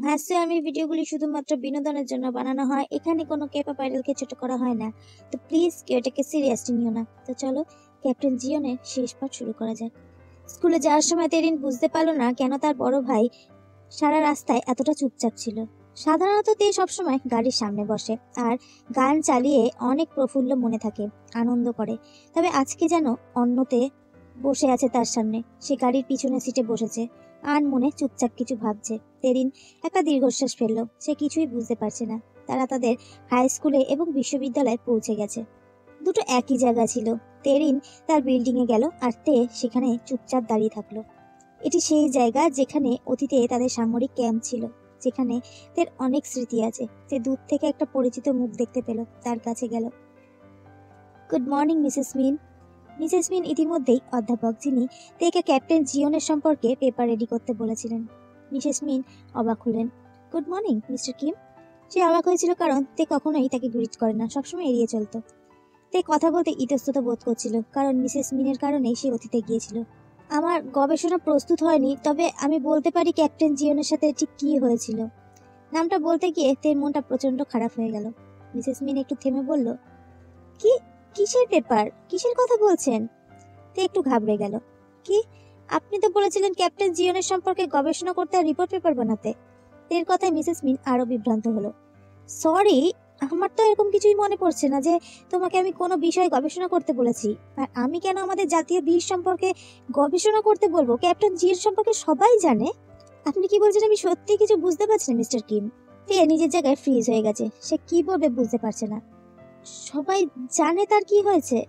হাস্যময় ভিডিওগুলি শুধুমাত্র বিনোদনের জন্য বানানো হয়। এখানে কোনো কেপ আইডলকে ছোট করা হয় না, তো প্লিজ কেউ এটাকে সিরিয়াসলি নিও না। তো চলো ক্যাপ্টেন জিওনের শেষ পাঠ শুরু করা যাক। স্কুলে যাওয়ার সময় তেরিন বুঝতে পারলো না কেন তার বড় ভাই সারা রাস্তায় এতটা চুপচাপ ছিল। সাধারণত তে সবসময় গাড়ির সামনে বসে আর গান চালিয়ে অনেক প্রফুল্ল মনে থাকে, আনন্দ করে। তবে আজকে যেন অন্যতে বসে আছে তার সামনে, সে গাড়ির পিছনের সিটে বসেছে, আর মনে চুপচাপ কিছু ভাবছে। তেরিন একটা দীর্ঘশ্বাস ফেললো। সে কিছুই বুঝতে পারছে না। তারা তাদের হাই স্কুলে এবং বিশ্ববিদ্যালয়ে পৌঁছে গেছে। দুটো একই জায়গা ছিল। তেরিন তার বিল্ডিংয়ে গেল আর তে সেখানে চুপচাপ দাঁড়িয়ে থাকলো। এটি সেই জায়গা যেখানে অতীতে তাদের সামরিক ক্যাম্প ছিল, যেখানে তার অনেক স্মৃতি আছে। সে দূর থেকে একটা পরিচিত মুখ দেখতে পেল, তার কাছে গেল। গুড মর্নিং মিসেস মিন। মিসেস মিন ইতিমধ্যেই অধ্যাপক, যিনি তেকে ক্যাপ্টেন জিওনের সম্পর্কে পেপার রেডি করতে বলেছিলেন। মিসেস মিন অবাক হলেন। Good morning Mister Kim. সে অবাক হয়েছিল কারণ তে কখনোই তাকে গ্রিট করে না, সবসময় এড়িয়ে চলতো। তে কথা বলতে ইতস্তত বোধ করছিল, কারণ মিসেস মিনের কারণেই সে অতীতে গিয়েছিল। আমার গবেষণা প্রস্তুত হয়নি, তবে আমি বলতে পারি ক্যাপ্টেন জিওনের সাথে ঠিক কি হয়েছিল। নামটা বলতে গিয়ে তের মনটা প্রচন্ড খারাপ হয়ে গেল। মিসেস মিন একটু থেমে বলল, কি, কিসের পেপার, কিসের কথা বলছেন? তে একটু ঘাবড়ে গেল। কি, আপনি তো বলেছিলেন ক্যাপ্টেন জিওনের সম্পর্কে গবেষণা করতে আর রিপোর্ট পেপার বানাতে। তের কথায় মিসেস মিন আরো বিভ্রান্ত হলো। সরি, আমার তো এরকম কিছুই মনে পড়ছে না যে তোমাকে আমি কোনো বিষয়ে গবেষণা করতে বলেছি। আর আমি কেন আমাদের জাতীয় বীর সম্পর্কে গবেষণা করতে বলবো? ক্যাপ্টেন জির সম্পর্কে সবাই জানে। আপনি কি বলছেন আমি সত্যি কিছু বুঝতে পারছি না মিস্টার কিম। তে নিজের জায়গায় ফ্রিজ হয়ে গেছে, সে কি বলবে বুঝতে পারছে না। সবাই জানে তার কি হয়েছে?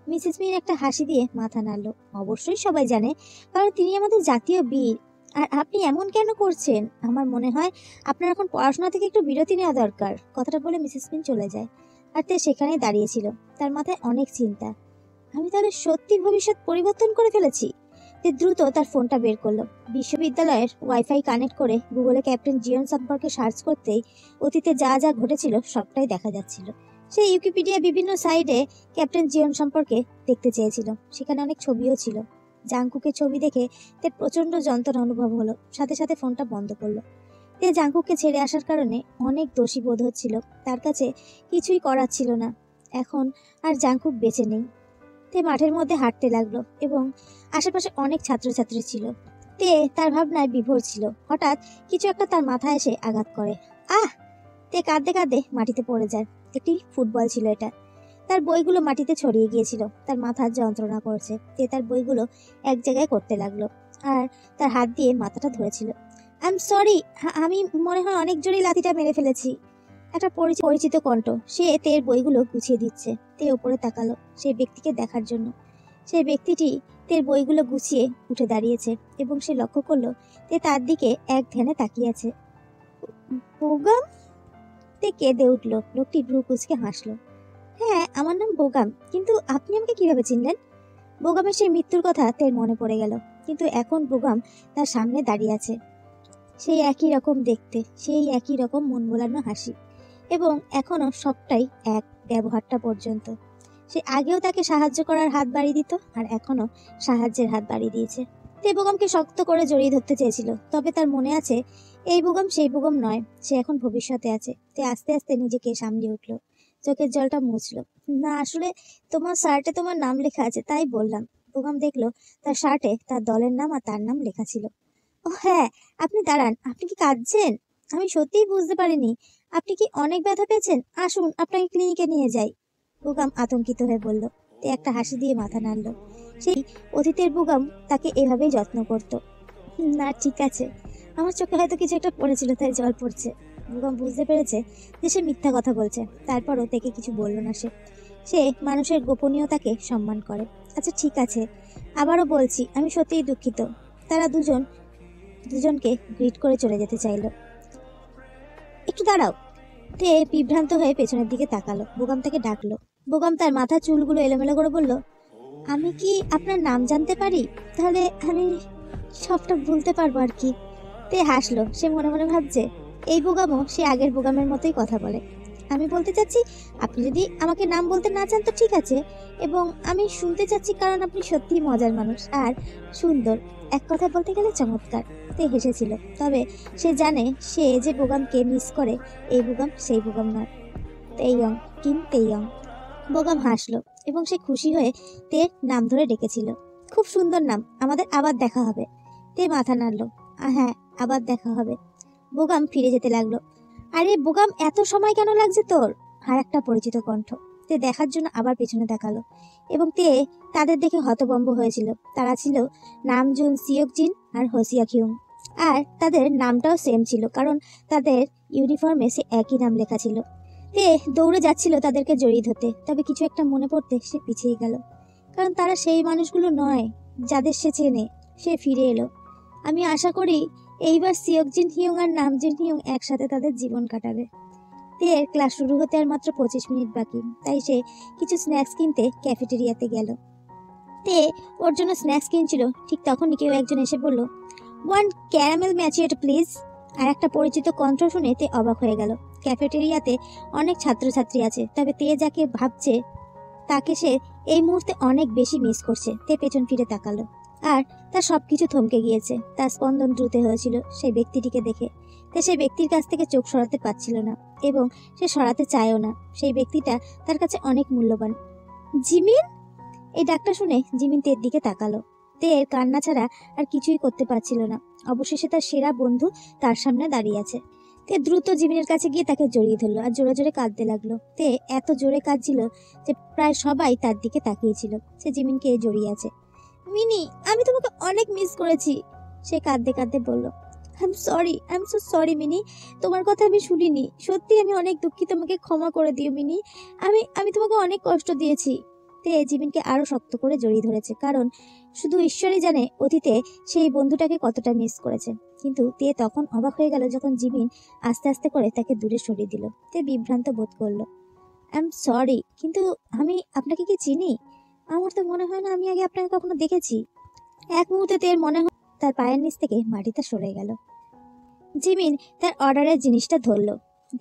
মিসেস মিন একটা হাসি দিয়ে মাথা নাড়ল। অবশ্যই সবাই জানে, কারণ তিনি আমাদের জাতীয় বীর। আর আপনি এমন কেন করছেন? আমার মনে হয় আপনার এখন পড়াশোনা থেকে একটু বিরতি নেওয়া দরকার। কথাটা বলে মিসেস মিন চলে যায়। আর তে সেখানেই দাঁড়িয়েছিল, তার মাথায় অনেক চিন্তা। আমি তাহলে সত্যি ভবিষ্যৎ পরিবর্তন করে ফেলেছি। তে দ্রুত তার ফোনটা বের করলো। বিশ্ববিদ্যালয়ের ওয়াইফাই কানেক্ট করে গুগলে ক্যাপ্টেন জিওন সম্পর্কে সার্চ করতেই অতীতে যা যা ঘটেছিল সবটাই দেখা যাচ্ছিল। সে উইকিপিডিয়া বিভিন্ন সাইটে ক্যাপ্টেন জিওন সম্পর্কে দেখতে চেয়েছিল, সেখানে অনেক ছবিও ছিল। জাংকুকের ছবি দেখে তে প্রচন্ড যন্ত্রণা অনুভব হলো, সাথে সাথে ফোনটা বন্ধ করলো। তে জাংকুককে ছেড়ে আসার কারণে অনেক দোষী বোধ হচ্ছিল, তার কাছে কিছুই করার ছিল না। এখন আর জাংকুক বেঁচে নেই। তে মাঠের মধ্যে হাঁটতে লাগলো এবং আশেপাশে অনেক ছাত্রছাত্রী ছিল। তে তার ভাবনায় বিভোর ছিল। হঠাৎ কিছু একটা তার মাথায় এসে আঘাত করে। আহ! তে কাঁদতে কাঁদতে মাটিতে পড়ে যায়। একটি ফুটবল ছিল এটা। তার বইগুলো মাটিতে ছড়িয়ে গিয়েছিল, তার মাথার যন্ত্রণা করছে। তে তার বইগুলো এক জায়গায় করতে লাগলো আর তার হাত দিয়ে মাথাটা ধরেছিল। আই এম সরি, আমি মনে হয় অনেক জোরে লাথিটা মেরে ফেলেছি। একটা পরিচিত কণ্ঠ, সে তের বইগুলো গুছিয়ে দিচ্ছে। তে উপরে তাকালো সেই ব্যক্তিকে দেখার জন্য। সেই ব্যক্তিটি তের বইগুলো গুছিয়ে উঠে দাঁড়িয়েছে এবং সে লক্ষ্য করলো তে তার দিকে এক ধ্যানে তাকিয়ে আছে। বোগাম? তে কেঁদে উঠলো। লোকটি ভ্রু কুঁচকে হাসলো। হ্যাঁ, আমার নাম বোগাম, কিন্তু আপনি আমাকে কিভাবে চিনলেন? বোগামের সেই মৃত্যুর কথা তের মনে পড়ে গেল, কিন্তু এখন বোগাম তার সামনে দাঁড়িয়ে আছে। সেই একই রকম দেখতে, সেই একই রকম মন ভোলানো হাসি, এবং এখনো সবটাই এক, ব্যবহারটা পর্যন্ত। সে আগেও তাকে সাহায্য করার হাত বাড়িয়ে দিত, আর এখনো সাহায্যের হাত বাড়িয়ে দিয়েছে। তে বোগামকে শক্ত করে জড়িয়ে ধরতে চেয়েছিল, তবে তার মনে আছে এই বোগাম সেই বোগাম নয়, সে এখন ভবিষ্যতে আছে। তে আস্তে আস্তে নিজেকে সামলিয়ে উঠলো, চোখের জলটা মুছলো। না, আসলে তোমার শার্টে তোমার নাম লেখা আছে, তাই বললাম। বোগাম দেখলো তার শার্টে তার দলের নাম আর তার নাম লেখা ছিল। ও হ্যাঁ, আপনি দাঁড়ান, আপনি কি কাঁদছেন? আমি সত্যিই বুঝতে পারিনি। আপনি কি অনেক ব্যথা পেয়েছেন? আসুন আপনাকে ক্লিনিকে নিয়ে যাই। বোগাম আতঙ্কিত হয়ে বলল। তে একটা হাসি দিয়ে মাথা নাড়ল। সেই অতীতের বোগাম তাকে এভাবেই যত্ন করত। না, ঠিক আছে, আমার চোখে হয়তো কিছু একটা পড়েছিল, তাই জল পড়ছে। বোগাম বুঝতে পেরেছে যে সে মিথ্যা কথা বলছে, তারপরও তাকে কিছু বলল না। সে মানুষের গোপনীয়তাকে সম্মান করে। আচ্ছা ঠিক আছে, আবারও বলছি আমি সত্যিই দুঃখিত। তারা দুজনকে গ্রিট করে চলে যেতে চাইল। একটু দাঁড়াও। তে বিভ্রান্ত হয়ে পেছনের দিকে তাকালো। বোগাম তাকে ডাকলো। বোগাম তার মাথার চুলগুলো এলোমেলো করে বলল, আমি কি আপনার নাম জানতে পারি? তাহলে আমি সবটা ভুলতে পারবো আর কি। তে হাসলো। সে মনে মনে ভাবছে এই বোগামও সে আগের বোগামের মতোই কথা বলে। আমি বলতে চাচ্ছি, আপনি যদি আমাকে নাম বলতে না চান তো ঠিক আছে, এবং আমি শুনতে চাচ্ছি, কারণ আপনি সত্যিই মজার মানুষ আর সুন্দর। এক কথা বলতে গেলে চমৎকার। তে হেসেছিল, তবে সে জানে সে যে বোগামকে মিস করে, এই বোগাম সেই বোগাম নয়। তেইয়ং, কিম তেইয়ং। বোগাম হাসলো এবং সে খুশি হয়ে তে নাম ধরে ডেকেছিল। খুব সুন্দর নাম, আমাদের আবার দেখা হবে। তে মাথা নাড়ল। হ্যাঁ, আবার দেখা হবে। বোগাম ফিরে যেতে লাগলো। আরে বোগাম, এত সময় কেন লাগছে তোর? আর একটা পরিচিত কণ্ঠ। তে দেখার জন্য আবার পেছনে তাকালো এবং তে তাদের দেখে হতভম্ব হয়েছিল। তারা ছিল নামজুন সিয়কজিন আর হোসিয়া খিউং। আর তাদের নামটাও সেম ছিল, কারণ তাদের ইউনিফর্মে সে একই নাম লেখা ছিল। তে দৌড়ে যাচ্ছিল তাদেরকে জড়িয়ে ধরতে, তবে কিছু একটা মনে পড়তে সে পিছিয়ে গেল, কারণ তারা সেই মানুষগুলো নয় যাদের সে চেনে। সে ফিরে এলো। আমি আশা করি এইবার সিয়কজিন হিয়ং আর নামজিন হিয়ং একসাথে তাদের জীবন কাটাবে। তে ক্লাস শুরু হতে আর মাত্র 25 মিনিট বাকি, তাই সে কিছু স্ন্যাক্স কিনতে ক্যাফেটেরিয়াতে গেল। তে ওর জন্য স্ন্যাক্স কিনছিল, ঠিক তখনই কেউ একজন এসে বলল, 1 ক্যারামেল ম্যাচিয়েটো প্লিজ। আর একটা পরিচিত কণ্ঠ শুনে তে অবাক হয়ে গেল। ক্যাফেটেরিয়াতে অনেক ছাত্রছাত্রী আছে, তবে তে যাকে ভাবছে তাকে সে এই মুহূর্তে অনেক বেশি মিস করছে। তে পেছন ফিরে তাকালো, আর তার সবকিছু থমকে গিয়েছে। তার স্পন্দন দ্রুত হয়েছিল সেই ব্যক্তিটিকে দেখে। তে সেই ব্যক্তির কাছ থেকে চোখ সরাতে পারছিল না, এবং সে সরাতে চায়ও না। সেই ব্যক্তিটা তার কাছে অনেক মূল্যবান। জিমিন! এই ডাকটা শুনে জিমিন তের দিকে তাকালো। তের কান্না ছাড়া আর কিছুই করতে পারছিল না। অবশেষে তার সেরা বন্ধু তার সামনে দাঁড়িয়ে আছে। তে দ্রুত জিমিনের কাছে গিয়ে তাকে জড়িয়ে ধরলো আর জোরে জোরে কাঁদতে লাগলো। তে এত জোরে কাঁদছিল যে প্রায় সবাই তার দিকে তাকিয়েছিল। সে জিমিনকে জড়িয়ে আছে। মিনি, আমি তোমাকে অনেক মিস করেছি, সে কাঁদতে কাঁদতে বলল। I am so sorry mini, তোমার কথা আমি শুনিনি। সত্যি আমি অনেক দুঃখিত, আমাকে ক্ষমা করে দিও মিনি। আমি তোমাকে অনেক কষ্ট দিয়েছি। তে জিমিনকে আরো শক্ত করে জড়িয়ে ধরেছে, কারণ শুধু ঈশ্বরই জানে অতীতে সেই বন্ধুটাকে কতটা মিস করেছে। কিন্তু তে তখন অবাক হয়ে গেল যখন জিমিন আস্তে আস্তে করে তাকে দূরে সরিয়ে দিল। তে বিভ্রান্ত বোধ করলো। আই এম সরি, কিন্তু আমি আপনাকে কি চিনি? আমার তো মনে হয় না আমি আগে আপনাকে কখনো দেখেছি। এক মুহূর্তে তের মনে হয় তার পায়ের নিচ থেকে মাটিটা সরে গেল। জিমিন তার অর্ডারের জিনিসটা ধরলো।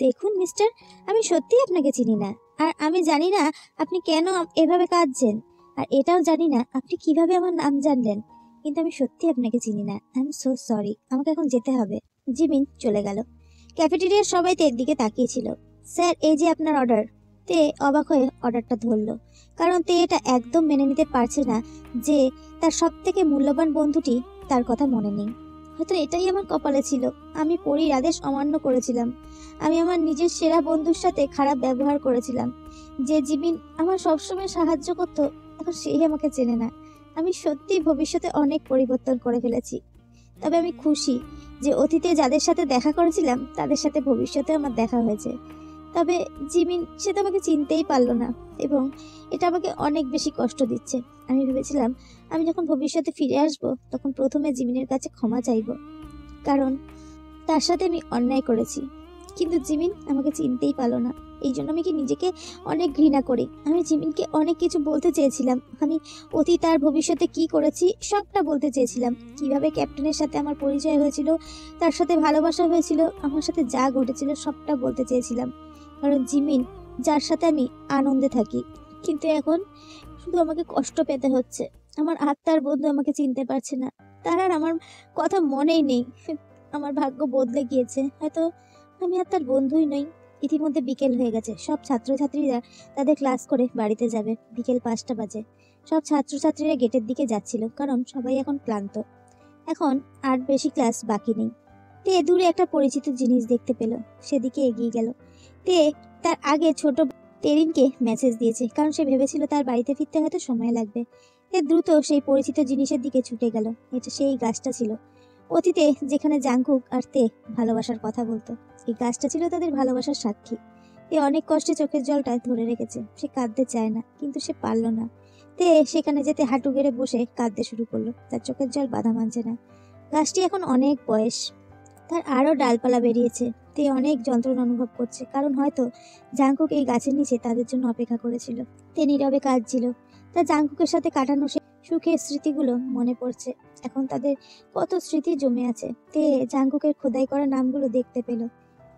দেখুন মিস্টার, আমি সত্যিই আপনাকে চিনি না, আর আমি জানি না আপনি কেন এভাবে কাঁদছেন, আর এটাও জানি না আপনি কিভাবে আমার নাম জানলেন, কিন্তু আমি সত্যি আপনাকে চিনি না। আই এম সো সরি, আমাকে এখন যেতে হবে। জিমিন চলে গেল। ক্যাফেটেরিয়ার সবাই তের দিকে তাকিয়েছিল। স্যার, এই যে আপনার অর্ডার। তে অবাক হয়ে অর্ডারটা ধরলো, কারণ তে এটা একদম মেনে নিতে পারছে না যে তার সব থেকে মূল্যবান বন্ধুটি তার কথা মনে নেই। হয়তো এটাই আমার কপালে ছিল। আমি পরীর আদেশ অমান্য করেছিলাম। আমি আমার নিজের সেরা বন্ধুর সাথে খারাপ ব্যবহার করেছিলাম। যে জিমিন আমার সবসময় সাহায্য করতো, এখন সেই আমাকে চেনে না। আমি সত্যি ভবিষ্যতে অনেক পরিবর্তন করে ফেলেছি। তবে আমি খুশি যে অতীতে যাদের সাথে দেখা করেছিলাম তাদের সাথে ভবিষ্যতে আমার দেখা হয়েছে। তবে জিমিন, সে তো আমাকে চিনতেই পারলো না, এবং এটা আমাকে অনেক বেশি কষ্ট দিচ্ছে। আমি ভেবেছিলাম আমি যখন ভবিষ্যতে ফিরে আসব তখন প্রথমে জিমিনের কাছে ক্ষমা চাইব, কারণ তার সাথে আমি অন্যায় করেছি। কিন্তু জিমিন আমাকে চিনতেই পারলো না। এই জন্য আমি কি নিজেকে অনেক ঘৃণা করি। আমি জিমিনকে অনেক কিছু বলতে চেয়েছিলাম। আমি অতীত আর ভবিষ্যতে কি করেছি সবটা বলতে চেয়েছিলাম। কিভাবে ক্যাপ্টেনের সাথে আমার পরিচয় হয়েছিল, তার সাথে ভালোবাসা হয়েছিল, আমার সাথে যা ঘটেছিল সবটা বলতে চেয়েছিলাম, কারণ জিমিন যার সাথে আমি আনন্দে থাকি। কিন্তু এখন শুধু আমাকে কষ্ট পেতে হচ্ছে। আমার আত্মার বন্ধু আমাকে চিনতে পারছে না, তার আর আমার কথা মনেই নেই। আমার ভাগ্য বদলে গিয়েছে, হয়তো আমি আর তার বন্ধুই নই। ইতিমধ্যে বিকেল হয়ে গেছে। সব ছাত্রছাত্রীরা তাদের ক্লাস করে বাড়িতে যাবে। বিকেল 5টা বাজে। সব ছাত্রছাত্রীরা গেটের দিকে যাচ্ছিল, কারণ সবাই এখন ক্লান্ত। এখন আর বেশি ক্লাস বাকি নেই। তে দূরে একটা পরিচিত জিনিস দেখতে পেল, সেদিকে এগিয়ে গেল। তে তার আগে ছোট তেরিনকে মেসেজ দিয়েছে, কারণ সে ভেবেছিল তার বাড়িতে ফিরতে হয়তো সময় লাগবে। তে দ্রুত সেই পরিচিত জিনিসের দিকে ছুটে গেল। এটা সেই গাছটা ছিল অতীতে যেখানে জাংকুক আর তে ভালোবাসার কথা বলতো। এই গাছটা ছিল তাদের ভালোবাসার সাক্ষী। তে অনেক কষ্টে চোখের জলটা ধরে রেখেছে। সে কাঁদতে চায় না, কিন্তু সে পারল না। তে সেখানে যেতে হাঁটু গেড়ে বসে কাঁদতে শুরু করলো। তার চোখের জল বাধা মানছে না। গাছটি এখন অনেক বয়স, তার আরো ডালপালা বেরিয়েছে। তে অনেক যন্ত্রণা অনুভব করছে, কারণ হয়তো জাংকুক এই গাছের নিচে তাদের জন্য অপেক্ষা করেছিল। তে নীরবে কাঁদছিল। তার জাংকুকের সাথে কাটানো সে সুখের স্মৃতিগুলো মনে পড়ছে। এখন তাদের কত স্মৃতি জমে আছে। তে জাংকুকের খোদাই করা নামগুলো দেখতে পেল।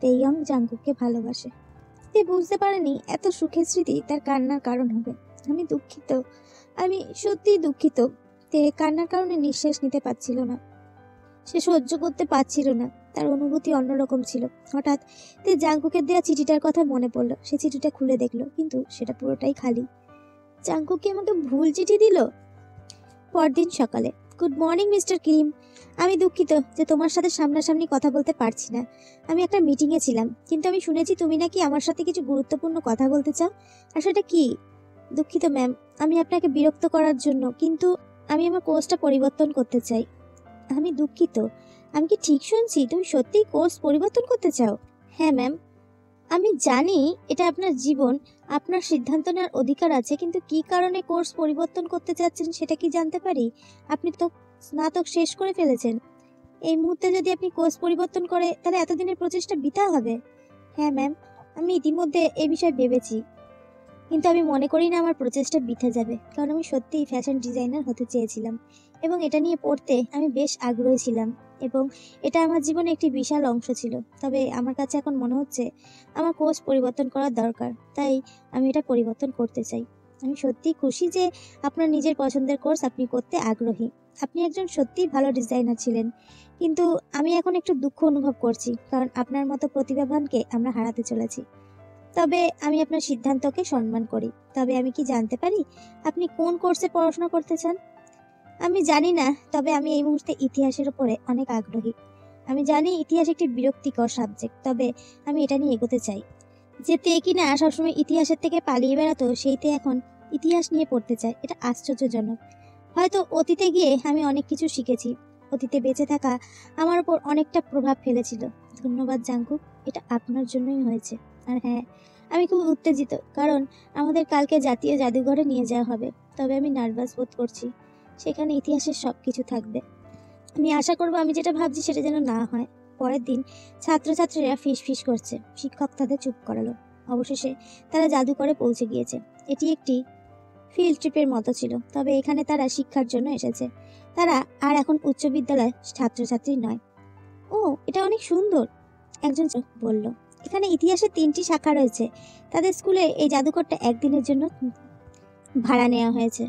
তেইয়ং জাংকুককে ভালোবাসে। তে বুঝতে পারেনি এত সুখের স্মৃতি তার কান্নার কারণ হবে। আমি দুঃখিত, আমি সত্যিই দুঃখিত। তে কান্নার কারণে নিঃশ্বাস নিতে পারছিল না। সে সহ্য করতে পারছিল না, তার অনুভূতি অন্যরকম ছিল। হঠাৎ তে জাঙ্কুকের দেওয়া চিঠিটার কথা মনে পড়লো। সে চিঠিটা খুলে দেখলো, কিন্তু সেটা পুরোটাই খালি। জাঙ্কুক কি আমাকে ভুল চিঠি দিল? পরদিন সকালে, গুড মর্নিং মিস্টার কিম। আমি দুঃখিত যে তোমার সাথে সামনাসামনি কথা বলতে পারছি না। আমি একটা মিটিংয়ে ছিলাম, কিন্তু আমি শুনেছি তুমি নাকি আমার সাথে কিছু গুরুত্বপূর্ণ কথা বলতে চাও। আর সেটা কি? দুঃখিত ম্যাম, আমি আপনাকে বিরক্ত করার জন্য, কিন্তু আমি আমার কোর্সটা পরিবর্তন করতে চাই। আমি দুঃখিত, আমি কি ঠিক শুনছি? তুমি সত্যিই কোর্স পরিবর্তন করতে চাও? হ্যাঁ ম্যাম, আমি জানি এটা আপনার জীবন, আপনার সিদ্ধান্ত নেওয়ার অধিকার আছে, কিন্তু কি কারণে কোর্স পরিবর্তন করতে চাচ্ছেন সেটা কি জানতে পারি? আপনি তো স্নাতক শেষ করে ফেলেছেন। এই মুহূর্তে যদি আপনি কোর্স পরিবর্তন করে, তাহলে এতদিনের প্রচেষ্টা বৃথা হবে। হ্যাঁ ম্যাম, আমি ইতিমধ্যে এই বিষয়ে ভেবেছি, কিন্তু আমি মনে করি না আমার প্রচেষ্টা বৃথা যাবে, কারণ আমি সত্যিই ফ্যাশন ডিজাইনার হতে চেয়েছিলাম এবং এটা নিয়ে পড়তে আমি বেশ আগ্রহী ছিলাম এবং এটা আমার জীবনে একটি বিশাল অংশ ছিল। তবে আমার কাছে এখন মনে হচ্ছে আমার কোর্স পরিবর্তন করার দরকার, তাই আমি এটা পরিবর্তন করতে চাই। আমি সত্যিই খুশি যে আপনার নিজের পছন্দের কোর্স আপনি করতে আগ্রহী। আপনি একজন সত্যিই ভালো ডিজাইনার ছিলেন, কিন্তু আমি এখন একটু দুঃখ অনুভব করছি, কারণ আপনার মতো প্রতিভাবানকে আমরা হারাতে চলেছি। তবে আমি আপনার সিদ্ধান্তকে সম্মান করি। তবে আমি কি জানতে পারি আপনি কোন কোর্সে পড়াশোনা করতে চান? আমি জানি না, তবে আমি এই মুহূর্তে ইতিহাসের উপরে অনেক আগ্রহী। আমি জানি ইতিহাস একটি বিরক্তিকর সাবজেক্ট, তবে আমি এটা নিয়ে এগোতে চাই। যেতে কিনা সবসময় ইতিহাসের থেকে পালিয়ে বেড়াতো, সেইতে এখন ইতিহাস নিয়ে পড়তে চায়। এটা আশ্চর্যজনক। হয়তো অতীতে গিয়ে আমি অনেক কিছু শিখেছি। অতীতে বেঁচে থাকা আমার উপর অনেকটা প্রভাব ফেলেছিল। ধন্যবাদ জাঙ্কুক, এটা আপনার জন্যই হয়েছে। আর হ্যাঁ, আমি খুব উত্তেজিত, কারণ আমাদের কালকে জাতীয় জাদুঘরে নিয়ে যাওয়া হবে। তবে আমি নার্ভাস বোধ করছি। সেখানে ইতিহাসের সব কিছু থাকবে। আমি আশা করবো আমি যেটা ভাবছি সেটা যেন না হয়। পরের দিন ছাত্রছাত্রীরা ফিস করছে। শিক্ষক তাদের চুপ করালো। অবশেষে তারা জাদুঘরে পৌঁছে গিয়েছে। এটি একটি ফিল্ড ট্রিপের মতো ছিল, তবে এখানে তারা শিক্ষার জন্য এসেছে। তারা আর এখন উচ্চ বিদ্যালয়ের ছাত্রছাত্রী নয়। ও, এটা অনেক সুন্দর, একজন বলল। এখানে ইতিহাসের 3টি শাখা রয়েছে। তাদের স্কুলে এই জাদুঘরটা একদিনের জন্য ভাড়া নেওয়া হয়েছে।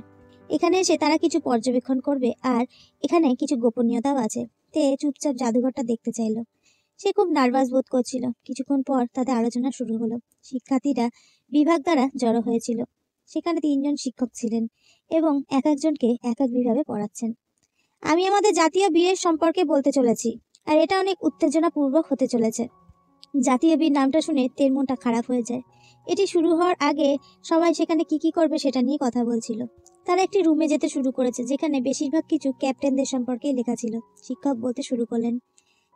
এখানে এসে তারা কিছু পর্যবেক্ষণ করবে, আর এখানে কিছু গোপনীয়তাও আছে। তে চুপচাপ জাদুঘরটা দেখতে চাইলো। সে খুব নার্ভাস বোধ করছিল। কিছুক্ষণ পর তাদের আলোচনা শুরু হলো। শিক্ষার্থীরা বিভাগ দ্বারা জড়ো হয়েছিল। সেখানে 3জন শিক্ষক ছিলেন এবং এক একজনকে এক এক বিভাগে পড়াচ্ছেন। আমি আমাদের জাতীয় বীরের সম্পর্কে বলতে চলেছি, আর এটা অনেক উত্তেজনাপূর্বক হতে চলেছে। জাতীয় বীর নামটা শুনে তের মনটা খারাপ হয়ে যায়। এটি শুরু হওয়ার আগে সবাই সেখানে কি করবে সেটা নিয়ে কথা বলছিল। তারা একটি রুমে যেতে শুরু করেছে, যেখানে বেশিরভাগ কিছু ক্যাপ্টেনদের সম্পর্কে লেখা ছিল। শিক্ষক বলতে শুরু করলেন,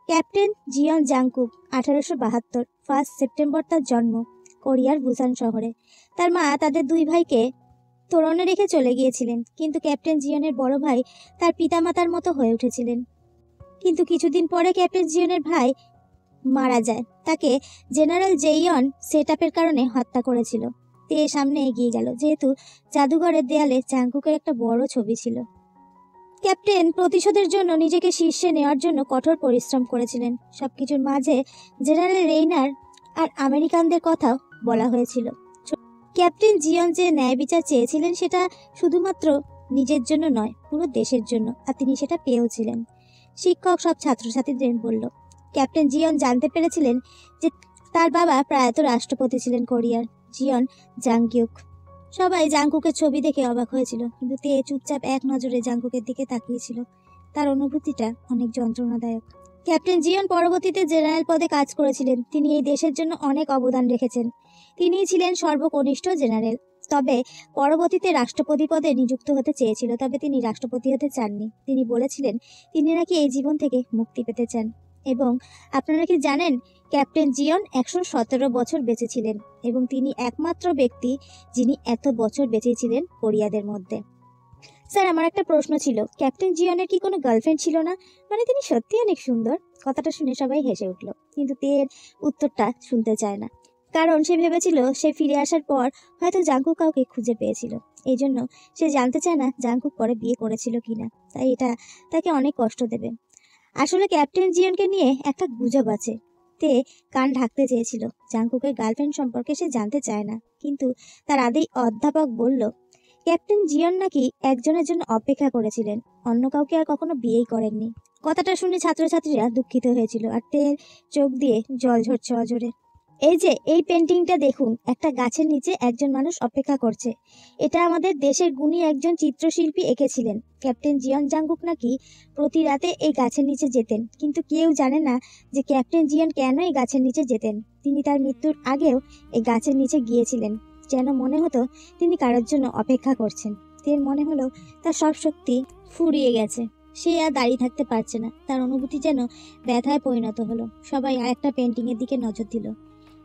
ক্যাপ্টেন জিয়ন জাংকুক, 1872, 1 সেপ্টেম্বর তার জন্ম, কোরিয়ার বুসান শহরে। তার মা তাদের 2 ভাইকে তোরণে রেখে চলে গিয়েছিলেন, কিন্তু ক্যাপ্টেন জিয়নের বড় ভাই তার পিতামাতার মতো হয়ে উঠেছিলেন। কিন্তু কিছুদিন পরে ক্যাপ্টেন জিয়নের ভাই মারা যায়। তাকে জেনারেল জেইয়ন সেটআপের কারণে হত্যা করেছিল। তে সামনে এগিয়ে গেল, যেহেতু জাদুঘরের দেয়ালে জাংকুকের একটা বড় ছবি ছিল। ক্যাপ্টেন প্রতিশোধের জন্য নিজেকে শীর্ষে নেওয়ার জন্য কঠোর পরিশ্রম করেছিলেন। সবকিছুর মাঝে জেনারেল রেইনার আর আমেরিকানদের কথাও বলা হয়েছিল। ক্যাপ্টেন জিয়ন যে ন্যায় বিচার চেয়েছিলেন সেটা শুধুমাত্র নিজের জন্য নয়, পুরো দেশের জন্য, আর তিনি সেটা পেয়েওছিলেন। শিক্ষক সব ছাত্রছাত্রীদের বলল, ক্যাপ্টেন জিয়ন জানতে পেরেছিলেন যে তার বাবা প্রয়াত রাষ্ট্রপতি ছিলেন কোরিয়ার, জিয়ন জাংকিউক। সবাই জাংকুকের ছবি দেখে অবাক হয়েছিল, কিন্তু তে চুপচাপ এক নজরে জাংকুকের দিকে তাকিয়েছিল। তার অনুভূতিটা অনেক যন্ত্রণাদায়ক। ক্যাপ্টেন জিয়ন পরবর্তীতে জেনারেল পদে কাজ করেছিলেন। তিনি এই দেশের জন্য অনেক অবদান রেখেছেন। তিনিই ছিলেন সর্বকনিষ্ঠ জেনারেল। তবে পরবর্তীতে রাষ্ট্রপতি পদে নিযুক্ত হতে চেয়েছিল, তবে তিনি রাষ্ট্রপতি হতে চাননি। তিনি বলেছিলেন তিনি নাকি এই জীবন থেকে মুক্তি পেতে চান। এবং আপনারা কি জানেন, ক্যাপ্টেন জিয়ন 117 বছর বেঁচে ছিলেন এবং তিনি একমাত্র ব্যক্তি যিনি এত বছর বেঁচে ছিলেন কোরিয়াদের মধ্যে। স্যার, আমার একটা প্রশ্ন ছিল, ক্যাপ্টেন জিয়নের কি কোনো গার্লফ্রেন্ড ছিল না? মানে তিনি সত্যি অনেক সুন্দর। কথাটা শুনে সবাই হেসে উঠল, কিন্তু তের উত্তরটা শুনতে চায় না, কারণ সে ভেবেছিল সে ফিরে আসার পর হয়তো জাংকুক কাউকে খুঁজে পেয়েছিল। এই জন্য সে জানতে চায় না জাংকুক পরে বিয়ে করেছিল কিনা, তাই এটা তাকে অনেক কষ্ট দেবে। আসলে ক্যাপ্টেন জিয়নকে নিয়ে একটা গুজব আছে। তে কান ঢাকতে চেয়েছিল। জাংকুকের গার্লফ্রেন্ড সম্পর্কে সে জানতে চায় না, কিন্তু তার আদি অধ্যাপক বলল, ক্যাপ্টেন জিয়ন নাকি একজনের জন্য অপেক্ষা করেছিলেন, অন্য কাউকে আর কখনো বিয়েই করেননি। কথাটা শুনে ছাত্রছাত্রীরা দুঃখিত হয়েছিল আর তের চোখ দিয়ে জল ঝরছে অজরে। এই যে এই পেন্টিংটা দেখুন, একটা গাছের নিচে একজন মানুষ অপেক্ষা করছে। এটা আমাদের দেশের গুণী একজন চিত্রশিল্পী এঁকেছিলেন। ক্যাপ্টেন জিয়ন জাংকুক নাকি প্রতি রাতে এই গাছের নিচে যেতেন, কিন্তু কেউ জানে না যে ক্যাপ্টেন জিয়ন কেন এই গাছের নিচে যেতেন। তিনি তার মৃত্যুর আগেও এই গাছের নিচে গিয়েছিলেন, যেন মনে হতো তিনি কারোর জন্য অপেক্ষা করছেন। তের মনে হলো তার সব শক্তি ফুরিয়ে গেছে, সে আর দাঁড়িয়ে থাকতে পারছে না। তার অনুভূতি যেন ব্যথায় পরিণত হলো। সবাই আরেকটা পেন্টিং এর দিকে নজর দিল।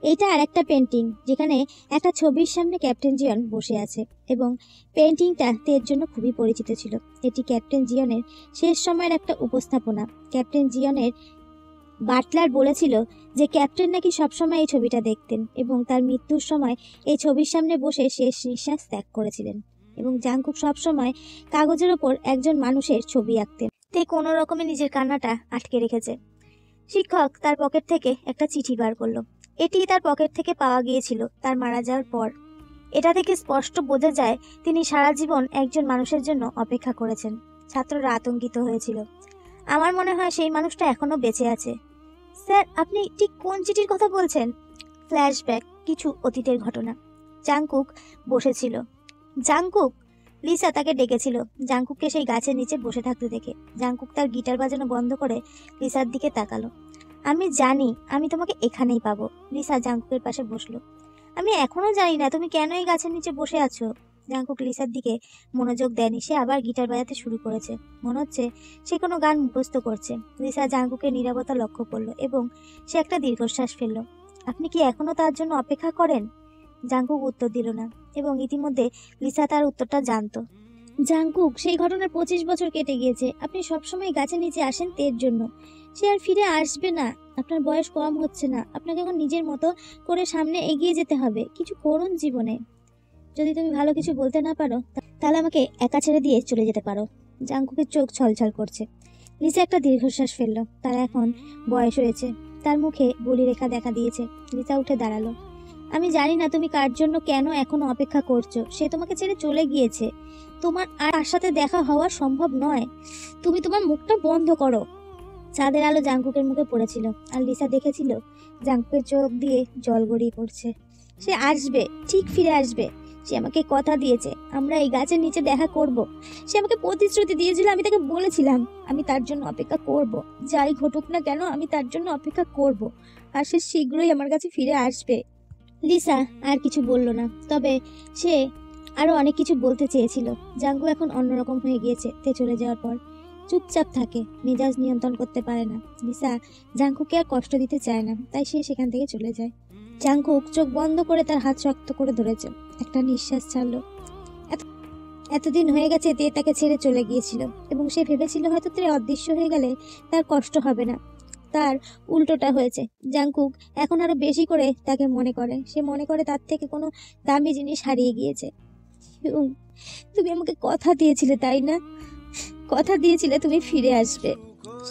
এইটা আরেকটা পেন্টিং, যেখানে একটা ছবির সামনে ক্যাপ্টেন জিয়ন বসে আছে, এবং পেন্টিংটা তের জন্য খুবই পরিচিত ছিল। এটি ক্যাপ্টেন জিয়নের শেষ সময়ের একটা উপস্থাপনা। ক্যাপ্টেন জিয়নের বাটলার বলেছিল যে ক্যাপ্টেন নাকি সবসময় এই ছবিটা দেখতেন এবং তার মৃত্যুর সময় এই ছবির সামনে বসে শেষ নিঃশ্বাস ত্যাগ করেছিলেন। এবং জাংকুক সবসময় কাগজের ওপর একজন মানুষের ছবি আঁকতেন। তে কোনো রকমে নিজের কান্নাটা আটকে রেখেছে। শিক্ষক তার পকেট থেকে একটা চিঠি বার করলো। এটি তার পকেট থেকে পাওয়া গিয়েছিল তার মারা যাওয়ার পর। এটা থেকে স্পষ্ট বোঝা যায় তিনি সারা জীবন একজন মানুষের জন্য অপেক্ষা করেছেন। ছাত্ররা আতঙ্কিত হয়েছিল। আমার মনে হয় সেই মানুষটা এখনো বেঁচে আছে। স্যার, আপনি ঠিক কোন চিঠির কথা বলছেন? ফ্ল্যাশব্যাক, কিছু অতীতের ঘটনা। জাংকুক বসেছিল। জাংকুক, লিসা তাকে ডেকেছিল জাংকুককে সেই গাছের নিচে বসে থাকতে দেখে। জাংকুক তার গিটার বাজানো বন্ধ করে লিসার দিকে তাকালো। আমি জানি আমি তোমাকে এখানেই পাবো। লিসা জাংকুকের পাশে বসলো। আমি এখনো জানি না তুমি কেন এই গাছের নিচে বসে আছো। জাংকুক লিসার দিকে মনোযোগ দেয়নি। সে আবার গিটার বাজাতে শুরু করেছে। মনে হচ্ছে সে কোনো গান মুখস্থ করছে। লিসা জাংকুকের নীরবতা লক্ষ্য করলো এবং সে একটা দীর্ঘশ্বাস ফেললো। আপনি কি এখনো তার জন্য অপেক্ষা করেন? জাংকুক উত্তর দিল না, এবং ইতিমধ্যে লিসা তার উত্তরটা জানতো। জাংকুক, সেই ঘটনার 25 বছর কেটে গিয়েছে। আপনি সবসময় গাছের নিচে আসেন তের জন্য। সে আর ফিরে আসবে না। আপনার বয়স কম হচ্ছে না। আপনাকে এখন নিজের মতো করে সামনে এগিয়ে যেতে হবে। কিছু করুন জীবনে। যদি তুমি ভালো কিছু বলতে না পারো তাহলে আমাকে একা ছেড়ে দিয়ে চলে যেতে পারো। জাংকুকের চোখ ছলছল করছে। লিসা একটা দীর্ঘশ্বাস ফেললো। তার এখন বয়স হয়েছে। তার মুখে বলিরেখা দেখা দিয়েছে। লিসা উঠে দাঁড়ালো। আমি জানি না তুমি কার জন্য কেন এখনো অপেক্ষা করছো। সে তোমাকে ছেড়ে চলে গিয়েছে। তোমার আর তার সাথে দেখা হওয়া সম্ভব নয়। তুমি তোমার মুখটা বন্ধ করো। চাঁদের আলো জাংকুকের মুখে পড়েছিল, আর লিসা দেখেছিল জাংকুকের চোখ দিয়ে জল গড়িয়ে পড়ছে। সে আসবে, ঠিক ফিরে আসবে। সে আমাকে কথা দিয়েছে আমরা এই গাছের নিচে দেখা করব। সে আমাকে প্রতিশ্রুতি দিয়েছিল। আমি তাকে বলেছিলাম আমি তার জন্য অপেক্ষা করব। যাই ঘটুক না কেন আমি তার জন্য অপেক্ষা করব, আর সে শীঘ্রই আমার কাছে ফিরে আসবে। লিসা আর কিছু বলল না, তবে সে আরো অনেক কিছু বলতে চেয়েছিল। জাংকুক এখন অন্যরকম হয়ে গিয়েছে তে চলে যাওয়ার পর। চুপচাপ থাকে, মেজাজ নিয়ন্ত্রণ করতে পারে না। লিসা জাংকুককে আর কষ্ট দিতে চায় না, তাই সে সেখান থেকে চলে যায়। জাংকুক চোখ বন্ধ করে তার হাত শক্ত করে ধরেছে। একটা নিঃশ্বাস ছাড়লো। এতদিন হয়ে গেছে তে তাকে ছেড়ে চলে গিয়েছিল, এবং সে ভেবেছিল হয়তো তে অদৃশ্য হয়ে গেলে তার কষ্ট হবে না। তার উল্টোটা হয়েছে। জাংকুক এখন আরো বেশি করে তাকে মনে করে। সে মনে করে তার থেকে কোনো দামি জিনিস হারিয়ে গিয়েছে। তুমি আমাকে কথা দিয়েছিলে, তাই না? কথা দিয়েছিলে তুমি ফিরে আসবে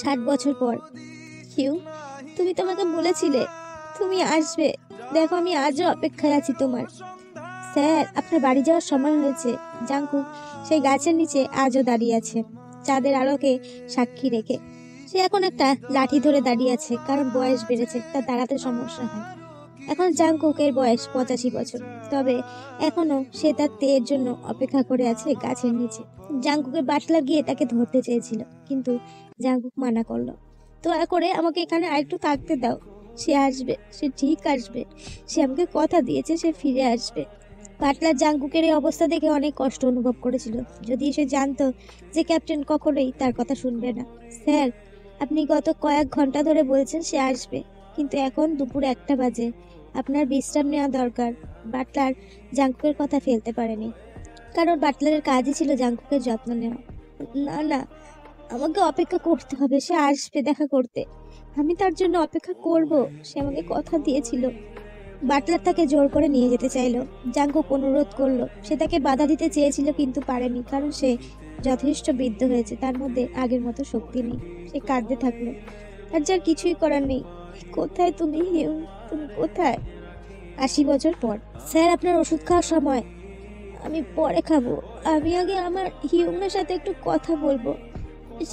60 বছর পর। হিউ, তুমি তোমাকে বলেছিলে তুমি আসবে। দেখো আমি আজও অপেক্ষায় আছি তোমার। স্যার, আপনার বাড়ি যাওয়ার সময় হয়েছে। জাংকুক সেই গাছের নিচে আজও দাঁড়িয়ে আছে, চাঁদের আলোকে সাক্ষী রেখে। সে এখন একটা লাঠি ধরে দাঁড়িয়ে আছে, কারণ বয়স বেড়েছে, তার দাঁড়াতে সমস্যা হয়। এখন জাংকুকের বয়স 85 বছর, তবে এখনো সে তার তেয়ের জন্য অপেক্ষা করে আছে গাছের নিচে। জাংকুকের বাটলার গিয়ে তাকে ধরতে চেয়েছিল, কিন্তু জাংকুক মানা করলো। দয়া করে আমাকে এখানে আরেকটু থাকতে দাও। সে আসবে, সে ঠিক আসবে। সে আমাকে কথা দিয়েছে সে ফিরে আসবে। বাটলার জাংকুকের এই অবস্থা দেখে অনেক কষ্ট অনুভব করেছিল, যদি সে জানতো যে ক্যাপ্টেন কখনোই তার কথা শুনবে না। স্যার, আপনি গত কয়েক ঘন্টা ধরে বলছেন সে আসবে, কিন্তু এখন দুপুর 1টা বাজে। আপনার বিশ্রাম নেওয়া দরকার। বাটলার জাংকুকের কথা ফেলতে পারেনি, কারণ বাটলারের কাজই ছিল জাংকুকের যত্ন নেওয়া। না না, আমাকে অপেক্ষা করতে হবে। সে আসবে দেখা করতে। আমি তার জন্য অপেক্ষা করব। সে আমাকে কথা দিয়েছিল। বাটলার তাকে জোর করে নিয়ে যেতে চাইলো। জাংকুক অনুরোধ করলো। সে তাকে বাধা দিতে চেয়েছিল, কিন্তু পারেনি, কারণ সে যথেষ্ট বৃদ্ধ হয়েছে। তার মধ্যে আগের মতো শক্তি নেই। সে কাঁদতে থাকলো। আর যার কিছুই করার নেই। কোথায় তুমি হিউ? তুমি কোথায়? 80 বছর পর। স্যার, আপনার ওষুধ খাওয়ার সময়। আমি পরে খাবো। আমি আগে আমার হিউমের সাথে একটু কথা বলবো।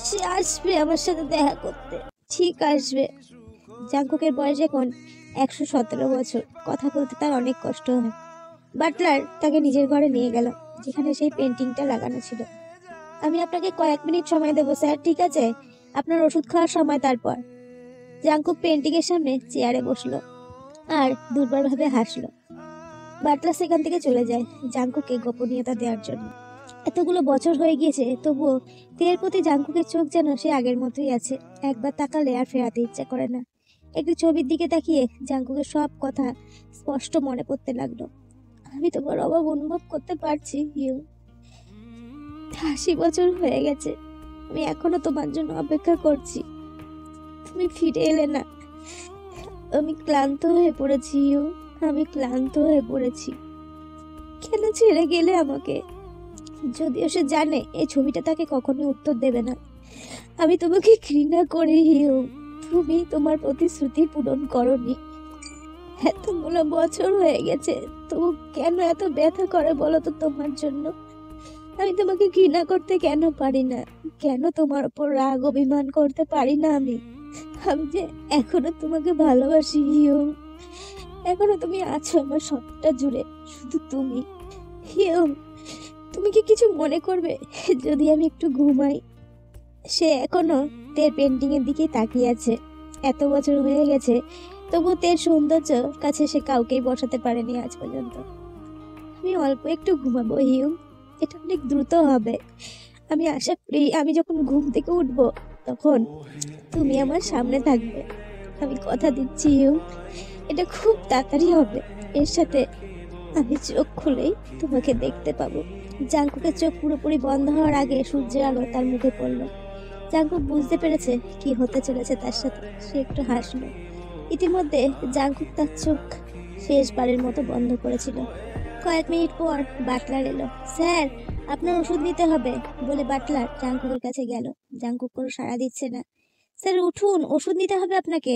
সে আসবে আমার সাথে দেখা করতে। ঠিক আসবে। জাঙ্কুকের বয়স এখন 117 বছর। কথা বলতে তার অনেক কষ্ট হয়। বাটলার তাকে নিজের ঘরে নিয়ে গেল, যেখানে সেই পেন্টিংটা লাগানো ছিল। আমি আপনাকে কয়েক মিনিট সময় দেবো স্যার, ঠিক আছে? আপনার ওষুধ খাওয়ার সময়। তারপর জাঙ্কুক পেন্টিং এর সামনে চেয়ারে বসলো আর দুর্বলভাবে হাসলো। বাটলার সেখান থেকে চলে যায় জাঙ্কুকে গোপনীয়তা দেওয়ার জন্য। এতগুলো বছর হয়ে গিয়েছে, তবুও তের প্রতি জাঙ্কুকের চোখ যেন সে আগের মতোই আছে। একবার তাকালে আর ফেরাতে ইচ্ছা করে না। একটি ছবির দিকে তাকিয়ে জাঙ্কুকের সব কথা স্পষ্ট মনে পড়তে লাগলো। আমি তোমার অভাব অনুভব করতে পারছি হিউ। 80 বছর হয়ে গেছে, আমি এখনো তোমার জন্য অপেক্ষা করছি। তুমি ফিরে এলে না। আমি ক্লান্ত হয়ে পড়েছি হিউ, আমি ক্লান্ত হয়ে পড়েছি। কেন ছেড়ে গেলে আমাকে? যদিও সে জানে এই ছবিটা তাকে কখনোই উত্তর দেবে না। আমি তোমাকে ঘৃণা করি হিউ, তুমি তোমার প্রতিশ্রুতি পূরণ করনি। এতগুলো বছর হয়ে গেছে, তবু কেন এত ব্যথা করে বলো তো তোমার জন্য? আমি তোমাকে ঘৃণা করতে কেন পারি না? কেন তোমার উপর রাগ অভিমান করতে পারি না আমি? আমি যে এখনো তোমাকে ভালোবাসি হিউ। এখনো তুমি আছো আমার সবটা জুড়ে, শুধু তুমি। হিউ, তুমি কি কিছু মনে করবে যদি আমি একটু ঘুমাই? সে এখনো তের পেন্টিং এর দিকে তাকিয়ে আছে। এত বছর হয়ে গেছে, তবু তের সৌন্দর্য কাছে সে কাউকেই বসাতে পারেনি আজ পর্যন্ত। আমি অল্প একটু ঘুমাবো হিউ, এটা অনেক দ্রুত হবে। আমি আশা করি আমি যখন ঘুম থেকে উঠবো তখন তুমি আমার সামনে থাকবে। আমি কথা দিচ্ছি হিউ, এটা খুব তাড়াতাড়ি হবে। এর সাথে আমি চোখ খুলেই তোমাকে দেখতে পাবো। জাঙ্কুকের চোখ পুরোপুরি বন্ধ হওয়ার আগে সূর্যের আলো তার মুখে পড়লো। জাঙ্কুক বুঝতে পেরেছে কি হতে চলেছে তার সাথে। সে একটু হাসলো। ইতিমধ্যে জাঙ্কুক তার চোখ শেষবারের মতো বন্ধ করেছিল। কয়েক মিনিট পর বাটলার এলো। স্যার, আপনার ওষুধ নিতে হবে বলে বাটলার জাঙ্কুকের কাছে গেল। জাঙ্কুক কোনো সাড়া দিচ্ছে না। স্যার উঠুন, ওষুধ নিতে হবে আপনাকে।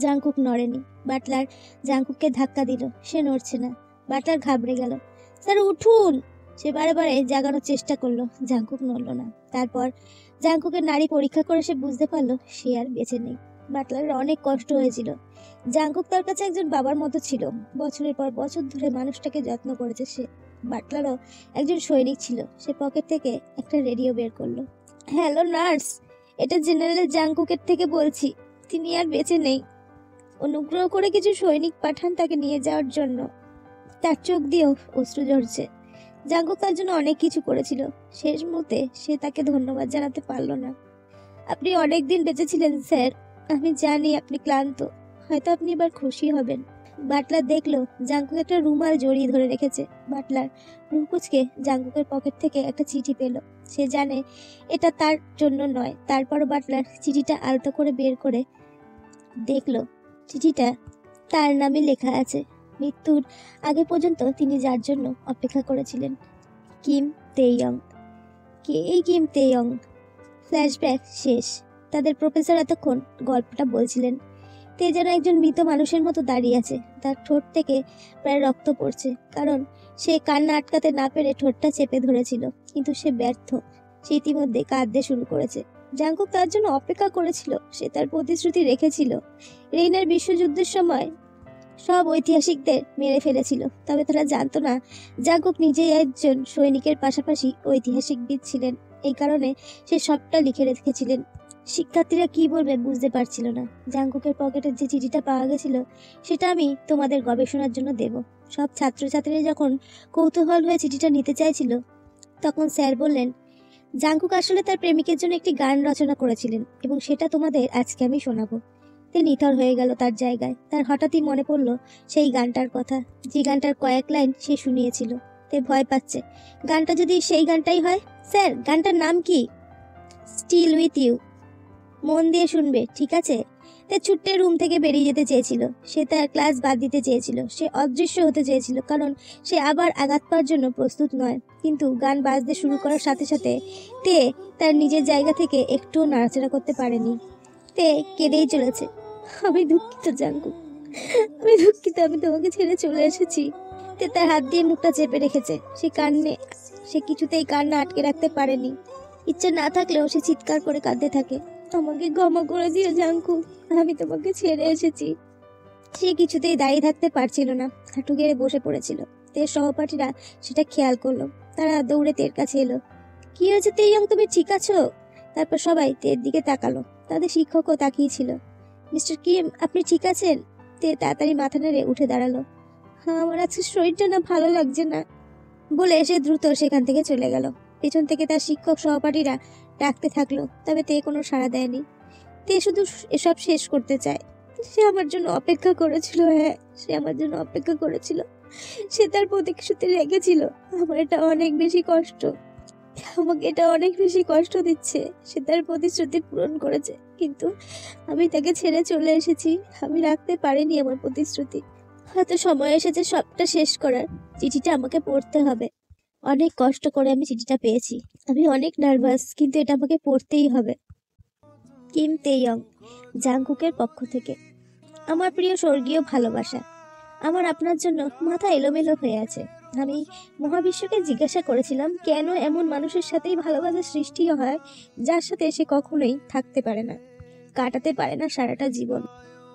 জাঙ্কুক নড়েনি। বাটলার জাঙ্কুককে ধাক্কা দিল, সে নড়ছে না। বাটলার ঘাবড়ে গেল। স্যার উঠুন, সে বারে বারে জাগানোর চেষ্টা করলো। জাঙ্কুক নড়ল না। তারপর জাঙ্কুকের নাড়ি পরীক্ষা করে সে বুঝতে পারলো সে আর বেঁচে নেই। বাটলারের অনেক কষ্ট হয়েছিল। জাঙ্কুক তার কাছে একজন বাবার মতো ছিল। বছরের পর বছর ধরে মানুষটাকে যত্ন করেছে সে। বাটলারও একজন সৈনিক ছিল। সে পকেট থেকে একটা রেডিও বের করলো। হ্যালো নার্স, এটা জেনারেল জাঙ্কুকের থেকে বলছি। তিনি আর বেঁচে নেই। অনুগ্রহ করে কিছু সৈনিক পাঠান তাকে নিয়ে যাওয়ার জন্য। তার চোখ দিয়েও অশ্রু ঝরছে। জাঙ্কুক তার জন্য অনেক কিছু করেছিল। শেষ মুহূর্তে সে তাকে ধন্যবাদ জানাতে পারলো না। আপনি অনেক দিন বেঁচে ছিলেন স্যার। আমি জানি আপনি ক্লান্ত, হয়তো আপনি এবার খুশি হবেন। বাটলার দেখলো জাঙ্কুক একটা রুমাল জড়িয়ে ধরে রেখেছে। বাটলার রুম কুচকে জাঙ্কুকের পকেট থেকে একটা চিঠি পেল। সে জানে এটা তার জন্য নয়। তারপরও বাটলার চিঠিটা আলতো করে বের করে দেখলো। চিঠিটা তার নামে লেখা আছে, মৃত্যুর আগে পর্যন্ত তিনি যার জন্য অপেক্ষা করেছিলেন। কিম তেইয়ং। কে এই কিম তেইয়ং? ফ্ল্যাশব্যাক শেষ। তাদের প্রফেসর এতক্ষণ গল্পটা বলছিলেন। তে যেন একজন মৃত মানুষের মতো দাঁড়িয়ে আছে। তার ঠোঁট থেকে প্রায় রক্ত পড়ছে, কারণ সে কান্না আটকাতে না পেরে ঠোঁটটা চেপে ধরেছিল। কিন্তু সে ব্যর্থ। সে ইতিমধ্যে কাঁদতে শুরু করেছে। জাঙ্কুক তার জন্য অপেক্ষা করেছিল। সে তার প্রতিশ্রুতি রেখেছিল। রেইনার বিশ্বযুদ্ধের সময় সব ঐতিহাসিকদের মেরে ফেলেছিল, তবে তারা জানতো না জাঙ্কুক নিজেই একজন সৈনিকের পাশাপাশি ঐতিহাসিকবিদ ছিলেন। এই কারণে সে সবটা লিখে রেখেছিলেন। শিক্ষার্থীরা কি বলবে বুঝতে পারছিল না। জাঙ্কুকের পকেটের যে চিঠিটা পাওয়া গেছিল সেটা আমি তোমাদের গবেষণার জন্য দেব। সব ছাত্রছাত্রীরা যখন কৌতূহল হয়ে চিঠিটা নিতে চাইছিল, তখন স্যার বললেন জাঙ্কুক আসলে তার প্রেমিকের জন্য একটি গান রচনা করেছিলেন এবং সেটা তোমাদের আজকে আমি শোনাবো। তে নিথর হয়ে গেল তার জায়গায়। তার হঠাৎই মনে পড়লো সেই গানটার কথা, যে গানটার কয়েক লাইন সে শুনিয়েছিল। তে ভয় পাচ্ছে, গানটা যদি সেই গানটাই হয়। স্যার, গানটার নাম কি? Still with you. মন দিয়ে শুনবে, ঠিক আছে? তে ছুট্টে রুম থেকে বেরিয়ে যেতে চেয়েছিল। সে তার ক্লাস বাদ দিতে চেয়েছিল। সে অদৃশ্য হতে চেয়েছিল, কারণ সে আবার আঘাত পাওয়ার জন্য প্রস্তুত নয়। কিন্তু গান বাজতে শুরু করার সাথে সাথে তে তার নিজের জায়গা থেকে একটুও নাড়াচাড়া করতে পারেনি। তে কেঁদেই চলেছে। আমি দুঃখিত জাঙ্কুক, আমি দুঃখিত, আমি তোমাকে ছেড়ে চলে এসেছি। তে তার হাত দিয়ে মুখটা চেপে রেখেছে। সে কিছুতেই কান্না আটকে রাখতে পারেনি। ইচ্ছা না থাকলেও সে চিৎকার করে কাঁদতে থাকে। আমাকে ক্ষমা করে দিও জাঙ্কু, আমি তোমাকে ছেড়ে এসেছি। সে কিছুতেই দাঁড়িয়ে থাকতে পারছিল না, হাঁটু গেড়ে বসে পড়েছিল। তের সহপাঠীরা সেটা খেয়াল করলো। তারা দৌড়ে তের কাছে এলো। কি হয়েছে তেইয়ং, তুমি ঠিক আছো? তারপর সবাই তের দিকে তাকালো। তাদের শিক্ষকও তাকিয়েছিল। মিস্টার কিম, আপনি ঠিক আছেন? তে তাড়াতাড়ি মাথা নেড়ে উঠে দাঁড়ালো। হ্যাঁ, আমার আজকে শরীরটা না ভালো লাগছে না বলে সে দ্রুত সেখান থেকে চলে গেল। পেছন থেকে তার শিক্ষক সহপাঠীরা ডাকতে থাকলো, তবে তে কোনো সাড়া দেয়নি। তে শুধু এসব শেষ করতে চায়। সে আমার জন্য অপেক্ষা করেছিল, হ্যাঁ সে আমার জন্য অপেক্ষা করেছিল। সে তার প্রতিশ্রুতি রেখেছিল। আমার এটা অনেক বেশি কষ্ট, আমাকে এটা অনেক বেশি কষ্ট দিচ্ছে। সে তার প্রতিশ্রুতি পূরণ করেছে, কিন্তু আমি তাকে ছেড়ে চলে এসেছি। আমি রাখতে পারিনি আমার প্রতিশ্রুতি। হয়তো সময় এসেছে সবটা শেষ করার। চিঠিটা আমাকে পড়তে হবে। অনেক কষ্ট করে আমি চিঠিটা পেয়েছি। আমি অনেক নার্ভাস, কিন্তু এটা আমাকে পড়তেই হবে। কিম তেইয়ং, জাংকুকের পক্ষ থেকে। আমার প্রিয় স্বর্গীয় ভালোবাসা, আমার আপনার জন্য মাথা এলোমেলো হয়ে আছে। আমি মহাবিশ্বকে জিজ্ঞাসা করেছিলাম কেন এমন মানুষের সাথেই ভালোবাসার সৃষ্টি হয় যার সাথে সে কখনোই থাকতে পারে না, কাটাতে পারে না সারাটা জীবন।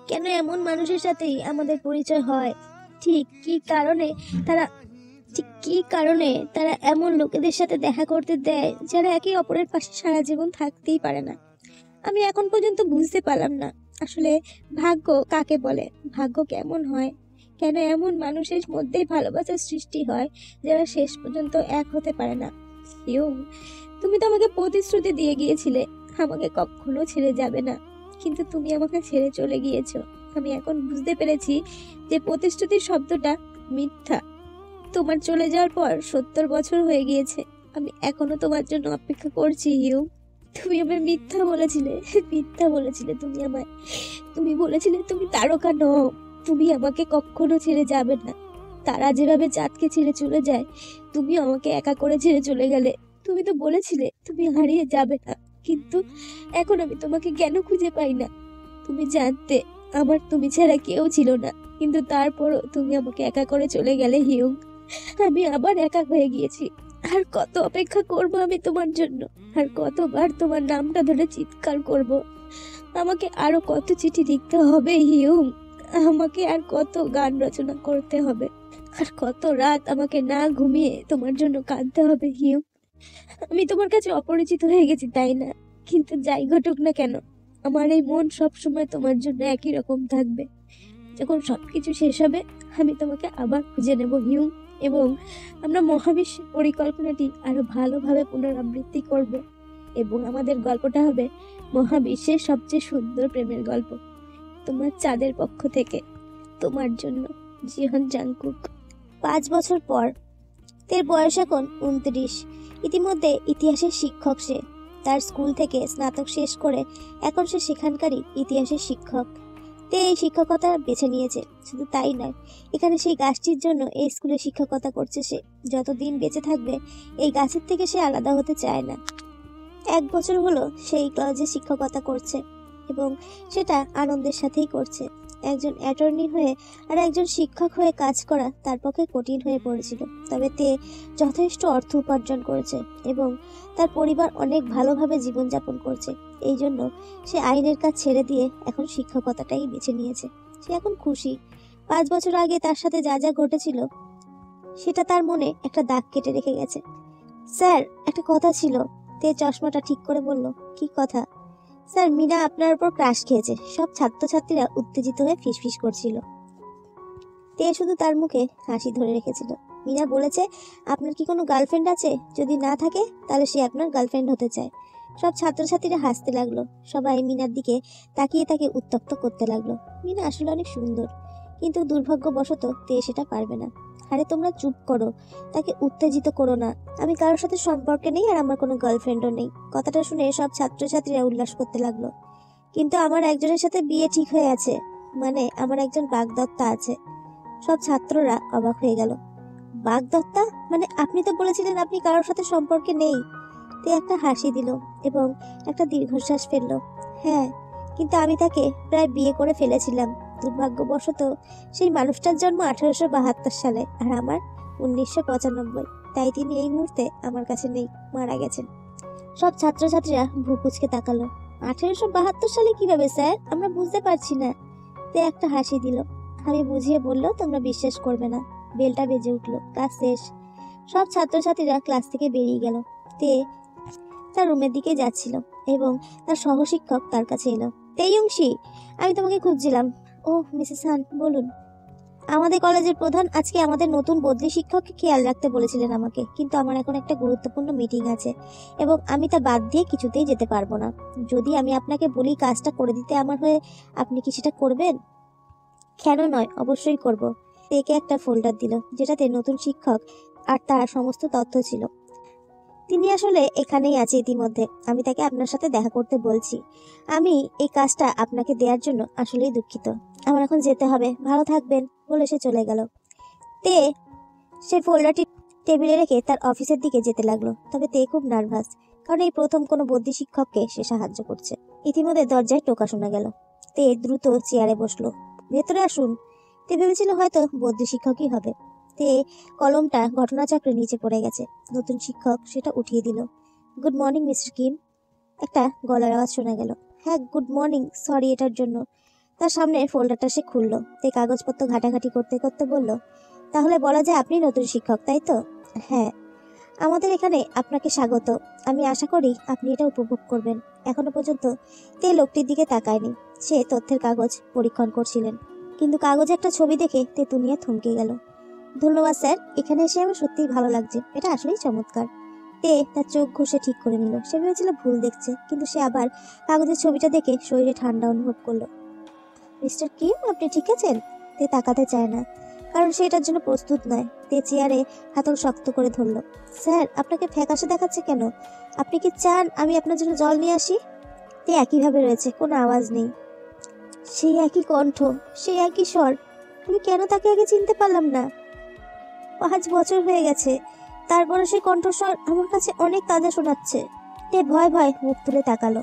কেন এমন মানুষের সাথেই আমাদের পরিচয় হয়? ঠিক কি কারণে তারা এমন লোকেদের সাথে দেখা করতে দেয় যারা একে অপরের পাশে সারা জীবন থাকতেই পারে না? আমি এখন পর্যন্ত বুঝতে পারলাম না আসলে ভাগ্য কাকে বলে, ভাগ্য কেমন হয়, কেন এমন মানুষের মধ্যেই ভালোবাসার সৃষ্টি হয় যারা শেষ পর্যন্ত এক হতে পারে না। ইয়ং, তুমি তো আমাকে প্রতিশ্রুতি দিয়ে গিয়েছিলে আমাকে কখনো ছেড়ে যাবে না, কিন্তু তুমি আমাকে ছেড়ে চলে গিয়েছো। আমি এখন বুঝতে পেরেছি যে প্রতিশ্রুতির শব্দটা মিথ্যা। তোমার চলে যাওয়ার পর 70 বছর হয়ে গিয়েছে, আমি এখনো তোমার জন্য অপেক্ষা করছি। তুমি আমায় মিথ্যা বলেছিলে তুমি বলেছিলে তুমি তারকা নও, তুমি আমাকে কখনো ছেড়ে যাবে না। তারা যেভাবে চাঁদকে ছেড়ে চলে যায়, তুমি আমাকে একা করে ছেড়ে চলে গেলে। তুমি তো বলেছিলে তুমি হারিয়ে যাবে না, কিন্তু এখন আমি তোমাকে কেন খুঁজে পাই না? তুমি জানতে আমার তুমি ছাড়া কেউ ছিল না, কিন্তু তারপরও তুমি আমাকে একা করে চলে গেলে। আমি আবার একা হয়ে গিয়েছি। আর কত অপেক্ষা করব আমি তোমার জন্য? আর কতবার তোমার নামটা ধরে চিৎকার করব? আমাকে আরো কত চিঠি লিখতে হবে আমাকে আর কত গান রচনা করতে হবে? আর কত রাত আমাকে না ঘুমিয়ে তোমার জন্য কাঁদতে হবে? আমি তোমার কাছে অপরিচিত হয়ে গেছি, তাই না? কিন্তু যাই ঘটুক না কেন, আমার এই মন সবসময় তোমার জন্য একই রকম থাকবে। যখন সবকিছু শেষ হবে, আমি তোমাকে আবার খুঁজে নেব এবং আমরা মহাবিশ্বের পরিকল্পনাটি আরো ভালোভাবে পুনরাবৃত্তি করব, এবং আমাদের গল্পটা হবে মহাবিশ্বের সবচেয়ে সুন্দর প্রেমের গল্প। তোমার চাঁদের পক্ষ থেকে, তোমার জন্য, জিহন জাংকুক। 5 বছর পর। তের বয়স এখন 29। ইতিমধ্যে ইতিহাসের শিক্ষক সে। তার স্কুল থেকে স্নাতক শেষ করে এখন সে সেখানকারই ইতিহাসের শিক্ষক। তে এই শিক্ষকতা বেছে নিয়েছে। শুধু তাই নয়, এখানে সেই গাছটির জন্য এই স্কুলে শিক্ষকতা করছে সে। যতদিন বেঁচে থাকবে এই গাছের থেকে সে আলাদা হতে চায় না। 1 বছর হলো সেই কলেজে শিক্ষকতা করছে, এবং সেটা আনন্দের সাথেই করছে। একজন অ্যাটর্নি হয়ে আর একজন শিক্ষক হয়ে কাজ করা তার পক্ষে কঠিন হয়ে পড়েছিল। তবে তে যথেষ্ট অর্থ উপার্জন করেছে এবং তার পরিবার অনেক ভালোভাবে জীবনযাপন করছে। এই জন্য সে আইনের কাজ ছেড়ে দিয়ে এখন শিক্ষকতাটাই বেছে নিয়েছে। সে এখন খুশি। 5 বছর আগে তার সাথে যা যা ঘটেছিল সেটা তার মনে একটা দাগ কেটে রেখে গেছে। স্যার, একটা কথা ছিল। তে চশমাটা ঠিক করে বলল, কি কথা? স্যার, মিনা আপনার উপর ক্রাশ খেয়েছে। সব ছাত্রছাত্রীরা উত্তেজিত হয়ে ফিসফিস করছিল। তে শুধু তার মুখে হাসি ধরে রেখেছিল। মিনা বলেছে, আপনার কি কোনো গার্লফ্রেন্ড আছে? যদি না থাকে তাহলে সে আপনার গার্লফ্রেন্ড হতে চায়। সব ছাত্রছাত্রীরা হাসতে লাগলো। সবাই মিনার দিকে তাকিয়ে তাকে উত্তপ্ত করতে লাগলো। মিনা আসলে অনেক সুন্দর, কিন্তু দুর্ভাগ্যবশত তে সেটা পারবে না। আরে তোমরা চুপ করো, তাকে উত্তেজিত করো না। আমি কারোর সাথে সম্পর্কে নেই, আর আমার কোনো গার্লফ্রেন্ডও নেই। কথাটা শুনে সব ছাত্রছাত্রীরা উল্লাস করতে লাগলো। কিন্তু আমার একজনের সাথে বিয়ে ঠিক হয়ে আছে, মানে আমার একজন বাগদত্তা আছে। সব ছাত্ররা অবাক হয়ে গেল। বাগদত্তা? মানে আপনি তো বলেছিলেন আপনি কারোর সাথে সম্পর্কে নেই। তে একটা হাসি দিল এবং একটা দীর্ঘশ্বাস ফেললো। হ্যাঁ, কিন্তু আমি তাকে প্রায় বিয়ে করে ফেলেছিলাম। দুর্ভাগ্যবশত সেই মানুষটার জন্ম 1872 সালে আর আমার 1995। তাই তিনি এই মুহূর্তে আমার কাছে নেই, মারা গেছেন। সব ছাত্রছাত্রীরা ভ্রু কুঁচকে তাকালো। 1872 সালে কিভাবে স্যার? আমরা বুঝতে পারছি না। তে একটা হাসি দিল। আমি বুঝিয়ে বললো তোমরা বিশ্বাস করবে না। বেলটা বেজে উঠলো, ক্লাস শেষ। সব ছাত্রছাত্রীরা ক্লাস থেকে বেরিয়ে গেল। তে তার রুমের দিকে যাচ্ছিল এবং তার সহশিক্ষক তার কাছে এলো। তেইংশি, আমি তোমাকে খুঁজছিলাম। ও মিসেস হান, বলুন। আমাদের কলেজের প্রধান আজকে আমাদের নতুন বদলি শিক্ষককে খেয়াল রাখতে বলেছিলেন আমাকে, কিন্তু আমার এখন একটা গুরুত্বপূর্ণ মিটিং আছে এবং আমি তা বাদ দিয়ে কিছুতেই যেতে পারবো না। যদি আমি আপনাকে বলি কাজটা করে দিতে আমার হয়ে, আপনি কি সেটা করবেন? কেন নয়, অবশ্যই করব। তেকে একটা ফোল্ডার দিল যেটাতে নতুন শিক্ষক আর তার সমস্ত তথ্য ছিল। তিনি আসলে এখানেই আছে ইতিমধ্যে। আমি তাকে আপনার সাথে দেখা করতে বলছি। আমি এই কাজটা আপনাকে দেওয়ার জন্য আসলেই দুঃখিত। আমার এখন যেতে হবে, ভালো থাকবেন, বলে সে চলে গেল। তে সে ফোল্ডারটি টেবিলে রেখে তার অফিসের দিকে যেতে লাগলো। তবে তে খুব নার্ভাস, কারণ এই প্রথম কোনো বদ্যি শিক্ষককে সে সাহায্য করছে। ইতিমধ্যে দরজায় টোকা শোনা গেল। তে দ্রুত চেয়ারে বসলো। ভেতরে আসুন। তে ভেবেছিল হয়তো বদ্যি শিক্ষকই হবে। তে কলমটা ঘটনাচক্রে নিচে পড়ে গেছে। নতুন শিক্ষক সেটা উঠিয়ে দিল। গুড মর্নিং মিস্টার কিম, একটা গলার আওয়াজ শোনা গেল। হ্যাঁ, গুড মর্নিং, সরি এটার জন্য। তার সামনে ফোল্ডারটা সে খুললো। তে কাগজপত্র ঘাটাঘাটি করতে করতে বলল, তাহলে বলা যায় আপনি নতুন শিক্ষক, তাই তো? হ্যাঁ। আমাদের এখানে আপনাকে স্বাগত। আমি আশা করি আপনি এটা উপভোগ করবেন। এখনো পর্যন্ত তে লোকটির দিকে তাকায়নি। সে তথ্যের কাগজ পরীক্ষণ করছিলেন, কিন্তু কাগজে একটা ছবি দেখে তেতুনিয়া থমকে গেল। ধন্যবাদ স্যার, এখানে এসে আমার সত্যিই ভালো লাগছে। এটা আসলেই চমৎকার। তে তার চোখ ঘষে ঠিক করে নিল। সে ভেবেছিল ভুল দেখছে, কিন্তু সে আবার কাগজের ছবিটা দেখে শরীরে ঠান্ডা অনুভব করলো। মিস্টার কিম, আপনি ঠিক আছেন? তে তাকাতে চায় না, কারণ সে এটার জন্য প্রস্তুত নয়। তে চেয়ারে হাতল শক্ত করে ধরল। স্যার, আপনাকে ফ্যাকাশে দেখাচ্ছে কেন? আপনি কি চান আমি আপনার জন্য জল নিয়ে আসি? তে একইভাবে রয়েছে, কোনো আওয়াজ নেই। সেই একই কণ্ঠ, সেই একই স্বর। আমি কেন তাকে আগে চিনতে পারলাম না? 5 বছর হয়ে গেছে, তারপরে সেই কণ্ঠস্বর আমার কাছে অনেক তাজা শোনাচ্ছে। তে ভয় ভয় মুখ তুলে তাকালো।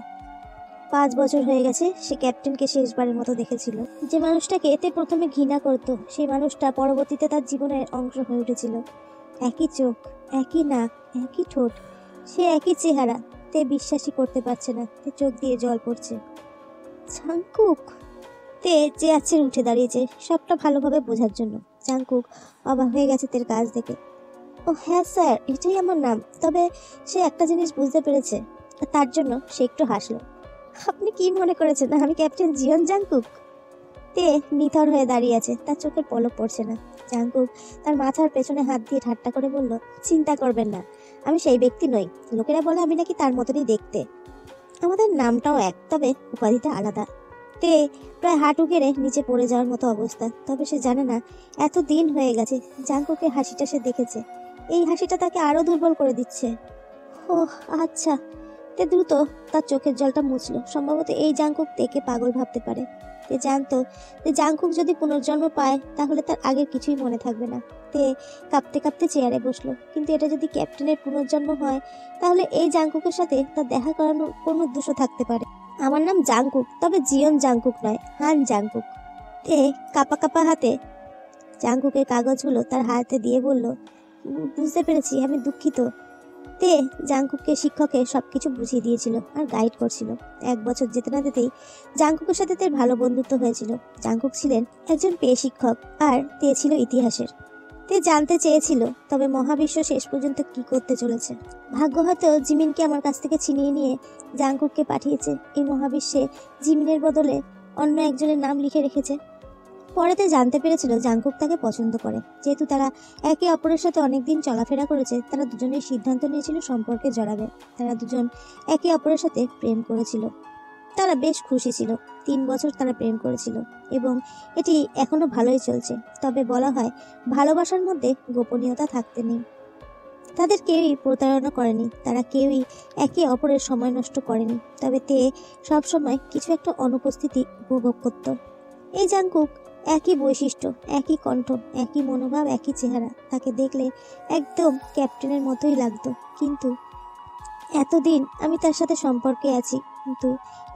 5 বছর হয়ে গেছে সে ক্যাপ্টেনকে শেষবারের মতো দেখেছিল। যে মানুষটাকে এতে প্রথমে ঘৃণা করত, সেই মানুষটা পরবর্তীতে তার জীবনের অংশ হয়ে উঠেছিল। একই চোখ, একই নাক, একই ঠোঁট, সে একই চেহারা। তে বিশ্বাসই করতে পারছে না। তে চোখ দিয়ে জল পড়ছে। জাংকুক। তে চেয়ার উঠে দাঁড়িয়েছে সবটা ভালোভাবে বোঝার জন্য। জাংকুক অবাক হয়ে গেছে তের কাজ দেখে। ও হ্যাঁ স্যার, এটাই আমার নাম। তবে সে একটা জিনিস বুঝতে পেরেছে, আর তার জন্য সে একটু হাসলো। আপনি কি মনে করেছেন আমি ক্যাপ্টেন জিয়ন জাংকুক? তে নিথর হয়ে দাঁড়িয়ে আছে, তার চোখের পলক পড়ছে না। জাংকুক তার মাথার পেছনে হাত দিয়ে ঠাট্টা করে বলল, চিন্তা করবেন না, আমি সেই ব্যক্তি নই। লোকেরা বলে আমি নাকি তার মতনই দেখতে। আমাদের নামটাও এক, তবে উপাধিটা আলাদা। তে প্রায় হাঁটু গেড়ে নিচে পড়ে যাওয়ার মতো অবস্থা। তবে সে জানে না এত দিন হয়ে গেছে জাংকুকের হাসিটা সে দেখেছে। এই হাসিটা তাকে আরো দুর্বল করে দিচ্ছে। ও আচ্ছা। তে দ্রুত তার চোখের জলটা মুছলো। সম্ভবত এই জাংকুক তেকে পাগল ভাবতে পারে। তে জানতো যে জাংকুক যদি পুনর্জন্ম পায় তাহলে তার আগের কিছুই মনে থাকবে না। তে কাঁপতে কাঁপতে চেয়ারে বসলো। কিন্তু এটা যদি ক্যাপ্টেনের পুনর্জন্ম হয়, তাহলে এই জাংকুকের সাথে তার দেখা করানোর কোনো উদ্দেশ্য থাকতে পারে। আমার নাম জাংকুক, তবে জিয়ন জাংকুক নয়, হান জাংকুক। তে কাপা কাপা হাতে জাংকুকের কাগজগুলো তার হাতে দিয়ে বলল, বুঝতে পেরেছি, আমি দুঃখিত। তে জাংকুককে শিক্ষকে সবকিছু বুঝিয়ে দিয়েছিল আর গাইড করছিল। 1 বছর যেতে না যেতেই জাংকুকের সাথে তার ভালো বন্ধুত্ব হয়েছিল। জাংকুক ছিলেন একজন পেয়ে শিক্ষক আর তে ছিল ইতিহাসের। তে জানতে চেয়েছিল তবে মহাবিশ্ব শেষ পর্যন্ত কি করতে চলেছে। ভাগ্য হয়তো জিমিনকে আমার কাছ থেকে ছিনিয়ে নিয়ে জাংকুককে পাঠিয়েছে এই মহাবিশ্বে জিমিনের বদলে অন্য একজনের নাম লিখে রেখেছে। পরেতে জানতে পেরেছিল জাংকুক তাকে পছন্দ করে। যেহেতু তারা একে অপরের সাথে অনেকদিন চলাফেরা করেছে, তারা দুজনেই সিদ্ধান্ত নিয়েছিল সম্পর্কে জড়াবে। তারা দুজন একে অপরের সাথে প্রেম করেছিল। তারা বেশ খুশি ছিল। 3 বছর তারা প্রেম করেছিল এবং এটি এখনো ভালোই চলছে। তবে বলা হয় ভালোবাসার মধ্যে গোপনীয়তা থাকতে নেই। তাদের কেউই প্রতারণা করেনি, তারা কেউই একে অপরের সময় নষ্ট করেনি। তবে তে সবসময় কিছু একটা অনুপস্থিতি উপভোগ করত। এই জাংকুক, একই বৈশিষ্ট্য, একই কণ্ঠ, একই মনোভাব, একই চেহারা। তাকে দেখলে একদম ক্যাপ্টেনের মতোই লাগতো। কিন্তু এতদিন আমি তার সাথে সম্পর্কে আছি, কিন্তু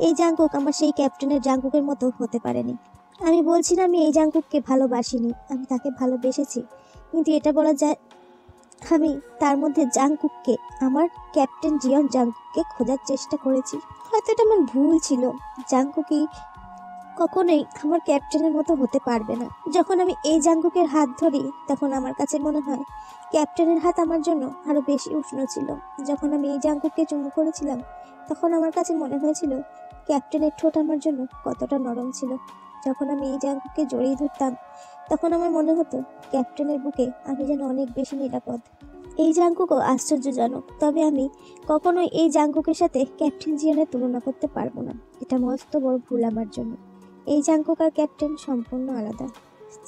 এই জাংকুক আমার সেই ক্যাপ্টেনের জাংকুকের মতো হতে পারেনি। আমি বলছি না আমি এই জাঙ্কুককে ভালোবাসিনি, আমি তাকে ভালোবেসেছি, কিন্তু এটা বলা যায় আমি তার মধ্যে জাংকুককে, আমার ক্যাপ্টেন জিয়ন জাংকুককে খোঁজার চেষ্টা করেছি। হয়তো এটা আমার ভুল ছিল। জাংকুকই কখনোই আমার ক্যাপ্টেনের মতো হতে পারবে না। যখন আমি এই জাংকুকের হাত ধরি তখন আমার কাছে মনে হয় ক্যাপ্টেনের হাত আমার জন্য আরো বেশি উষ্ণ ছিল। যখন আমি এই জাংকুককে চুমু করেছিলাম তখন আমার কাছে মনে হয়েছিল ক্যাপ্টেনের ঠোঁট আমার জন্য কতটা নরম ছিল। যখন আমি এই জাংকুককে জড়িয়ে ধরতাম তখন আমার মনে হতো ক্যাপ্টেনের বুকে আমি যেন অনেক বেশি নিরাপদ। এই জাংকুকও আশ্চর্যজনক, তবে আমি কখনোই এই জাংকুকের সাথে ক্যাপ্টেন জিয়নের তুলনা করতে পারবো না। এটা মস্ত বড় ভুল আমার জন্য। এই জাংকুক আর ক্যাপ্টেন সম্পূর্ণ আলাদা।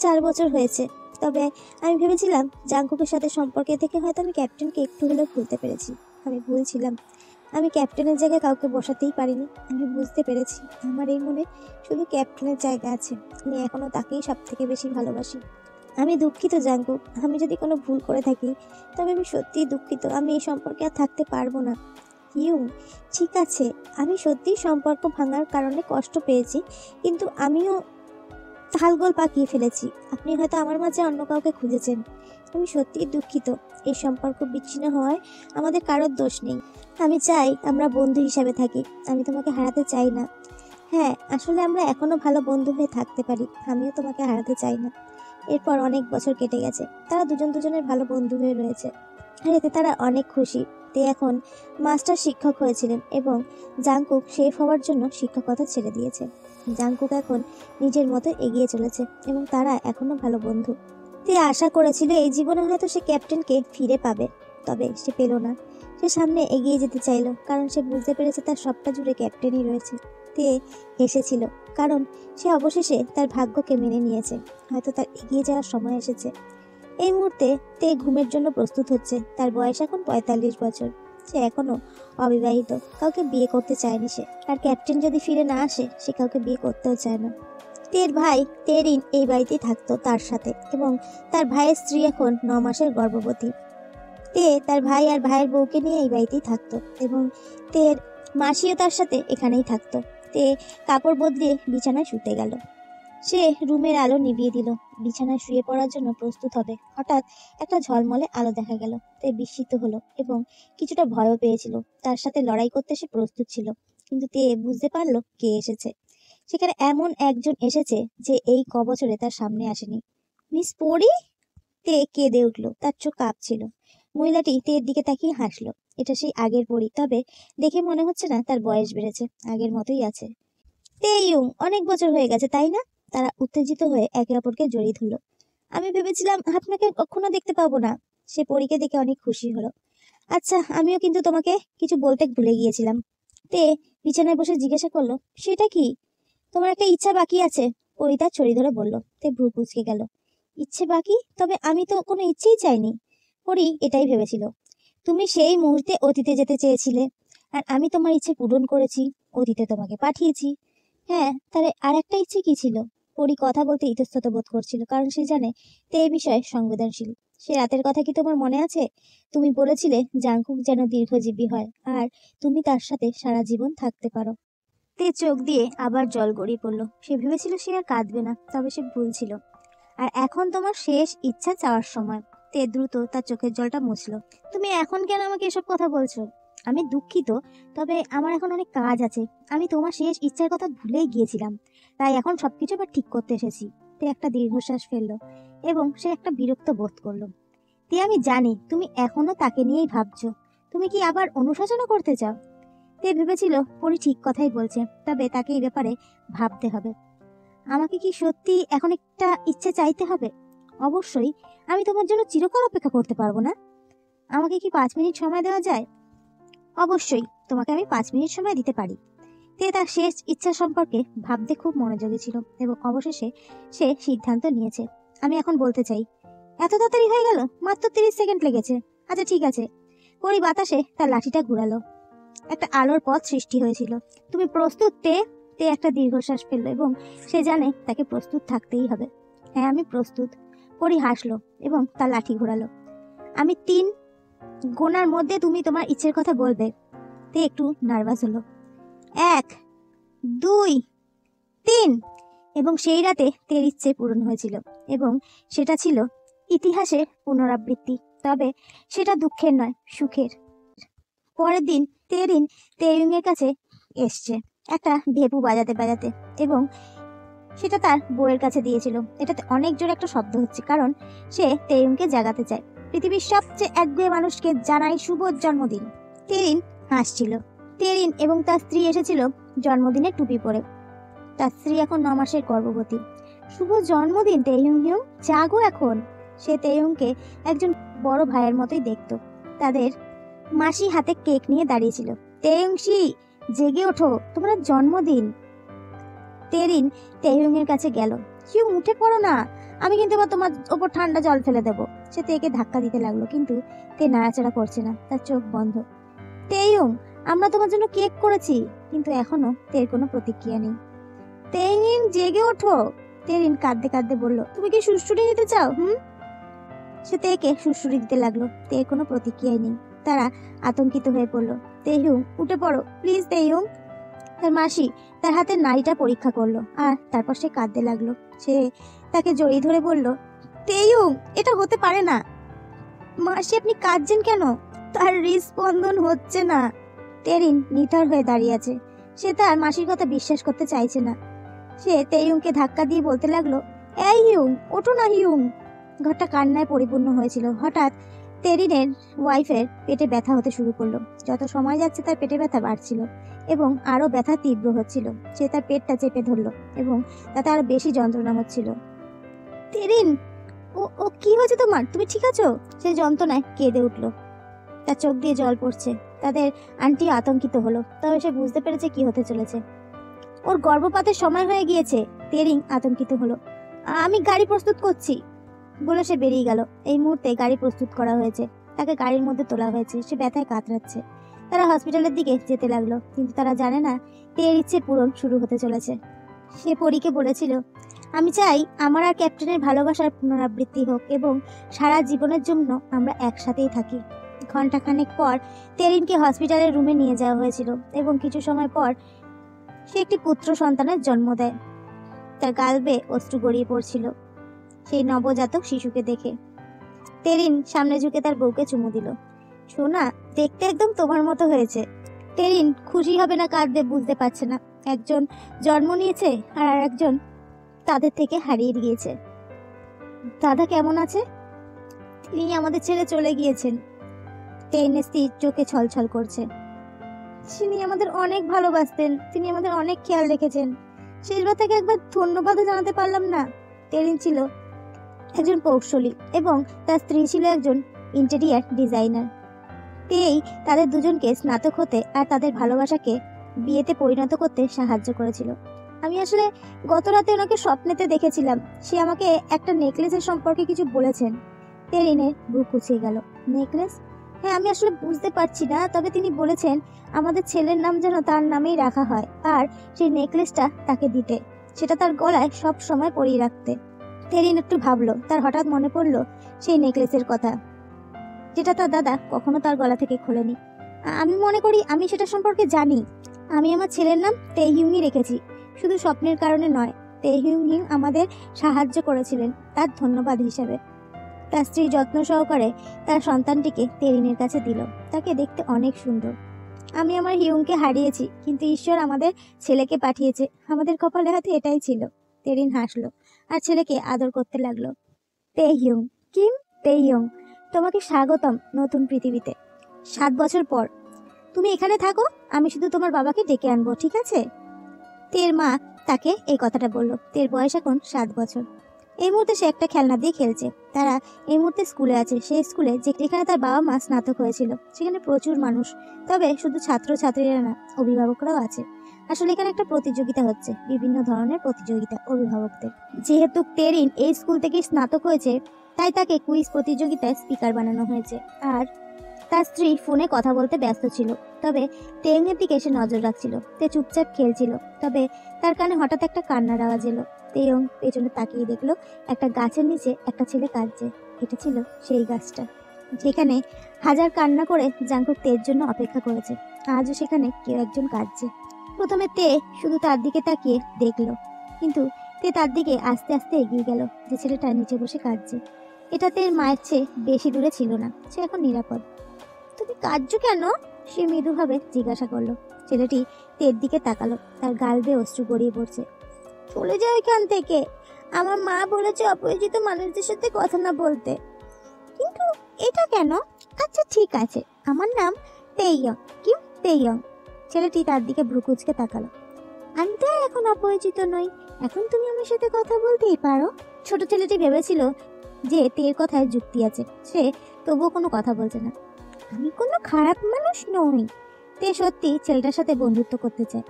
4 বছর হয়েছে, তবে আমি ভেবেছিলাম জাংকুকের সাথে সম্পর্কে থেকে হয়তো আমি ক্যাপ্টেনকে একটু হলেও ভুলতে পেরেছি। আমি ভুল ছিলাম। আমি ক্যাপ্টেনের জায়গায় কাউকে বসাতেই পারিনি। আমি বুঝতে পেরেছি আমার এই মনে শুধু ক্যাপ্টেনের জায়গা আছে। আমি এখনো তাকেই সব থেকে বেশি ভালোবাসি। আমি দুঃখিত জাংকুক, আমি যদি কোনো ভুল করে থাকি তবে আমি সত্যিই দুঃখিত। আমি এই সম্পর্কে আর থাকতে পারবো না। ইউং, ঠিক আছে, আমি সত্যিই সম্পর্ক ভাঙার কারণে কষ্ট পেয়েছি, কিন্তু আমিও তালগোল পাকিয়ে ফেলেছি। আপনি হয়তো আমার মাঝে অন্য কাউকে খুঁজেছেন। আমি সত্যিই দুঃখিত। এই সম্পর্ক বিচ্ছিন্ন হওয়ায় আমাদের কারোর দোষ নেই। আমি চাই আমরা বন্ধু হিসাবে থাকি। আমি তোমাকে হারাতে চাই না। হ্যাঁ, আসলে আমরা এখনো ভালো বন্ধু হয়ে থাকতে পারি। আমিও তোমাকে হারাতে চাই না। এরপর অনেক বছর কেটে গেছে, তারা দুজন দুজনের ভালো বন্ধু হয়ে রয়েছে, আর এতে তারা অনেক খুশি। তে এখন মাস্টার শিক্ষক হয়েছিলেন এবং জাংকুক শেফ হওয়ার জন্য শিক্ষকতা ছেড়ে দিয়েছে। জাংকুক এখন নিজের মতো এগিয়ে চলেছে এবং তারা এখনো ভালো বন্ধু। তে আশা করেছিল এই জীবনে হয়তো সে ক্যাপ্টেনকে ফিরে পাবে, তবে সে পেল না। সে সামনে এগিয়ে যেতে চাইলো, কারণ সে বুঝতে পেরেছে তার সবটা জুড়ে ক্যাপ্টেনই রয়েছে। তে হেসেছিল, কারণ সে অবশেষে তার ভাগ্যকে মেনে নিয়েছে। হয়তো তার এগিয়ে যাওয়ার সময় এসেছে। এই মুহূর্তে তে ঘুমের জন্য প্রস্তুত হচ্ছে। তার বয়স এখন 45 বছর। সে এখনো অবিবাহিত, কাউকে বিয়ে করতে চায়নি সে। আর ক্যাপ্টেন যদি ফিরে না আসে সে কাউকে বিয়ে করতেও চায় না। তের ভাই তেরিন এই বাড়িতেই থাকতো তার সাথে, এবং তার ভাইয়ের স্ত্রী এখন 9 মাসের গর্ভবতী। তে তার ভাই আর ভাইয়ের বউকে নিয়ে এই বাড়িতেই থাকতো, এবং তের মাসিও তার সাথে এখানেই থাকতো। তে কাপড় বদলিয়ে বিছানায় শুতে গেল। সে রুমের আলো নিভিয়ে দিল, বিছানায় শুয়ে পড়ার জন্য প্রস্তুত হবে। হঠাৎ একটা ঝলমলে আলো দেখা গেল। তে বিস্মিত হলো এবং কিছুটা ভয়ও পেয়েছিল। তার সাথে লড়াই করতে সে প্রস্তুত ছিল, কিন্তু তে বুঝতে পারলো কে এসেছে। সেখানে এমন একজন এসেছে যে এই কবছরে তার সামনে আসেনি। মিস পরি! তে কেঁদে উঠল, তার চোখ কাঁপছিল। মহিলাটি তের দিকে তাকিয়ে হাসলো। এটা সেই আগের পরি, তবে দেখে মনে হচ্ছে না তার বয়স বেড়েছে, আগের মতোই আছে। তে ইয়ুং, অনেক বছর হয়ে গেছে তাই না? তারা উত্তেজিত হয়ে একে অপরকে জড়িয়ে ধরল। আমি ভেবেছিলাম আপনাকে কখনো দেখতে পাবো না। সে পরীকে দেখে অনেক খুশি হলো। আচ্ছা, আমিও কিন্তু তোমাকে কিছু বলতে ভুলে গিয়েছিলাম। তে বিছানায় বসে জিজ্ঞাসা করলো, সেটা কি? তোমার একটা ইচ্ছা বাকি আছে, পরি তার ছড়ি ধরে বলল। তে ভ্রু কুঁচকে গেল। ইচ্ছে বাকি? তবে আমি তো কোনো ইচ্ছেই চাইনি। পরি এটাই ভেবেছিল। তুমি সেই মুহূর্তে অতীতে যেতে চেয়েছিলে, আর আমি তোমার ইচ্ছে পূরণ করেছি, অতীতে তোমাকে পাঠিয়েছি। হ্যাঁ, তাহলে আর একটা ইচ্ছে কি ছিল? পরি কথা বলতে ইতস্তত বোধ করছিল, কারণ সে জানে তে এই বিষয়ে সংবেদনশীল। সে রাতের কথা কি তোমার মনে আছে? তুমি বলেছিলে জাংকুক যেন দীর্ঘজীবী হয় আর তুমি তার সাথে সারা জীবন থাকতে পারো। তে চোখ দিয়ে আবার জল গড়িয়ে পড়ল। সে ভেবেছিল সে আর কাঁদবে না, তবে সে ভুল ছিল। আর এখন তোমার শেষ ইচ্ছা চাওয়ার সময়। তে দ্রুত তার চোখের জলটা মুছল। তুমি এখন কেন আমাকে এসব কথা বলছো? আমি দুঃখিত, তবে আমার এখন অনেক কাজ আছে। আমি তোমার শেষ ইচ্ছার কথা ভুলেই গিয়েছিলাম, তাই এখন সবকিছু আবার ঠিক করতে এসেছি। তে একটা দীর্ঘশ্বাস ফেললো এবং সে একটা বিরক্ত বোধ করলো। তে আমি জানি তুমি এখনো তাকে নিয়েই ভাবছো। তুমি কি আবার অনুশোচনা করতে চাও? তে ভেবেছিল পরি ঠিক কথাই বলছে, তবে তাকে এই ব্যাপারে ভাবতে হবে। আমাকে কি সত্যি এখন একটা ইচ্ছে চাইতে হবে? অবশ্যই। আমি তোমার জন্য চিরকাল অপেক্ষা করতে পারবো না। আমাকে কি 5 মিনিট সময় দেওয়া যায়? অবশ্যই, তোমাকে আমি 5 মিনিট সময় দিতে পারি। তে তার শেষ ইচ্ছা সম্পর্কে ভাবতে খুব মনোযোগী ছিল এবং অবশেষে সে সিদ্ধান্ত নিয়েছে। আমি এখন বলতে চাই। এত তাড়াতাড়ি হয়ে গেল? মাত্র 30 সেকেন্ড লেগেছে। আচ্ছা ঠিক আছে। পরি বাতাসে তার লাঠিটা ঘুরালো। একটা আলোর পথ সৃষ্টি হয়েছিল। তুমি প্রস্তুত তে? তে একটা দীর্ঘশ্বাস ফেললো এবং সে জানে তাকে প্রস্তুত থাকতেই হবে। হ্যাঁ, আমি প্রস্তুত। পরি হাসলো এবং তার লাঠি ঘোরালো। আমি 3 গোনার মধ্যে তুমি তোমার ইচ্ছের কথা বলবে। তে একটু নার্ভাস হলো। 1, 2, 3। এবং সেই রাতে তের ইচ্ছে পূরণ হয়েছিল এবং সেটা ছিল ইতিহাসের পুনরাবৃত্তি, তবে সেটা দুঃখের নয়, সুখের। পরের দিন তেরিন তেইয়ুং এর কাছে এসছে একটা ভেপু বাজাতে বাজাতে, এবং সেটা তার বউয়ের কাছে দিয়েছিল। এটাতে অনেক জোরে একটা শব্দ হচ্ছে, কারণ সে তেইয়ুংকে জাগাতে চায়। পৃথিবীর সবচেয়ে একগুঁয়ে মানুষকে জানাই শুভ জন্মদিন। তেরিন হাসছিল। তেরিন এবং তার স্ত্রী এসেছিল জন্মদিনের টুপি পরে। তার স্ত্রী এখন 9 মাসের গর্ভবতী। শুভ জন্মদিন তেইয়ুং হিউং, জাগো এখন। সে তেইয়ুংকে একজন বড় ভাইয়ের মতোই দেখত। তাদের মাসি হাতে কেক নিয়ে দাঁড়িয়েছিল। তেইয়ুংশি, জেগে ওঠো, তোমার জন্মদিন। তেরিন তেইয়ুং এর কাছে গেল। হিউং, উঠে পড়ো না, আমি কিন্তু এবার তোমার ওপর ঠান্ডা জল ফেলে দেবো। সে তেকে ধাক্কা দিতে লাগলো, কিন্তু তে নাড়াচাড়া করছে না, তার চোখ বন্ধ। তেইয়ুং, আমরা তোমার জন্য কেক করেছি, কিন্তু এখনো তের কোনো প্রতিক্রিয়া নেই। তেইয়ুং, জেগে ওঠো। তেরিন কাঁদতে কাঁদতে বলল, তুমি কি সুড়সুড়ি নিতে চাও? সে তেকে সুড়সুড়ি দিতে লাগলো। তের কোনো প্রতিক্রিয়াই নেই। তারা আতঙ্কিত হয়ে পড়লো। তেইয়ুং, উঠে পড়ো প্লিজ। তেইয়ুং। তার মাসি তার হাতের নাড়িটা পরীক্ষা করলো, আর তারপর সে কাঁদতে লাগলো। সে তাকে জড়িয়ে ধরে বলল, তেইয়ুং, এটা হতে পারে না। মাসি, আপনি কাঁদছেন কেন? তার হৃদস্পন্দন হচ্ছে না। তেরিন নিথর হয়ে দাঁড়িয়ে আছে। সে তার মাসির কথা বিশ্বাস করতে চাইছে না। সে তেইয়ুংকে ধাক্কা দিয়ে বলতে লাগলো, এই হিউং, ওঠো না হিউং। ঘরটা কান্নায় পরিপূর্ণ হয়েছিল। হঠাৎ তেরিনের ওয়াইফের পেটে ব্যথা হতে শুরু করলো। যত সময় যাচ্ছে তার পেটে ব্যথা বাড়ছিল এবং আরো ব্যথা তীব্র হচ্ছিল। সে তার পেটটা চেপে ধরলো এবং তাতে আরো বেশি যন্ত্রণা হচ্ছিল। তেরিন, ও কি হয়েছে তোমার? তুমি ঠিক আছো? সে যন্ত্রণায় কেঁদে উঠল। তার চোখ দিয়ে জল পড়ছে। তাদের আন্টি আতঙ্কিত হলো, তবে সে বুঝতে পেরেছে কি হতে চলেছে। ওর গর্ভপাতের সময় হয়ে গিয়েছে। তেরিন আতঙ্কিত হলো। আমি গাড়ি প্রস্তুত করছি বলে সে বেরিয়ে গেল। এই মুহূর্তে গাড়ি প্রস্তুত করা হয়েছে, তাকে গাড়ির মধ্যে তোলা হয়েছে। সে ব্যথায় কাতরাচ্ছে। তারা হসপিটালের দিকে যেতে লাগলো, কিন্তু তারা জানে না তের ইচ্ছে পূরণ শুরু হতে চলেছে। সে পরীকে বলেছিল, আমি চাই আমার আর ক্যাপ্টেনের ভালোবাসার পুনরাবৃত্তি হোক এবং সারা জীবনের জন্য আমরা একসাথেই থাকি। ঘন্টাখানেক পর তেরিনকে হসপিটালের রুমে নিয়ে যাওয়া হয়েছিল এবং কিছু সময় পর সে একটি পুত্র সন্তানের জন্ম দেয়। তার গাল বেয়ে অশ্রু গড়িয়ে পড়ছিল সেই নবজাতক শিশুকে দেখে। তেরিন সামনে ঝুঁকে তার বউকে চুমু দিল। সোনা, দেখতে একদম তোমার মতো হয়েছে। তেরিন খুশি হবে না কাঁদবে বুঝতে পারছে না। একজন জন্ম নিয়েছে আর একজন তাদের থেকে হারিয়ে গিয়েছে। দাদা কেমন আছে? তিনি আমাদের ছেড়ে চলে গিয়েছেন। তেরিনের স্ত্রীর চোখে ছলছল করছে। তিনি আমাদের অনেক ভালোবাসতেন, তিনি আমাদের অনেক খেয়াল রেখেছেন। শেষবার থেকে একবার ধন্যবাদও জানাতে পারলাম না। তেরিন ছিল একজন কৌশলী এবং তার স্ত্রী ছিল একজন ইন্টেরিয়ার ডিজাইনার। তেই তাদের দুজনকে স্নাতক হতে আর তাদের ভালোবাসাকে বিয়েতে পরিণত করতে সাহায্য করেছিল। আমি আসলে গত রাতে ওনাকে স্বপ্নেতে দেখেছিলাম। সে আমাকে একটা নেকলেসের সম্পর্কে কিছু বলেছেন। তেরিনের বুক কুঁচিয়ে গেল। নেকলেস? হ্যাঁ, আমি আসলে বুঝতে পারছি না, তবে তিনি বলেছেন আমাদের ছেলের নাম যেন তার নামেই রাখা হয় আর সেই নেকলেসটা তাকে দিতে, সেটা তার গলায় সব সময় পরিয়ে রাখতে। তেরিন একটু ভাবলো। তার হঠাৎ মনে পড়লো সেই নেকলেসের কথা, যেটা তার দাদা কখনো তার গলা থেকে খোলেনি। আমি মনে করি আমি সেটা সম্পর্কে জানি। আমি আমার ছেলের নাম তেইহিউংই রেখেছি, শুধু স্বপ্নের কারণে নয়। তেইহিউং আমাদের সাহায্য করেছিলেন, তার ধন্যবাদ হিসেবে। তার স্ত্রী যত্ন সহকারে তার সন্তানটিকে তেরিনের কাছে দিল। তাকে দেখতে অনেক সুন্দর। আমি আমার হিউংকে হারিয়েছি, কিন্তু ঈশ্বর আমাদের ছেলেকে পাঠিয়েছে। আমাদের কপালে হাতে এটাই ছিল। তেরিন হাসলো আর ছেলেকে আদর করতে লাগলো। তেইহিউং, কিম, তেইহিউং, তোমাকে স্বাগতম নতুন পৃথিবীতে। 7 বছর পর তুমি এখানে থাকো, আমি শুধু তোমার বাবাকে ডেকে আনবো, ঠিক আছে? তের মা তাকে এই কথাটা বলল। তের বয়স এখন 7 বছর। এই মুহূর্তে সে একটা খেলনা দিয়ে খেলছে। তারা এই মুহূর্তে স্কুলে আছে, সেই স্কুলে যেখানে তার বাবা মা স্নাতক হয়েছিল। সেখানে প্রচুর মানুষ, তবে শুধু ছাত্র ছাত্রীরা না, অভিভাবকরাও আছে। আসলে এখানে একটা প্রতিযোগিতা হচ্ছে, বিভিন্ন ধরনের প্রতিযোগিতা অভিভাবকদের। যেহেতু তেরিন এই স্কুল থেকে স্নাতক হয়েছে, তাই তাকে কুইজ প্রতিযোগিতায় স্পিকার বানানো হয়েছে। আর তার স্ত্রী ফোনে কথা বলতে ব্যস্ত ছিল, তবে তেইংয়ের দিকে সে নজর রাখছিল। তে চুপচাপ খেলছিল, তবে তার কানে হঠাৎ একটা কান্নার আওয়াজ এলো। তেইং পেছনে তাকিয়ে দেখলো একটা গাছের নিচে একটা ছেলে কাঁদছে। এটা ছিল সেই গাছটা যেখানে হাজার কান্না করে জাংকুক তের জন্য অপেক্ষা করেছে। আজও সেখানে কেউ একজন কাঁদছে। প্রথমে তে শুধু তার দিকে তাকিয়ে দেখলো, কিন্তু তে তার দিকে আস্তে আস্তে এগিয়ে গেল। যে ছেলেটা নিচে বসে কাঁদছে, এটা তের মায়ের চেয়ে বেশি দূরে ছিল না, সে এখন নিরাপদ। তুমি কাঁদছো কেন? সে মৃদুভাবে জিজ্ঞাসা করলো। ছেলেটি তের দিকে তাকালো, তার গাল বেয়ে অশ্রু গড়িয়ে পড়ছে। চলে যাও এখান থেকে, আমার মা বলেছে অপরিচিত মানুষদের সাথে কথা না বলতে। কিন্তু এটা কেন? আচ্ছা ঠিক আছে, আমার নাম তেইয়ং। কি তেইয়ং? ছেলেটি তার দিকে ভ্রু কুঁচকে তাকালো। আমি তো এখন অপরিচিত নই, এখন তুমি আমার সাথে কথা বলতেই পারো। ছোট ছেলেটি ভেবেছিল যে তের কথায় যুক্তি আছে, সে তবুও কোনো কথা বলছে না। আমি কোনো খারাপ মানুষ নই। তে সত্যি ছেলেটার সাথে বন্ধুত্ব করতে চায়।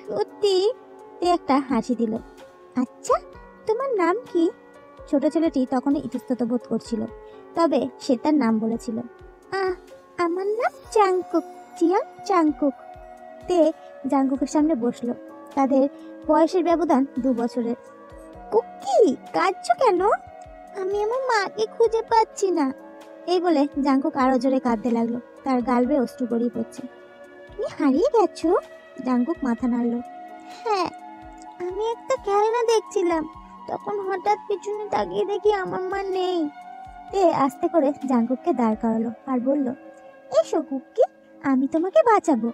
সত্যি? তে একটা হাসি দিল। আচ্ছা, তোমার নাম কি? ছোট ছেলেটি তখনই ইতস্তত বোধ করছিল, তবে সে তার নাম বলেছিল। আমার নাম জাংকুক, জিয়াং জাংকুক। তে জাংকুকের সামনে বসলো। তাদের বয়সের ব্যবধান 2 বছরের। কুকি, কাঁদছো কেন? আমি আমার মাকে খুঁজে পাচ্ছি না। এই বলে জাংকুক আরো জোরে কাঁদতে লাগলো, তার গাল বেয়ে অশ্রু গড়িয়ে পড়ছে। তুমি হারিয়ে গেছো? জাংকুক মাথা নাড়ল। হ্যাঁ, আমি একটা খেলনা দেখছিলাম, তখন হঠাৎ পিছনে তাকিয়ে দেখি আমার মা নেই। তে আস্তে করে জাংকুককে দাঁড় করালো আর বলল, এসো কুকি, আমি তোমাকে বাঁচাবো।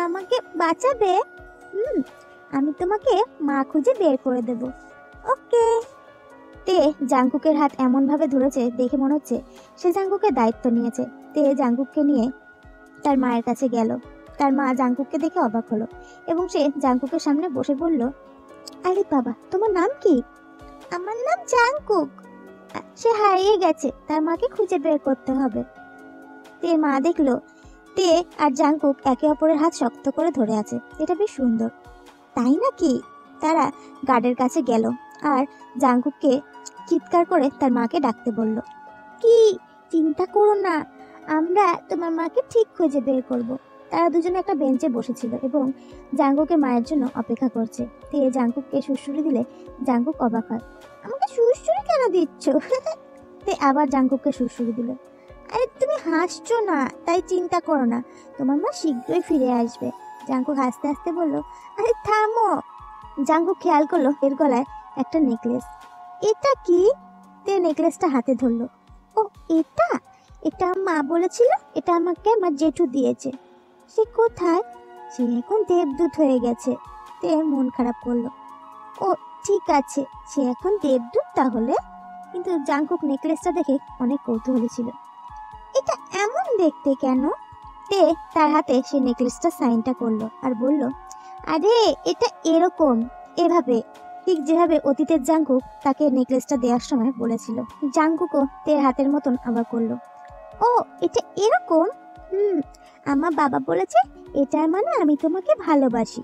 আমাকে বাঁচাবে? আমি তোমাকে মা খুঁজে বের করে দেব। ওকে। তে জাংকুকের হাত এমন ভাবে ধরেছে দেখে মনে হচ্ছে সে জাংকুকের দায়িত্ব নিয়েছে। তে জাংকুককে নিয়ে তার মায়ের কাছে গেল। তার মা জাংকুককে দেখে অবাক হলো এবং সে জাংকুকের সামনে বসে বলল, আরে বাবা, তোমার নাম কি? আমার নাম জাংকুক। সে হারিয়ে গেছে, তার মাকে খুঁজে বের করতে হবে। তে মা দেখলো তে আর জাংকুক একে অপরের হাত শক্ত করে ধরে আছে। এটা বেশ সুন্দর, তাই নাকি? তারা গার্ডের কাছে গেল আর জাংকুককে চিৎকার করে তার মাকে ডাকতে বলল। কি, চিন্তা করো না, আমরা তোমার মাকে ঠিক খুঁজে বের করব। তারা দুজনে একটা বেঞ্চে বসেছিল এবং জাংকুকের মায়ের জন্য অপেক্ষা করছে। তে জাংকুককে সুড়সুড়ি দিলে জাংকুক অবাক হয়। আমাকে সুড়সুড়ি কেন দিচ্ছ? তে আবার জাংকুককে সুড়সুড়ি দিল। আরে তুমি হাসছো না, তাই চিন্তা করো না, তোমার মা শীঘ্রই ফিরে আসবে। জাংকুক হাসতে হাসতে বলল, আরে থামো। জাংকুক খেয়াল করলো এর গলায় একটা নেকলেস। এটা কি? তে নেকলেসটা হাতে ধরলো। ও, এটা এটা মা বলেছিল এটা আমাকে আমার জেঠু দিয়েছে। সে কোথায়? সে এখন দেবদূত হয়ে গেছে। তে মন খারাপ করলো। ও ঠিক আছে, সে এখন দেবদূত তাহলে। কিন্তু জাংকুক নেকলেসটা দেখে অনেক কৌতূহলী ছিল। এটা এমন দেখতে কেন? তে তার হাতে সে নেকলেসটা সাইনটা করলো আর বলল, আরে এটা এরকম, এভাবে, ঠিক যেভাবে অতীতের জাংকুক তাকে নেকলেসটা দেওয়ার সময় বলেছিল। জাংকুকও তের হাতের মতন আবার করলো। ও, এটা এরকম? আমার বাবা বলেছে এটার মানে আমি তোমাকে ভালোবাসি।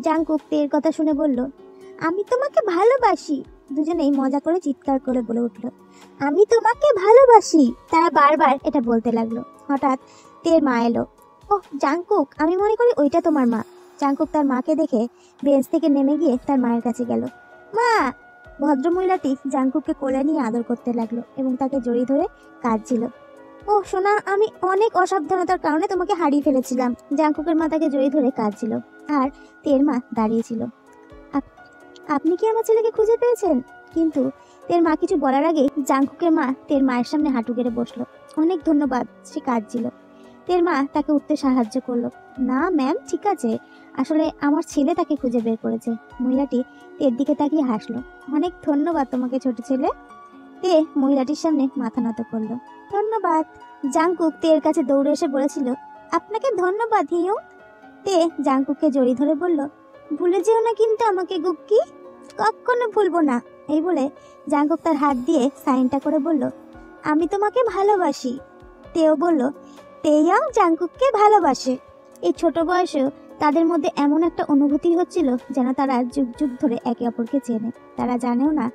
জাংকুক তের কথা শুনে বলল, আমি তোমাকে ভালোবাসি। দুজনেই মজা করে চিৎকার করে বলে উঠলো, আমি তোমাকে ভালোবাসি। তারা বারবার এটা বলতে লাগলো। হঠাৎ তের মা এলো। ও জাংকুক, আমি মনে করি ওইটা তোমার মা। জাংকুক তার মাকে দেখে বেঞ্চ থেকে নেমে গিয়ে তার মায়ের কাছে গেল। মা! ভদ্রমহিলাটি জাংকুককে কোলে নিয়ে আদর করতে লাগলো এবং তাকে জড়িয়ে ধরে কাঁদছিল। ও সোনা, আমি অনেক অসাবধানতার কারণে তোমাকে হারিয়ে ফেলেছিলাম। জাংকুকের মা তাকে জড়িয়ে ধরে কাঁদছিল আর তের মা দাঁড়িয়েছিল। আপনি কি আমার ছেলেকে খুঁজে পেয়েছেন? কিন্তু তের মা কিছু বলার আগেই জাংকুকের মা তের মায়ের সামনে হাঁটু গেড়ে বসলো। অনেক ধন্যবাদ। সে কাঁদছিল। তের মা তাকে উঠতে সাহায্য করলো। না ম্যাম, ঠিক আছে, আসলে আমার ছেলে তাকে খুঁজে বের করেছে। মহিলাটি তের দিকে তাকিয়ে হাসলো। অনেক ধন্যবাদ তোমাকে ছোট ছেলে। তে মহিলাটির সামনে মাথা নত করলো। ধন্যবাদ। জাংকুক তের কাছে দৌড়ে এসে বলেছিল, আপনাকে ধন্যবাদ হিয়ং। তে জাংকুককে জড়িয়ে ধরে বলল, ভুলে যেও না কিন্তু আমাকে গুক্কি। কখনো ভুলবো না। এই বলে জাংকুক তার হাত দিয়ে সাইনটা করে বলল, আমি তোমাকে ভালোবাসি। তেও বলল, তেইয়ং জাংকুককে ভালোবাসে। এই ছোট বয়সেও তাদের মধ্যে এমন একটা অনুভূতি হচ্ছিল যেন তারা যুগ যুগ ধরে একে অপরকে চেনে। তারা জানেও না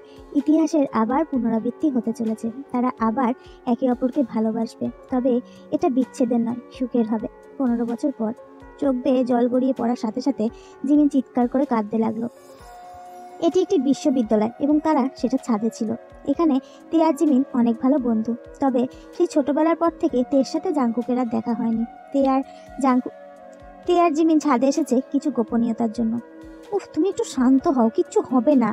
ইতিহাসের আবার পুনরাবৃত্তি হতে চলেছে। তারা আবার একে অপরকে ভালোবাসবে, তবে এটা বিচ্ছেদের নয়, সুখের হবে। 15 বছর পর। চোখ বেয়ে জল গড়িয়ে পড়ার সাথে সাথে জিমিন চিৎকার করে কাঁদতে লাগলো। এটি একটি বিশ্ববিদ্যালয় এবং তারা সেটা ছাদে ছিল। এখানে তে আর জিমিন অনেক ভালো বন্ধু, তবে সেই ছোটবেলার পর থেকে তের সাথে জাংকুকের আর দেখা হয়নি। তে আর জিমিন ছাদে এসেছে কিছু গোপনীয়তার জন্য। উফ, তুমি একটু শান্ত হও, কিচ্ছু হবে না।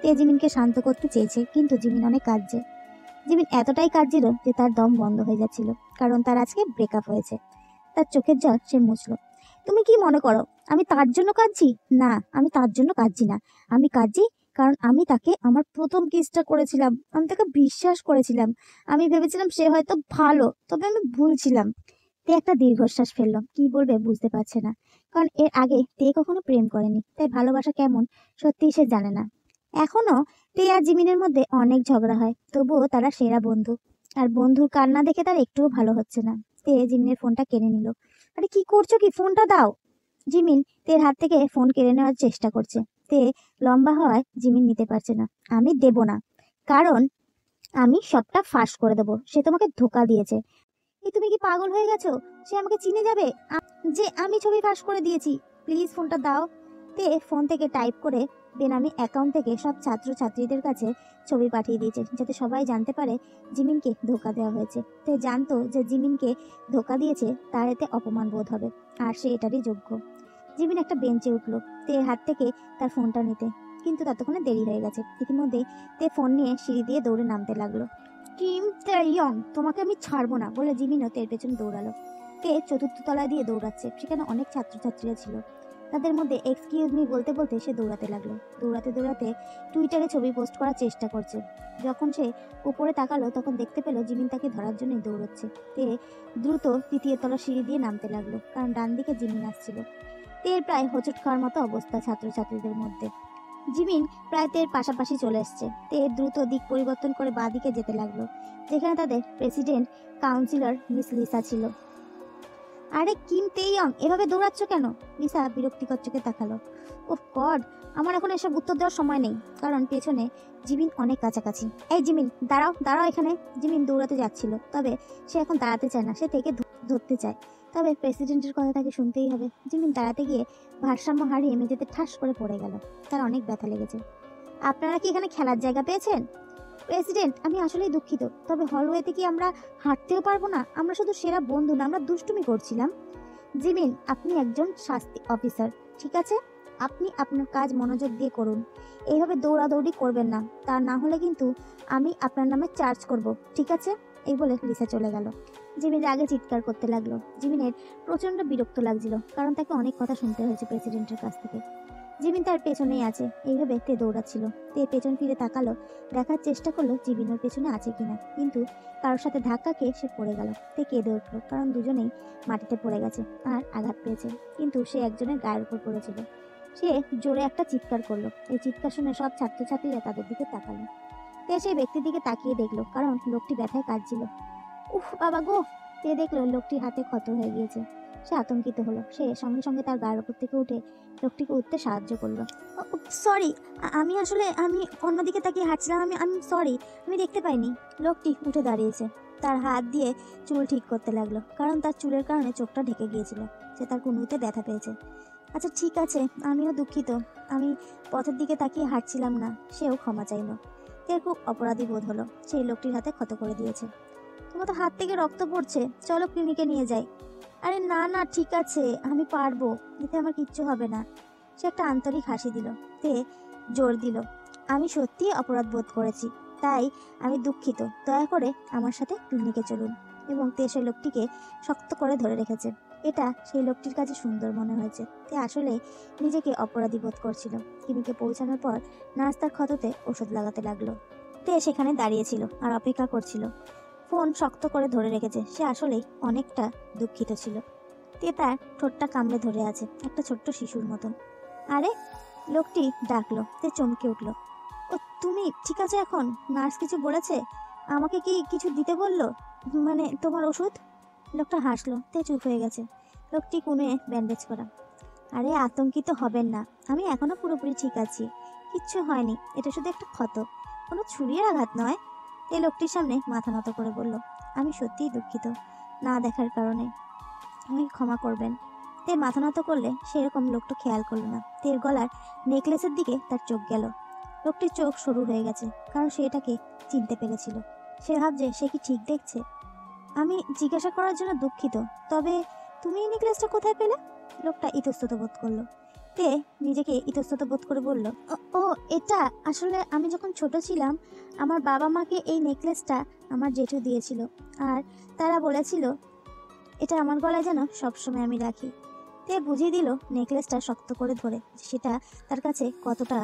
তে জিমিনকে শান্ত করতে চেয়েছে, কিন্তু জিমিন অনেক কাঁদছে। জিমিন এতটাই কাঁদছিল যে তার দম বন্ধ হয়ে যাচ্ছিল, কারণ তার আজকে ব্রেকআপ হয়েছে। তার চোখের জল সে মুছল। তুমি কি মনে করো আমি তার জন্য কাঁদছি? না, আমি তার জন্য কাঁদছি না। আমি কাঁদছি কারণ আমি তাকে আমার প্রথম কিসটা করেছিলাম, আমি তাকে বিশ্বাস করেছিলাম। আমি ভেবেছিলাম সে হয়তো ভালো, তবে আমি ভুল ছিলাম। তে একটা দীর্ঘশ্বাস ফেললো, কি বলবে বুঝতে পারছে না, কারণ এর আগে তে কখনো প্রেম করেনি, তাই ভালোবাসা কেমন সত্যি সে জানে না। এখনো তে আর জিমিনের মধ্যে অনেক ঝগড়া হয়, তবুও তারা সেরা বন্ধু। আর বন্ধুর কান্না দেখে তার একটুও ভালো হচ্ছে না। তে জিমিনের ফোনটা কেড়ে নিল। আরে কি করছো, কি, ফোনটা দাও। জিমিন তের হাত থেকে ফোন কেড়ে নেওয়ার চেষ্টা করছে। তে লম্বা হওয়ায় জিমিন নিতে পারছে না। আমি দেব না, কারণ আমি সবটা ফাঁস করে দেবো। সে তোমাকে ধোকা দিয়েছে। এই তুমি কি পাগল হয়ে গেছো? সে আমাকে চিনে যাবে যে আমি ছবি ফাঁস করে দিয়েছি। প্লিজ ফোনটা দাও। তে ফোন থেকে টাইপ করে বেনামি অ্যাকাউন্ট থেকে সব ছাত্রছাত্রীদের কাছে ছবি পাঠিয়ে দিয়েছে, যাতে সবাই জানতে পারে জিমিনকে ধোকা দেওয়া হয়েছে। তে জানতো যে জিমিনকে ধোকা দিয়েছে তার এতে অপমান বোধ হবে, আর সে এটারই যোগ্য। জিমিন একটা বেঞ্চে উঠলো তে হাত থেকে তার ফোনটা নিতে, কিন্তু ততক্ষণে দেরি হয়ে গেছে। ইতিমধ্যেই তে ফোন নিয়ে সিঁড়ি দিয়ে দৌড়ে নামতে লাগলো। কিম তে-ইয়ং, তোমাকে আমি ছাড়বো না বলে জিমিনও তের পেছনে দৌড়ালো। তে চতুর্থ তলায় দিয়ে দৌড়াচ্ছে, সেখানে অনেক ছাত্রছাত্রীরা ছিল। তাদের মধ্যে এক্সকিউজ মি বলতে বলতে সে দৌড়াতে লাগলো। দৌড়াতে দৌড়াতে টুইটারে ছবি পোস্ট করার চেষ্টা করছে। যখন সে উপরে তাকালো তখন দেখতে পেল জিমিন তাকে ধরার জন্যই দৌড়চ্ছে। তে দ্রুত তৃতীয় তলার সিঁড়ি দিয়ে নামতে লাগলো, কারণ ডান দিকে জিমিন আসছিল। তের প্রায় হোঁচট খাওয়ার মতো অবস্থা ছাত্রছাত্রীদের মধ্যে। জিমিন প্রায় তের পাশাপাশি চলে এসছে। তে দ্রুত দিক পরিবর্তন করে বাঁদিকে যেতে লাগলো, যেখানে তাদের প্রেসিডেন্ট কাউন্সিলর মিস লিসা ছিল। আরে কিম তেইয়ং, এভাবে দৌড়াচ্ছ কেন? লিসা বিরক্তিকর চোখে তাকালো। ওহ গড, আমার এখন এসব উত্তর দেওয়ার সময় নেই, কারণ পেছনে জিমিন অনেক কাছাকাছি। এই জিমিন, দাঁড়াও দাঁড়াও এখানে। জিমিন দৌড়াতে যাচ্ছিল, তবে সে এখন দাঁড়াতে চায় না, সে থেকে ধরতে চায়। তবে প্রেসিডেন্টের কথা তাকে শুনতেই হবে। জিমিন দাঁড়াতে গিয়ে ভারসাম্য হারিয়ে মেঝেতে ঠাস করে পড়ে গেল। তার অনেক ব্যথা লেগেছে। আপনারা কি এখানে খেলার জায়গা পেয়েছেন? প্রেসিডেন্ট, আমি আসলেই দুঃখিত, তবে হলওয়েতে কি আমরা হাঁটতেও পারবো না? আমরা শুধু সেরা বন্ধু না, আমরা দুষ্টুমি করছিলাম। জিমিন, আপনি একজন শাস্তি অফিসার, ঠিক আছে? আপনি আপনার কাজ মনোযোগ দিয়ে করুন। এইভাবে দৌড়াদৌড়ি করবেন না, তা না হলে কিন্তু আমি আপনার নামে চার্জ করব, ঠিক আছে? এই বলে লিসা চলে গেল। জিমিন আগে চিৎকার করতে লাগলো। জিমিনের প্রচন্ড বিরক্ত লাগছিল, কারণ তাকে অনেক কথা শুনতে হয়েছে প্রেসিডেন্টের কাছ থেকে। জিমিন তার পেছনেই আছে, এইভাবে তে দৌড়াচ্ছিল। তে পেছন ফিরে তাকালো, দেখার চেষ্টা করলো জিমিন ওর পেছনে আছে কিনা, কিন্তু কারোর সাথে ধাক্কা খেয়ে সে পড়ে গেল। তে কেঁদে উঠলো, কারণ দুজনেই মাটিতে পড়ে গেছে আর আঘাত পেয়েছে, কিন্তু সে একজনের গায়ের উপর পড়েছিল। সে জোরে একটা চিৎকার করলো। এই চিৎকার শুনে সব ছাত্রছাত্রীরা তাদের দিকে তাকালো। তে সেই ব্যক্তির দিকে তাকিয়ে দেখলো, কারণ লোকটি ব্যথায় কাঁদছিল। উফ বাবা গো! তে দেখলো লোকটির হাতে ক্ষত হয়ে গিয়েছে। সে আতঙ্কিত হলো। সে সঙ্গে সঙ্গে তার গায়ের উপর থেকে উঠে লোকটিকে উঠতে সাহায্য করলো। সরি, আমি আসলে অন্যদিকে তাকিয়ে হাঁটছিলাম। আমি সরি, আমি দেখতে পাইনি। লোকটি উঠে দাঁড়িয়েছে, তার হাত দিয়ে চুল ঠিক করতে লাগলো, কারণ তার চুলের কারণে চোখটা ঢেকে গিয়েছিল। সে তার কনুইতে ব্যথা পেয়েছে। আচ্ছা ঠিক আছে, আমিও দুঃখিত, আমি পথের দিকে তাকিয়ে হাঁটছিলাম না। সেও ক্ষমা চাইলো। সে খুব অপরাধী বোধ হলো, সেই লোকটির হাতে ক্ষত করে দিয়েছে। তোমার তো হাত থেকে রক্ত পড়ছে, চলো ক্লিনিকে নিয়ে যাই। আরে না না, ঠিক আছে, আমি পারবো, এতে আমার কিচ্ছু হবে না। সে একটা আন্তরিক হাসি দিল। তে জোর দিল, আমি সত্যি অপরাধ বোধ করেছি, তাই আমি দুঃখিত, দয়া করে আমার সাথে ক্লিনিকে চলুন। এবং তে সেই লোকটিকে শক্ত করে ধরে রেখেছে। এটা সেই লোকটির কাছে সুন্দর মনে হয়েছে। তে আসলে নিজেকে অপরাধী বোধ করছিল। ক্লিনিকে পৌঁছানোর পর নার্স তার ক্ষততে ওষুধ লাগাতে লাগলো। তে সেখানে দাঁড়িয়েছিল আর অপেক্ষা করছিল। ফোন শক্ত করে ধরে রেখেছে। সে আসলেই অনেকটা দুঃখিত ছিল। তে তার ঠোঁটটা কামড়ে ধরে আছে, একটা ছোট্ট শিশুর মতন। আরে, লোকটি ডাকলো। তে চমকে উঠলো। ও তুমি ঠিক আছে এখন? নার্স কিছু বলেছে? আমাকে কি কিছু দিতে বললো? মানে তোমার ওষুধ? লোকটা হাসলো। তে চুপ হয়ে গেছে। লোকটি কনুয়ে ব্যান্ডেজ করা। আরে আতঙ্কিত হবেন না, আমি এখনো পুরোপুরি ঠিক আছি, কিচ্ছু হয়নি, এটা শুধু একটা ক্ষত, কোনো ছুরির আঘাত নয়। তে লোকটির সামনে মাথা নত করে বলল, আমি সত্যিই দুঃখিত না দেখার কারণে, আমাকে ক্ষমা করবেন। তে মাথা নত করলে সেরকম লোকটা খেয়াল করলো না। তের গলার নেকলেসের দিকে তার চোখ গেল। লোকটির চোখ সরু হয়ে গেছে, কারণ সে এটাকে চিনতে পেরেছিল। সে ভাবছে সে কি ঠিক দেখছে। আমি জিজ্ঞাসা করার জন্য দুঃখিত, তবে তুমি এই নেকলেসটা কোথায় পেলে? লোকটা ইতস্তত বোধ করলো। তে নিজেকে ইতস্তত বোধ করে বলল, ও ও, এটা আসলে আমি যখন ছোট ছিলাম আমার বাবা মাকে এই নেকলেসটা আমার জেঠু দিয়েছিল, আর তারা বলেছিল এটা আমার গলায় যেন সবসময় আমি রাখি। তে বুঝিয়ে দিল নেকলেসটা শক্ত করে ধরে সেটা তার কাছে কতটা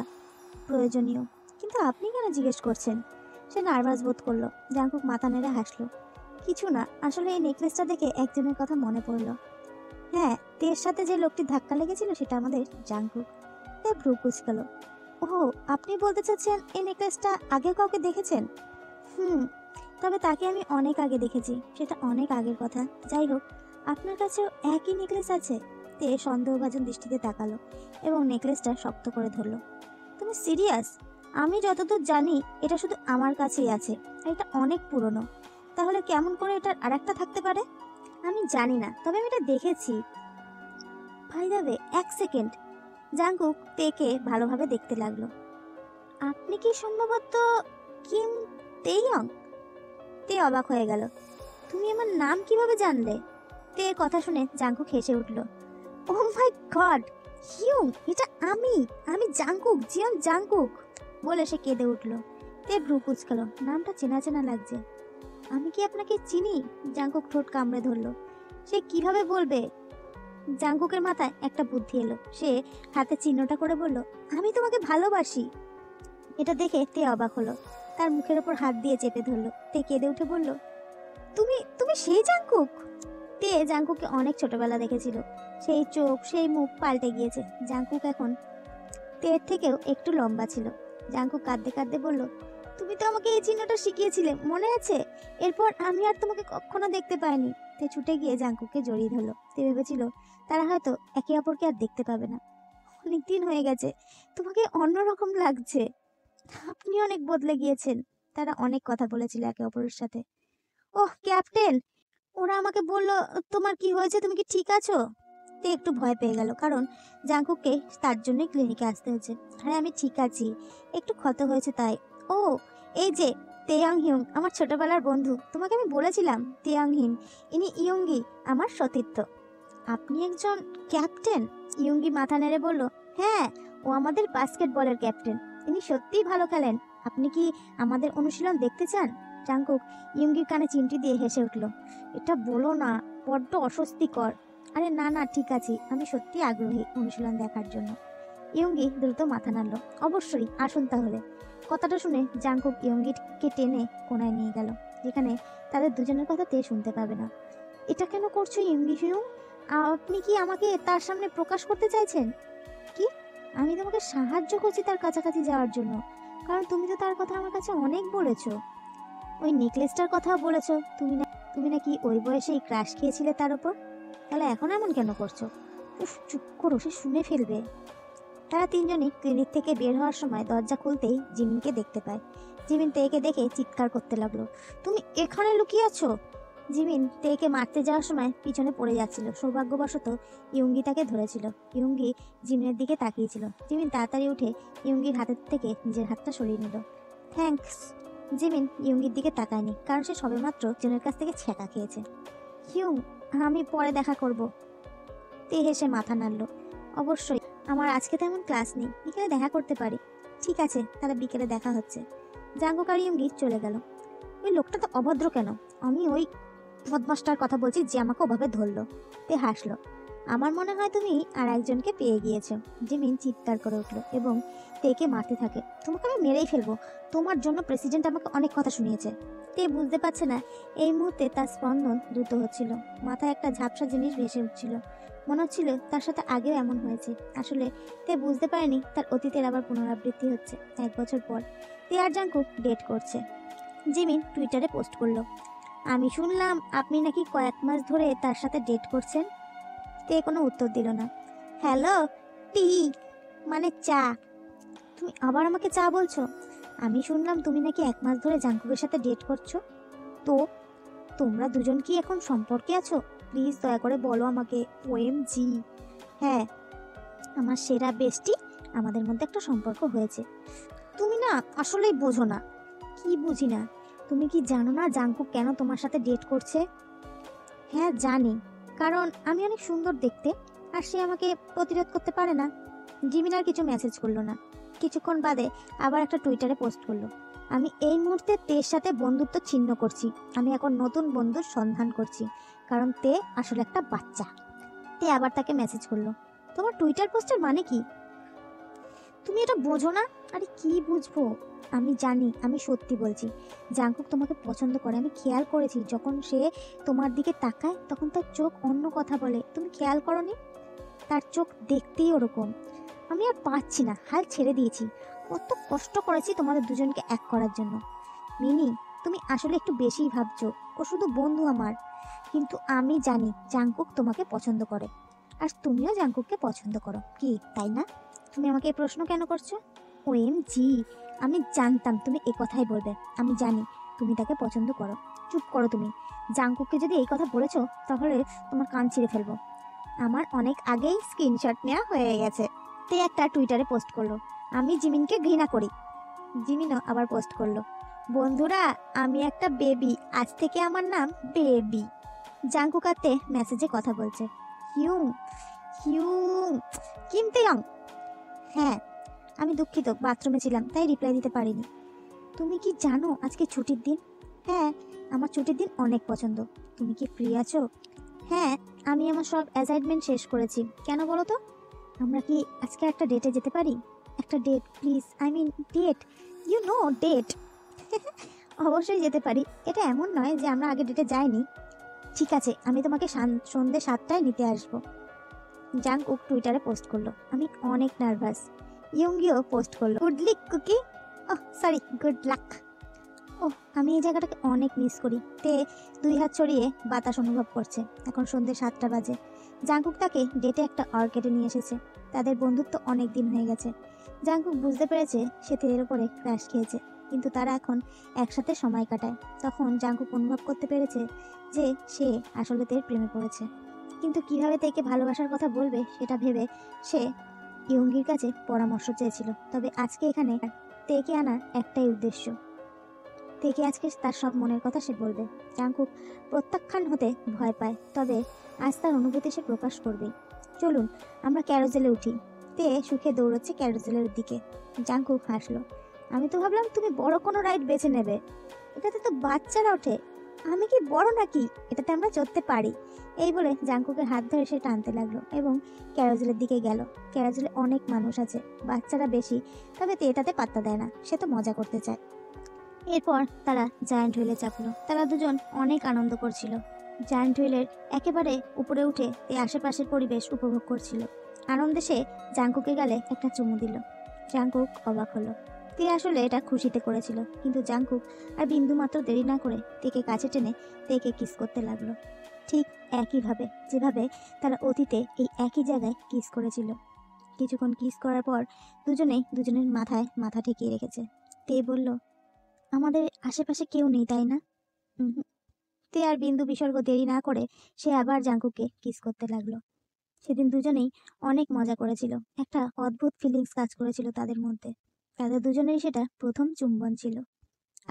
প্রয়োজনীয়। কিন্তু আপনি কেন জিজ্ঞেস করছেন? সে নার্ভাস বোধ করলো। জাংকুক মাথা নেড়ে হাসলো। কিছু না, আসলে এই নেকলেসটা দেখে একজনের কথা মনে পড়লো। হ্যাঁ, তের সাথে যে লোকটি ধাক্কা লেগেছিল সেটা আমাদের জাংকুক। তে ভ্রু কুঁচকালো। ওহ, আপনি বলতে চাচ্ছেন এই নেকলেসটা আগে কাউকে দেখেছেন? তবে তাকে আমি অনেক আগে দেখেছি, সেটা অনেক আগের কথা। যাই হোক, আপনার কাছেও একই নেকলেস আছে? তে সন্দেহভাজন দৃষ্টিতে তাকালো এবং নেকলেসটা শক্ত করে ধরলো। তুমি সিরিয়াস? আমি যতদূর জানি এটা শুধু আমার কাছেই আছে, আর এটা অনেক পুরনো। তাহলে কেমন করে এটার আরেকটা থাকতে পারে? আমি জানি না, তবে আমি এটা দেখেছি। ভাই যাবে, এক সেকেন্ড। জাংকুক তেকে ভালোভাবে দেখতে লাগলো। আপনি কি সম্ভবত কিম তেইয়ং? তে অবাক হয়ে গেল। তুমি আমার নাম কিভাবে জানলে? তের কথা শুনে জাংকুক হেসে উঠল। ও মাই গড, হিউং, এটা আমি আমি জাংকুক, জিয়ন জাংকুক বলে সে কেঁদে উঠল। তে ভ্রু কুঁচকালো। নামটা চেনা চেনা লাগছে। আমি কি আপনাকে চিনি? জাংকুক ঠোঁট কামড়ে ধরলো। সে কিভাবে বলবে? জাংকুকের মাথায় একটা বুদ্ধি এলো। সে হাতে চিহ্নটা করে বলল, আমি তোমাকে ভালোবাসি। এটা দেখে তে অবাক হলো। তার মুখের ওপর হাত দিয়ে চেপে ধরলো। তে কেঁদে উঠে বলল, তুমি তুমি সেই জাংকুক? তে জাংকুককে অনেক ছোটবেলা দেখেছিল। সেই চোখ, সেই মুখ পাল্টে গিয়েছে। জাংকুক এখন তের থেকেও একটু লম্বা ছিল। জাংকুক কাঁদতে কাঁদতে বলল, তুমি তো আমাকে এই চিহ্নটা শিখিয়েছিলে, মনে আছে? এরপর আমি আর তোমাকে কখনো দেখতে পাইনি। তে ছুটে গিয়ে জাংকুককে জড়িয়ে ধরলো। তে ভেবেছিল তারা হয়তো একে অপরকে আর দেখতে পাবে না। অনেকদিন হয়ে গেছে, তোমাকে অন্যরকম লাগছে। আপনি অনেক বদলে গিয়েছেন। তারা অনেক কথা বলেছিল একে অপরের সাথে। ওহ ক্যাপ্টেন, ওরা আমাকে বলল তোমার কি হয়েছে, তুমি কি ঠিক আছো? তে একটু ভয় পেয়ে গেল, কারণ জাংকুককে তার জন্যই ক্লিনিকে আসতে হয়েছে। আরে আমি ঠিক আছি, একটু ক্ষত হয়েছে তাই। ও, এই যে তেয়াং হিউং, আমার ছোটবেলার বন্ধু। তোমাকে আমি বলেছিলাম তেয়াং হিন, ইনি ইয়ঙ্গি, আমার সতীর্থ। আপনি একজন ক্যাপ্টেন? ইয়ঙ্গি মাথা নেড়ে বলল, হ্যাঁ, ও আমাদের বাস্কেটবলের ক্যাপ্টেন। তিনি সত্যিই ভালো খেলেন। আপনি কি আমাদের অনুশীলন দেখতে চান? জাংকুক ইয়ঙ্গির কানে চিমটি দিয়ে হেসে উঠল। এটা বলো না, বড্ড অস্বস্তিকর। আরে না না, ঠিক আছে, আমি সত্যি আগ্রহী অনুশীলন দেখার জন্য। ইয়ঙ্গি দ্রুত মাথা নাড়ল। অবশ্যই, আসুন তাহলে। কথাটা শুনে জাংকুক ইয়ঙ্গিকে টেনে কোনায় নিয়ে গেল, যেখানে তাদের দুজনের কথা তে শুনতে পাবে না। এটা কেন করছো ইয়ঙ্গি হিউং? আপনি কি আমাকে তার সামনে প্রকাশ করতে চাইছেন? কি? আমি তোমাকে সাহায্য করছি তার কাছাকাছি যাওয়ার জন্য, কারণ তুমি তো তার কথা আমার কাছে অনেক বলেছো। ওই নেকলেসটার কথাও বলেছো। তুমি নাকি ওই বয়সেই ক্রাশ খেয়েছিলে তার উপর। তাহলে এখন এমন কেন করছো? উফ, চুপ করো, সে শুনে ফেলবে। তারা তিনজনই ক্লিনিক থেকে বের হওয়ার সময় দরজা খুলতেই জিমিনকে দেখতে পায়। জিমিন তেকে দেখে চিৎকার করতে লাগলো, তুমি এখানে লুকিয়ে আছো? জিমিন তেকে মারতে যাওয়ার সময় পিছনে পড়ে যাচ্ছিল। সৌভাগ্যবশত ইয়ঙ্গি তাকে ধরেছিল। ইয়ঙ্গি জিমিনের দিকে তাকিয়েছিল। জিমিন তাড়াতাড়ি উঠে ইয়ঙ্গির হাতের থেকে নিজের হাতটা সরিয়ে নিল। থ্যাঙ্কস। জিমিন ইয়ঙ্গির দিকে তাকায়নি, কারণ সে সবেমাত্র জনের কাছ থেকে ছ্যাঁকা খেয়েছে। হিউং, আমি পরে দেখা করব। তে হেসে মাথা নাড়ল। অবশ্যই, আমার আজকে তেমন ক্লাস নেই, বিকেলে দেখা করতে পারি। ঠিক আছে, তাহলে বিকেলে দেখা হচ্ছে। জাংকুক আর ইয়ঙ্গি চলে গেল। ওই লোকটা তো অভদ্র কেন? আমি ওই বদমাসটার কথা বলছি যে আমাকে ওভাবে ধরলো। তে হাসলো। আমার মনে হয় তুমি আর একজনকে পেয়ে গিয়েছো। জিমিন চিৎকার করে উঠলো এবং তেকে মারতে থাকে। তোমাকে আমি মেরেই ফেলবো, তোমার জন্য প্রেসিডেন্ট আমাকে অনেক কথা শুনিয়েছে। তে বুঝতে পারছে না এই মুহূর্তে তার স্পন্দন দ্রুত হচ্ছিল। মাথায় একটা ঝাপসা জিনিস ভেসে উঠছিল। মনে হচ্ছিল তার সাথে আগেও এমন হয়েছে। আসলে তে বুঝতে পারেনি তার অতীতের আবার পুনরাবৃত্তি হচ্ছে। 1 বছর পর তে আর জাংকুক ডেট করছে। জিমিন টুইটারে পোস্ট করলো, আমি শুনলাম আপনি নাকি কয়েক মাস ধরে তার সাথে ডেট করছেন। তে কোনো উত্তর দিল না। হ্যালো, টি মানে চা। তুমি আবার আমাকে চা বলছো? আমি শুনলাম তুমি নাকি 1 মাস ধরে জাংকুকের সাথে ডেট করছো। তো তোমরা দুজন কি এখন সম্পর্কে আছো? প্লিজ দয়া করে বলো আমাকে। ওএমজি, হ্যাঁ, আমার সেরা বেস্টি, আমাদের মধ্যে একটা সম্পর্ক হয়েছে। তুমি না আসলেই বোঝো না। কি বুঝি না? তুমি কি জানো না জাংকুক কেন তোমার সাথে ডেট করছে? হ্যাঁ জানি, কারণ আমি অনেক সুন্দর দেখতে, আর সে আমাকে প্রতিরোধ করতে পারে না। জিমিন আর কিছু মেসেজ করলো না। কিছুক্ষণ বাদে আবার একটা টুইটারে পোস্ট করলো, আমি এই মুহূর্তে তের সাথে বন্ধুত্ব ছিন্ন করছি। আমি এখন নতুন বন্ধুর সন্ধান করছি, কারণ তে আসলে একটা বাচ্চা। তে আবার তাকে মেসেজ করলো, তোমার টুইটার পোস্টের মানে কি? তুমি এটা বোঝো না? আরে কি বুঝবো, আমি জানি, আমি সত্যি বলছি। জাংকুক তোমাকে পছন্দ করে। আমি খেয়াল করেছি যখন সে তোমার দিকে তাকায় তখন তার চোখ অন্য কথা বলে। তুমি খেয়াল করনি? তার চোখ দেখতেই ওরকম। আমি আর পাচ্ছি না, হাল ছেড়ে দিয়েছি। কত কষ্ট করেছি তোমাদের দুজনকে এক করার জন্য। মিনি, তুমি আসলে একটু বেশিই ভাবছো। ও শুধু বন্ধু আমার। কিন্তু আমি জানি জাংকুক তোমাকে পছন্দ করে, আর তুমিও জাংকুককে পছন্দ করো, কি তাই না? তুমি আমাকে এই প্রশ্ন কেন করছো? OMG, আমি জানতাম তুমি এই কথাই বলবে। আমি জানি তুমি তাকে পছন্দ করো। চুপ করো তুমি। জাংকুককে যদি এই কথা বলেছো তাহলে তোমার কান ছিঁড়ে ফেলবো। আমার অনেক আগেই স্ক্রিনশট নেওয়া হয়ে গেছে। তে একটা টুইটারে পোস্ট করলো, আমি জিমিনকে ঘৃণা করি। জিমিনও আবার পোস্ট করলো, বন্ধুরা আমি একটা বেবি, আজ থেকে আমার নাম বেবি। জাংকুক আর তে মেসেজে কথা বলছে। Hyung hyung Kim Taeyong. হ্যাঁ, আমি দুঃখিত, বাথরুমে ছিলাম তাই রিপ্লাই দিতে পারিনি। তুমি কি জানো আজকে ছুটির দিন? হ্যাঁ, আমার ছুটির দিন অনেক পছন্দ। তুমি কি ফ্রি আছো? হ্যাঁ, আমি আমার সব অ্যাসাইনমেন্ট শেষ করেছি। কেন বলো তো? আমরা কি আজকে একটা ডেটে যেতে পারি? একটা date please, I mean date, you know date. অবশ্যই যেতে পারি। এটা এমন নয় যে আমরা আগে ডেটে যাইনি। ঠিক আছে, আমি তোমাকে সন্ধ্যে 7টায় নিতে আসবো। জাংকুক টুইটারে পোস্ট করলো, আমি অনেক নার্ভাস। ইয়ঙ্গিও পোস্ট করলো, good luck Cookie. Oh sorry, good luck. Oh, আমি এই জায়গাটাকে অনেক মিস করি। তে 2 হাত ছড়িয়ে বাতাস অনুভব করছে। এখন সন্ধ্যে 7টা বাজে। জাংকুক তাকে ডেটে একটা অর্কেডে নিয়ে এসেছে। তাদের বন্ধুত্ব অনেক দিন হয়ে গেছে। জাংকুক বুঝতে পেরেছে সে তের উপরে ক্র্যাশ খেয়েছে, কিন্তু তারা এখন একসাথে সময় কাটায়। তখন জাংকুক অনুভব করতে পেরেছে যে সে আসলে তের প্রেমে পড়েছে। কিন্তু কিভাবে তেকে ভালোবাসার কথা বলবে সেটা ভেবে সে ইয়ঙ্গির কাছে পরামর্শ চেয়েছিল। তবে আজকে এখানে তেকে আনার একটাই উদ্দেশ্য, তেকে আজকে তার সব মনের কথা সে বলবে। জাংকুক প্রত্যাখ্যান হতে ভয় পায়, তবে আজ তার অনুভূতি সে প্রকাশ করবেই। চলুন আমরা ক্যারোজেলে উঠি। তে সুখে দৌড়চ্ছে ক্যারোজেলের দিকে। জাংকুক হাসলো, আমি তো ভাবলাম তুমি বড় কোনো রাইড বেছে নেবে। এটাতে তো বাচ্চারা ওঠে, আমি কি বড় নাকি? এটাতে আমরা চড়তে পারি। এই বলে জাংকুকের হাত ধরে সে টানতে লাগলো এবং ক্যারোজেলের দিকে গেল। ক্যারোজেলে অনেক মানুষ আছে, বাচ্চারা বেশি, তবে তে তাতে পাত্তা দেয় না, সে তো মজা করতে চায়। এরপর তারা জায়ান্ট হুইলে চাপলো। তারা দুজন অনেক আনন্দ করছিল। জায়ান্ট হুইলের একেবারে উপরে উঠে তে আশেপাশের পরিবেশ উপভোগ করছিল। আনন্দে সে জাংকুকে গালে একটা চুমু দিল। জাংকুক অবাক হলো। তে আসলে এটা খুশিতে করেছিল, কিন্তু জাংকুক আর বিন্দু মাত্র দেরি না করে তেকে কাছে টেনে তেকে কিস করতে লাগলো, ঠিক একইভাবে যেভাবে তারা অতীতে এই একই জায়গায় কিস করেছিল। কিছুক্ষণ কিস করার পর দুজনেই দুজনের মাথায় মাথা ঠেকিয়ে রেখেছে। তে বলল, আমাদের আশেপাশে কেউ নেই তাই না? তে আর বিন্দু বিসর্গ দেরি না করে সে আবার জাংকুকে কিস করতে লাগলো। সেদিন দুজনেই অনেক মজা করেছিল। একটা অদ্ভুত ফিলিংস কাজ করেছিল তাদের মধ্যে। তাদের দুজনেরই সেটা প্রথম চুম্বন ছিল।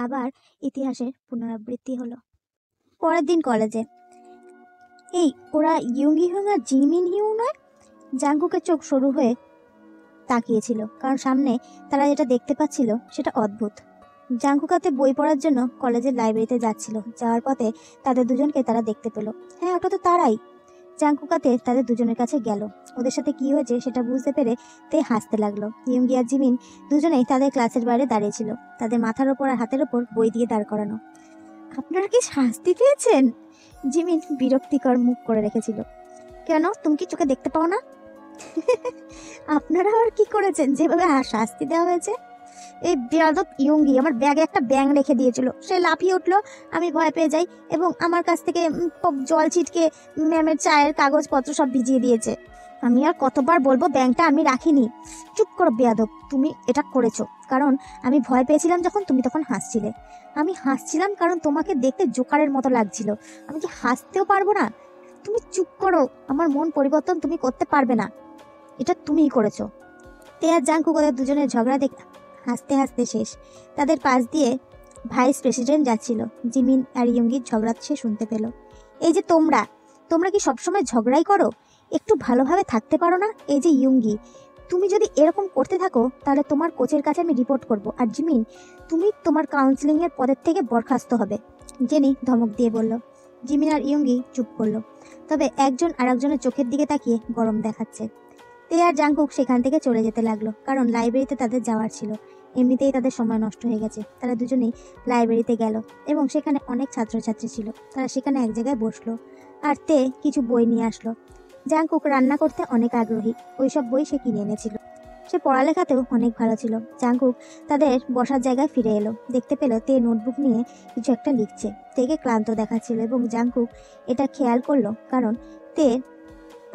আবার ইতিহাসের পুনরাবৃত্তি হলো। পরের দিন কলেজে। এই ওরা ইয়ঙ্গি হিউং আর জিমিন হিউং নয়? জাংকুকের চোখ সরু হয়ে তাকিয়েছিল, কারণ সামনে তারা যেটা দেখতে পাচ্ছিল সেটা অদ্ভুত। জাংকুকাতে বই পড়ার জন্য কলেজের লাইব্রেরিতে যাচ্ছিল। যাওয়ার পথে তাদের দুজনকে তারা দেখতে পেল। হ্যাঁ, ওটা তো তারাই। জাংকুকাতে তাদের দুজনের কাছে গেল। ওদের সাথে কি হয়েছে সেটা বুঝতে পেরে তে হাসতে লাগলো। ইয়ঙ্গি আর জিমিন দুজনেই তাদের ক্লাসের বাইরে দাঁড়িয়েছিল, তাদের মাথার ওপর আর হাতের ওপর বই দিয়ে দাঁড় করানো। আপনারা কি শাস্তি পেয়েছেন? জিমিন বিরক্তিকর মুখ করে রেখেছিল। কেন, তুমি কি চোখে দেখতে পাও না? আপনারা আবার কি করেছেন যেভাবে শাস্তি দেওয়া হয়েছে? এই বেয়াদব ইয়ঙ্গি আমার ব্যাগে একটা ব্যাং রেখে দিয়েছিল, সে লাফিয়ে উঠলো, আমি ভয় পেয়ে যাই এবং আমার কাছ থেকে জল ছিটকে ম্যামের চায়ের কাগজপত্র সব ভিজিয়ে দিয়েছে। আমি আর কতবার বলবো ব্যাংটা আমি রাখিনি। চুপ করো বেয়াদব, তুমি এটা করেছো কারণ আমি ভয় পেয়েছিলাম যখন তুমি তখন হাসছিলে। আমি হাসছিলাম কারণ তোমাকে দেখতে জোকারের মতো লাগছিল। আমি কি হাসতেও পারবো না? তুমি চুপ করো, আমার মন পরিবর্তন তুমি করতে পারবে না, এটা তুমিই করেছো। তে আর জাংকুক ওদের দুজনের ঝগড়া দেখ হাসতে হাসতে শেষ। তাদের পাশ দিয়ে ভাইস প্রেসিডেন্ট যাচ্ছিল। জিমিন আর ইয়ঙ্গির ঝগড়া সে শুনতে পেল। এই যে তোমরা কি সবসময় ঝগড়াই করো? একটু ভালোভাবে থাকতে পারো না? এই যে ইয়ঙ্গি, তুমি যদি এরকম করতে থাকো তাহলে তোমার কোচের কাছে আমি রিপোর্ট করব। আর জিমিন, তুমি তোমার কাউন্সিলিং এর পদের থেকে বরখাস্ত হবে, জেনি ধমক দিয়ে বলল। জিমিন আর ইয়ঙ্গি চুপ করলো, তবে একজন আরেকজনের চোখের দিকে তাকিয়ে গরম দেখাচ্ছে। তে আর জাংকুক সেখান থেকে চলে যেতে লাগলো, কারণ লাইব্রেরিতে তাদের যাওয়ার ছিল। এমনিতেই তাদের সময় নষ্ট হয়ে গেছে। তারা দুজনেই লাইব্রেরিতে গেল এবং সেখানে অনেক ছাত্রছাত্রী ছিল। তারা সেখানে এক জায়গায় বসলো আর তে কিছু বই নিয়ে আসলো। জাংকুক রান্না করতে অনেক আগ্রহী, ওইসব বই সে কিনে এনেছিল। সে পড়ালেখাতেও অনেক ভালো ছিল। জাংকুক তাদের বসার জায়গায় ফিরে এলো, দেখতে পেল তে নোটবুক নিয়ে কিছু একটা লিখছে। তেকে ক্লান্ত দেখাচ্ছিল এবং জাংকুক এটা খেয়াল করলো, কারণ তে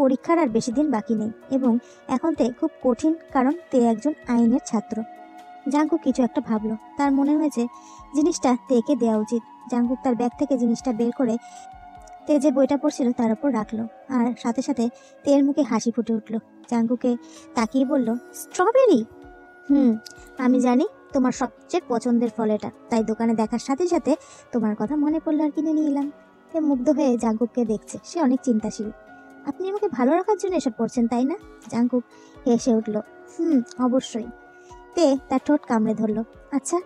পরীক্ষার আর বেশি দিন বাকি নেই এবং এখন তে খুব কঠিন, কারণ তে একজন আইনের ছাত্র। জাংকুক কিছু একটা ভাবলো, তার মনে হয়েছে জিনিসটা তেকে দেওয়া উচিত। জাংকুক তার ব্যাগ থেকে জিনিসটা বের করে তে যে বইটা পড়ছিল তার উপর রাখলো, আর সাথে সাথে তের মুখে হাসি ফুটে উঠলো। জাংকুকে তাকিয়ে বলল, স্ট্রবেরি? আমি জানি তোমার সবচেয়ে পছন্দের ফল এটা, তাই দোকানে দেখার সাথে সাথে তোমার কথা মনে পড়লো আর কিনে নিয়ে এলাম। তে মুগ্ধ হয়ে জাংকুককে দেখছে, সে অনেক চিন্তাশীল। আপনি আমাকে ভালো রাখার জন্য এসব করছেন, তাই না? জাংকুক হেসে উঠল, অবশ্যই। তে তার ঠোঁট কামড়ে ধরলো। আচ্ছা,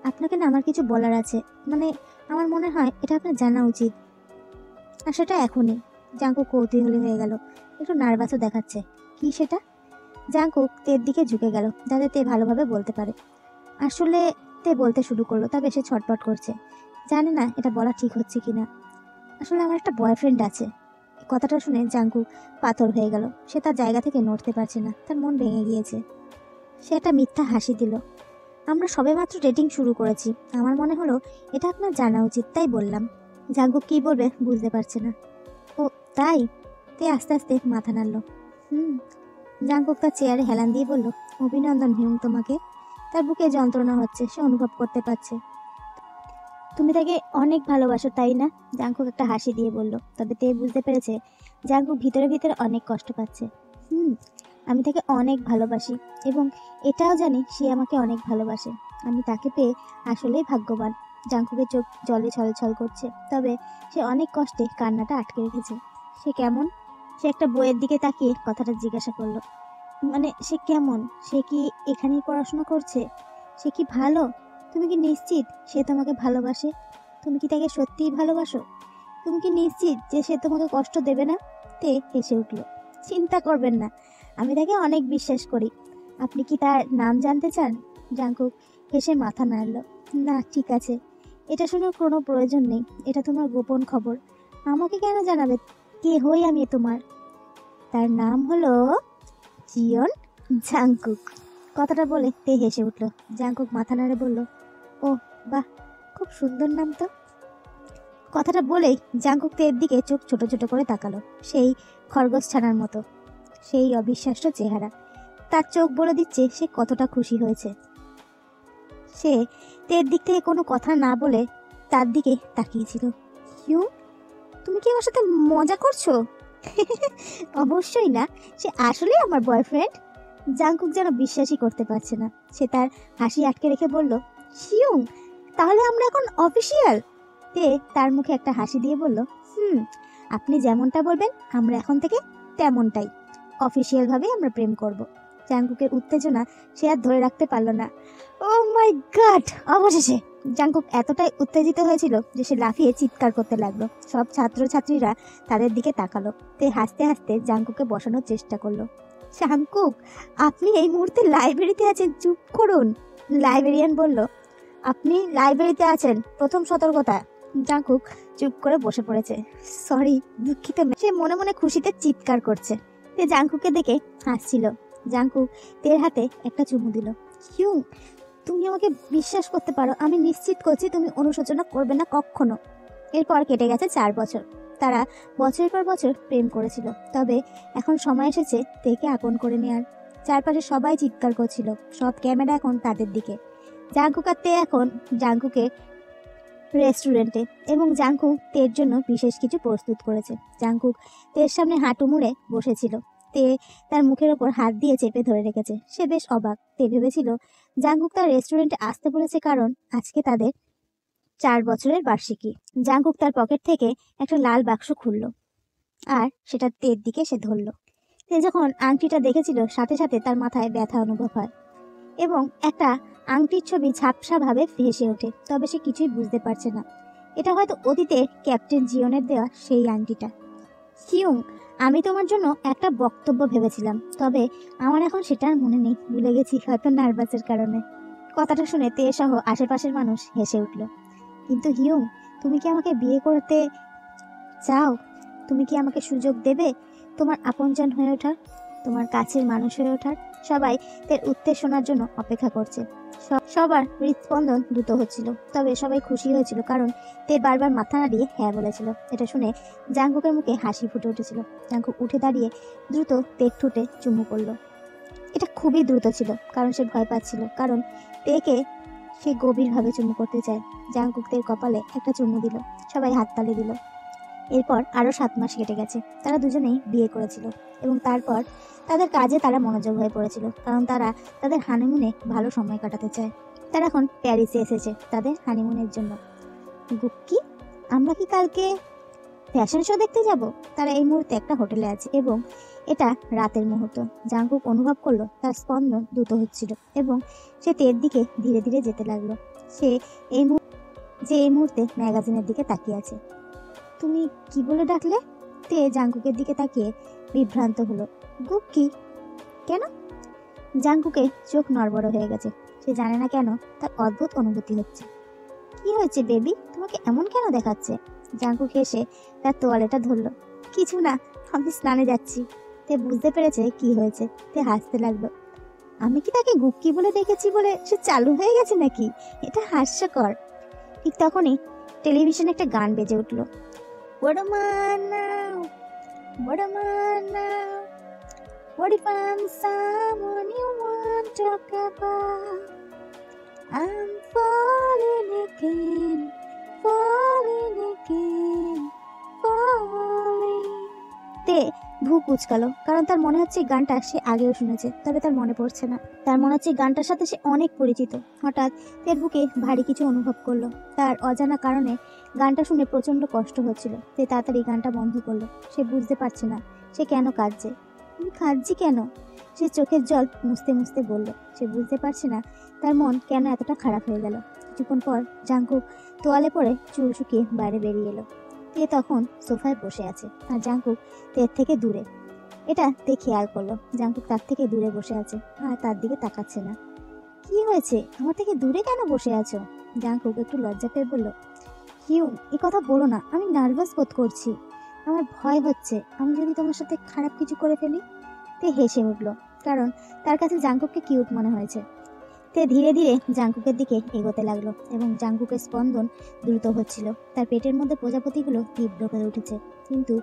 আপনাকে না আমার কিছু বলার আছে, মানে আমার মনে হয় এটা আপনার জানা উচিত, আর সেটা এখনই। জাংকুক কৌতূহলী হয়ে গেল, একটু নার্ভাসও দেখাচ্ছে। কি সেটা? জাংকুক তের দিকে ঝুঁকে গেল যাতে তে ভালোভাবে বলতে পারে। আসলে তে বলতে শুরু করলো, তবে সে ছটপট করছে, জানে না এটা বলা ঠিক হচ্ছে কিনা। আসলে আমার একটা বয়ফ্রেন্ড আছে। কথাটা শুনে জাংকুক পাথর হয়ে গেল। সে তার জায়গা থেকে নড়তে পারছে না, তার মন ভেঙে গিয়েছে। সে একটা মিথ্যা হাসি দিল। আমরা সবেমাত্র ডেটিং শুরু করেছি, আমার মনে হলো এটা আপনার জানা উচিত, তাই বললাম। জাংকুক কি বলবে বুঝতে পারছে না। ও তাই? তে আস্তে আস্তে মাথা নাড়ল। জাংকুক তার চেয়ারে হেলান দিয়ে বলল, অভিনন্দন হিউং তোমাকে। তার বুকে যন্ত্রণা হচ্ছে, সে অনুভব করতে পারছে। তুমি তাকে অনেক ভালোবাসো, তাই না? জাংকুক একটা হাসি দিয়ে বলল, তবে তে বুঝতে পেরেছে জাংকুক ভিতরে ভিতরে অনেক কষ্ট পাচ্ছে। আমি তাকে অনেক ভালোবাসি এবং এটাও জানি সে আমাকে অনেক ভালোবাসে। আমি তাকে পেয়ে আসলেই ভাগ্যবান। জাংকুকের চোখ জলে ছলছল করছে, তবে সে অনেক কষ্টে কান্নাটা আটকে রেখেছে। সে কেমন? সে একটা বইয়ের দিকে তাকিয়ে কথাটা জিজ্ঞাসা করলো। মানে সে কেমন? সে কি এখানেই পড়াশোনা করছে? সে কি ভালো? তুমি কি নিশ্চিত সে তোমাকে ভালোবাসে? তুমি কি তাকে সত্যিই ভালোবাসো? তুমি কি নিশ্চিত যে সে তোমাকে কষ্ট দেবে না? তে হেসে উঠল। চিন্তা করবেন না, আমি তাকে অনেক বিশ্বাস করি। আপনি কি তার নাম জানতে চান? জাংকুক হেসে মাথা নাড়ল। না, ঠিক আছে, এটা শোনার কোনো প্রয়োজন নেই। এটা তোমার গোপন খবর। আমাকে কেন জানাবে? কে হই আমি তোমার? তার নাম হলো জিয়ন জাংকুক। কথাটা বলে তে হেসে উঠল। জাংকুক মাথা নাড়ে বলল, ও বাহ, খুব সুন্দর নাম তো। কথাটা বলেই জাংকুক তের দিকে চোখ ছোট ছোট করে তাকালো, সেই খরগোশ ছানার মতো, সেই অবিশ্বাস্য চেহারা। তার চোখ বলে দিচ্ছে সে কতটা খুশি হয়েছে। সে তের দিক থেকে কোনো কথা না বলে তার দিকে তাকিয়েছিল। হিউ, তুমি কি আমার সাথে মজা করছো? অবশ্যই না, সে আসলেই আমার বয়ফ্রেন্ড। জাংকুক যেন বিশ্বাসই করতে পারছে না। সে তার হাসি আটকে রেখে বলল, শিউং, তাহলে আমরা এখন অফিসিয়াল? তে তার মুখে একটা হাসি দিয়ে বলল, আপনি যেমনটা বলবেন আমরা এখন থেকে তেমনটাই। অফিসিয়াল ভাবে আমরা প্রেম করব। জাংকুকের উত্তেজনা সে আর ধরে রাখতে পারল না। ও মাই গড! অবশেষে! জাংকুক এতটাই উত্তেজিত হয়েছিল যে সে লাফিয়ে চিৎকার করতে লাগলো। সব ছাত্রছাত্রীরা তাদের দিকে তাকালো। তে হাসতে হাসতে জাংকুককে বসানোর চেষ্টা করলো। জাংকুক, আপনি এই মুহূর্তে লাইব্রেরিতে আছেন, চুপ করুন। লাইব্রেরিয়ান বলল, আপনি লাইব্রেরিতে আছেন, প্রথম সতর্কতা। জাংকুক চুপ করে বসে পড়েছে। সরি, দুঃখিত। সে মনে মনে খুশিতে চিৎকার করছে। তে জাংকুককে দেখে হাসছিল। জাংকুক তের হাতে একটা চুমু দিল। হিউং, তুমি আমাকে বিশ্বাস করতে পারো, আমি নিশ্চিত করছি তুমি অনুশোচনা করবে না কখনো। এরপর কেটে গেছে 4 বছর। তারা বছরের পর বছর প্রেম করেছিল, তবে এখন সময় এসেছে তেকে আপন করে নেয়ার। চারপাশে সবাই চিৎকার করছিল, সব ক্যামেরা এখন তাদের দিকে। জাংকুক আর তে এখন জাংকুকে রেস্টুরেন্টে, এবং জাংকুক তের জন্য বিশেষ কিছু প্রস্তুত করেছে। জাংকুক তের সামনে হাঁটু মুড়ে বসেছিল। তে তার মুখের ওপর হাত দিয়ে চেপে ধরে রেখেছে। সে বেশ অবাক। তে ভেবেছিল জাংকুক তার রেস্টুরেন্টে আসতে বলেছে কারণ আজকে তাদের 4 বছরের বার্ষিকী। জাংকুক তার পকেট থেকে একটা লাল বাক্স খুলল আর সেটা তের দিকে সে ধরল। সে যখন আংটিটা দেখেছিল সাথে সাথে তার মাথায় ব্যথা অনুভব হয় এবং একটা আংটির ছবি ঝাপসাভাবে ভেসে ওঠে। তবে সে কিছুই বুঝতে পারছে না। এটা হয়তো অতীতে ক্যাপ্টেন জিওনের দেওয়া সেই আংটিটা। হিউং, আমি তোমার জন্য একটা বক্তব্য ভেবেছিলাম, তবে আমার এখন সেটা আর মনে নেই, ভুলে গেছি, হয়তো নার্ভাসের কারণে। কথাটা শুনে তে সহ আশেপাশের মানুষ হেসে উঠল। কিন্তু হিউং, তুমি কি আমাকে বিয়ে করতে চাও? তুমি কি আমাকে সুযোগ দেবে তোমার আপনজন হয়ে ওঠার, তোমার কাছের মানুষ হয়ে ওঠার? সবাই তার উত্তর শোনার জন্য অপেক্ষা করছে। সবার হৃদস্পন্দন দ্রুত হচ্ছিল, তবে সবাই খুশি হয়েছিল কারণ তে বারবার মাথা নাড়িয়ে হ্যাঁ বলেছিল। এটা শুনে জাংকুকের মুখে হাসি ফুটে উঠেছিল। জাংকুক উঠে দাঁড়িয়ে দ্রুত তের ঠোঁটে চুমু করল। এটা খুবই দ্রুত ছিল কারণ সে ভয় পাচ্ছিল, কারণ তেকে সে গভীরভাবে চুমু করতে চায়। জাংকুক তের কপালে একটা চুমু দিল, সবাই হাততালি দিল। এরপর আরো 7 মাস কেটে গেছে। তারা দুজনেই বিয়ে করেছিল এবং তারপর তাদের কাজে তারা মনোযোগ হয়ে পড়েছিল, কারণ তারা তাদের হানিমুনে ভালো সময় কাটাতে চায়। তারা এখন প্যারিসে এসেছে তাদের হানিমুনের জন্য। গুক্কি, আমরা কি কালকে ফ্যাশন শো দেখতে যাব? তারা এই মুহূর্তে একটা হোটেলে আছে এবং এটা রাতের মুহূর্ত। জাংকুক অনুভব করলো তার স্পন্দন দ্রুত হচ্ছিল এবং সে তের দিকে ধীরে ধীরে যেতে লাগলো। সে এই মুহূর্তে ম্যাগাজিনের দিকে তাকিয়ে আছে। তুমি কি বলে ডাকলে? তে জাংকুকের দিকে তাকিয়ে বিভ্রান্ত হলো। গুক্কি? কেন? জাংকুকের চোখ নড়বড় হয়ে গেছে। সে জানে না কেন তার অদ্ভুত অনুভূতি হচ্ছে। কি হয়েছে বেবি, তোমাকে এমন কেন দেখাচ্ছে? জাংকুক হেসে তার তোয়ালেটা ধরলো। কিছু না, আমি স্নানে যাচ্ছি। তে বুঝতে পেরেছে কি হয়েছে। তে হাসতে লাগলো। আমি কি তাকে গুক্কি বলে দেখেছি বলে সে চালু হয়ে গেছে নাকি? এটা হাস্যকর। ঠিক তখনই টেলিভিশনে একটা গান বেজে উঠলো। What am I now? What am I now? What if I'm someone you want to talk about? I'm falling again, falling again, falling. তে ভ্রু কুঁচকালো, কারণ তার মনে হচ্ছে গানটা সে আগেও শুনেছে, তবে তার মনে পড়ছে না। তার মনে হচ্ছে গানটার সাথে সে অনেক পরিচিত। হঠাৎ তের বুকে ভারী কিছু অনুভব করলো। তার অজানা কারণে গানটা শুনে প্রচন্ড কষ্ট হচ্ছিল। তে তাড়াতাড়ি গানটা বন্ধ করলো। সে বুঝতে পারছে না সে কেন কাঁদছে। আমি কাঁদছি কেন? সে চোখের জল মুছতে মুছতে বলল। সে বুঝতে পারছে না তার মন কেন এতটা খারাপ হয়ে গেল। কিছুক্ষণ পর জাংকুক তোয়ালে পরে চুল শুকিয়ে বাইরে বেরিয়ে এলো। তে তখন সোফায় বসে আছে আর জাংকুক তের থেকে দূরে। এটা তে খেয়াল করলো। জাংকুক তার থেকে দূরে বসে আছে আর তার দিকে তাকাচ্ছে না। কি হয়েছে, আমার থেকে দূরে কেন বসে আছো? জাংকুক একটু লজ্জা পেয়ে বলল। হিউং, এই কথা বলো না, আমি নার্ভাস বোধ করছি, আমার ভয় হচ্ছে আমি যদি তোমার সাথে খারাপ কিছু করে ফেলি। তে হেসে উঠল, কারণ তার কাছে জাংকুককে কিউট মনে হয়েছে। তে ধীরে ধীরে জাংকুকের দিকে এগোতে লাগলো এবং জাংকুকের স্পন্দন দ্রুত হচ্ছিল। তার পেটের মধ্যে প্রজাপতিগুলো তীব্র হয়ে উঠেছে। কিন্তু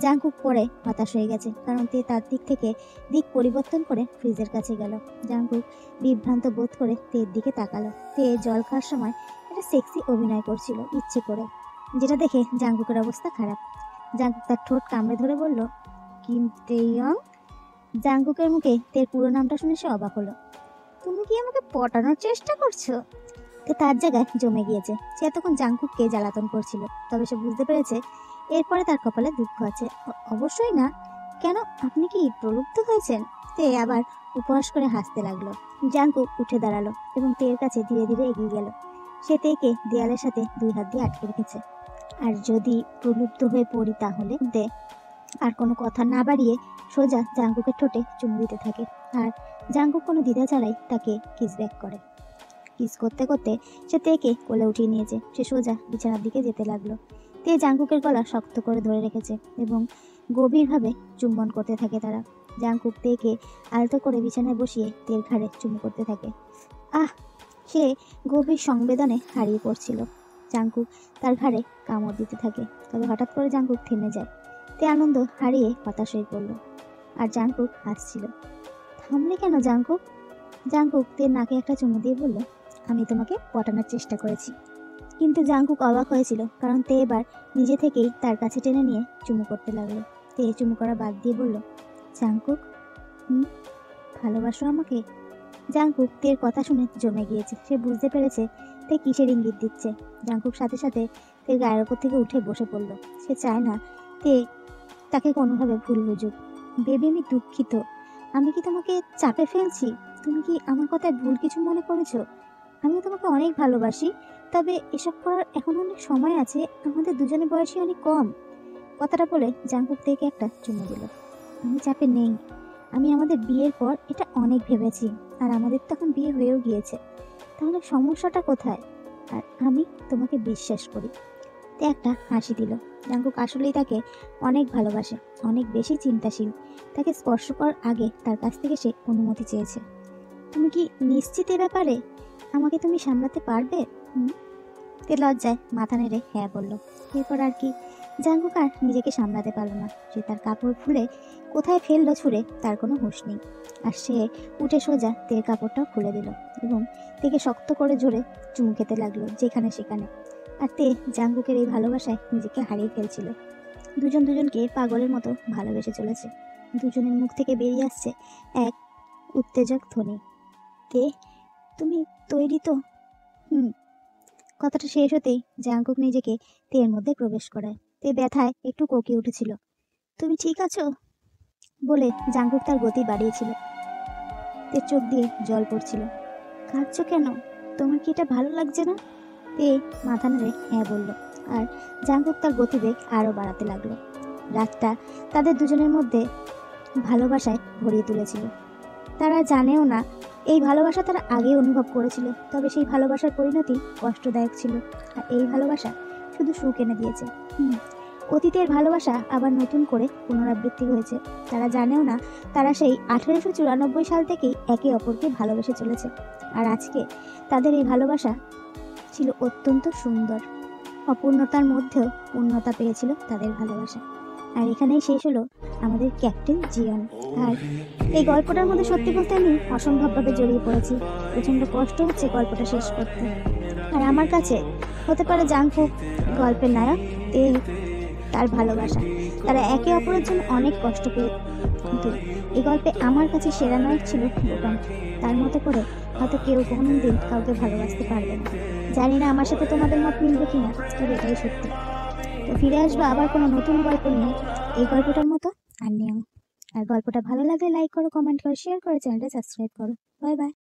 জাংকুক পরে হতাশ হয়ে গেছে, কারণ তে তার দিক পরিবর্তন করে ফ্রিজের কাছে গেল। জাংকুক বিভ্রান্ত বোধ করে তের দিকে তাকালো। তে জল খাওয়ার সময় একটা সেক্সি অভিনয় করছিল ইচ্ছে করে, যেটা দেখে জাংকুকের অবস্থা খারাপ। জাংকুক তার ঠোঁট কামড়ে ধরে বলল, কিম তেইয়ং। জাংকুকের মুখে তের পুরো নামটা শুনে সে অবাক হলো। তুমি কি আমাকে পটানোর চেষ্টা করছো? তে তার জায়গায় জমে গিয়েছে। সে এতক্ষণ জাংকুককে জ্বালাতন করছিল, তবে সে বুঝতে পেরেছে এরপরে তার কপালে দুঃখ আছে। অবশ্যই না। কেন, আপনি কি প্রলুব্ধ হয়েছেন? তে আবার উপহাস করে হাসতে লাগলো। জাংকুক উঠে দাঁড়ালো এবং তের কাছে ধীরে ধীরে এগিয়ে গেল। সে তেকে দেয়ালের সাথে 2 হাত দিয়ে আটকে রেখেছে। আর যদি প্রলুব্ধ হয়ে পড়ি তাহলে? তে আর কোনো কথা না বাড়িয়ে সোজা জাংকুকের ঠোঁটে চুমু দিতে থাকে আর জাংকুক কোনো দ্বিধা ছাড়াই তাকে কিস ব্যাক করে। কিস করতে করতে সে তেকে কোলে উঠিয়ে নিয়েছে। সে সোজা বিছানার দিকে যেতে লাগলো। তে জাংকুকের গলা শক্ত করে ধরে রেখেছে এবং গভীরভাবে চুম্বন করতে থাকে তারা। জাংকুক তেকে আলতো করে বিছানায় বসিয়ে তের ঘাড়ে চুমু করতে থাকে। সে গভীর সংবেদনে হারিয়ে পড়ছিল। জাংকুক তার ঘাড়ে কামড় দিতে থাকে, তবে হঠাৎ করে জাংকুক থেমে যায়। তে আনন্দ হারিয়ে হতাশ হয়ে পড়ল আর জাংকুক হাসছিল। থামলে কেন জাংকুক? জাংকুক তের নাকে একটা চুমু দিয়ে বলল, আমি তোমাকে পটানোর চেষ্টা করেছি। কিন্তু জাংকুক অবাক হয়েছিল, কারণ তে এবার নিজে থেকেই তার কাছে টেনে নিয়ে চুমু করতে লাগলো। তে চুমু করা বাদ দিয়ে বলল, জাংকুক, ভালোবাসো আমাকে? জাংকুক তের কথা শুনে জমে গিয়েছে। সে বুঝতে পেরেছে তে কিসের ইঙ্গিত দিচ্ছে। জাংকুক সাথে সাথে তের গায়ের ওপর থেকে উঠে বসে পড়ল। সে চায় না তে তাকে কোনোভাবে ভুল বুঝুক। বেবি আমি দুঃখিত। আমি কি তোমাকে চাপে ফেলছি? তুমি কি আমার কথায় ভুল কিছু মনে করেছো? আমি তোমাকে অনেক ভালোবাসি, তবে এসব করার এখন অনেক সময় আছে, আমাদের দুজনের বয়সই অনেক কম। কথাটা বলে জাঙ্কুক থেকে একটা চুমু দিল। আমি চাপে নেই। আমি আমাদের বিয়ের পর এটা অনেক ভেবেছি, আর আমাদের তো এখন বিয়ে হয়েও গিয়েছে। তাহলে সমস্যাটা কোথায়? আর আমি তোমাকে বিশ্বাস করি। তে একটা হাসি দিল। জাঙ্কুক আসলেই তাকে অনেক ভালোবাসে, অনেক বেশি চিন্তাশীল। তাকে স্পর্শ করার আগে তার কাছ থেকে সে অনুমতি চেয়েছে। তুমি কি নিশ্চিত এ ব্যাপারে? আমাকে তুমি সামলাতে পারবে? তে লজ্জায় মাথা নেড়ে হ্যাঁ বলল। এরপর আর কি, জাঙ্কুক আর নিজেকে সামলাতে পারল না। সে তার কাপড় খুলে কোথায় ফেললো ছুঁড়ে তার কোনো হুঁশ নেই। আর সে উঠে সোজা তের কাপড়টাও খুলে দিল এবং তেকে শক্ত করে জোরে চুমু খেতে লাগলো যেখানে সেখানে। আর তে জাঙ্কুকের এই ভালোবাসায় নিজেকে হারিয়ে ফেলছিল। দুজন দুজনকে পাগলের মতো ভালোবেসে চলেছে। দুজনের মুখ থেকে বেরিয়ে আসছে এক উত্তেজক ধ্বনি। তে, তুমি তৈরি তো? কথাটা শেষ হতেই জাঙ্কুক নিজেকে তের মধ্যে প্রবেশ করায়। তে ব্যথায় একটু কোঁকে উঠেছিল। তুমি ঠিক আছো? বলে জাঙ্কুক তার গতি বাড়িয়েছিল। তের চোখ দিয়ে জল পড়ছিল। কাঁদছো কেন? তোমার কি এটা ভালো লাগছে না? তে মাথা নেড়ে হ্যাঁ বলল। আর জাঙ্কুক তার গতিবেগ আরও বাড়াতে লাগলো। রাতটা তাদের দুজনের মধ্যে ভালোবাসায় ভরিয়ে তুলেছিল। তারা জানেও না এই ভালোবাসা তারা আগে অনুভব করেছিল, তবে সেই ভালোবাসার পরিণতি কষ্টদায়ক ছিল। আর এই ভালোবাসা শুধু সুখ এনে দিয়েছে। অতীতের ভালোবাসা আবার নতুন করে পুনরাবৃত্তি হয়েছে। তারা জানেও না তারা সেই 1894 সাল থেকেই একে অপরকে ভালোবেসে চলেছে। আর আজকে তাদের এই ভালোবাসা ছিল অত্যন্ত সুন্দর। অপূর্ণতার মধ্যেও পূর্ণতা পেয়েছিল তাদের ভালোবাসা। আর এখানেই শেষ হলো আমাদের ক্যাপ্টেন জিয়ন। আর এই গল্পটার মধ্যে সত্যি বলতে আমি অসম্ভবভাবে জড়িয়ে পড়েছি। প্রচণ্ড কষ্ট হচ্ছে গল্পটা শেষ করতে। আর আমার কাছে হতে পারে জাঙ্কুক গল্পের নায়ক, তে তার ভালোবাসা। তারা একে অপরের জন্য অনেক কষ্ট পেয়ে, কিন্তু এই গল্পে আমার কাছে সেরা নায়ক ছিল বোকান। তার মতো করে হয়তো কেউ কোনোদিন কাউকে ভালোবাসতে পারবে না। জানি না আমার সাথে তোমাদের মত মিলবে কিনা, তবে এটাই সত্যি। তো ফিরে আসবো আবার কোনো নতুন গল্প নিয়ে, এই গল্পটার মতো আর নিয়েও। আর গল্পটা ভালো লাগলে লাইক করো, কমেন্ট করো, শেয়ার করো, চ্যানেলটা সাবস্ক্রাইব করো। Bye bye.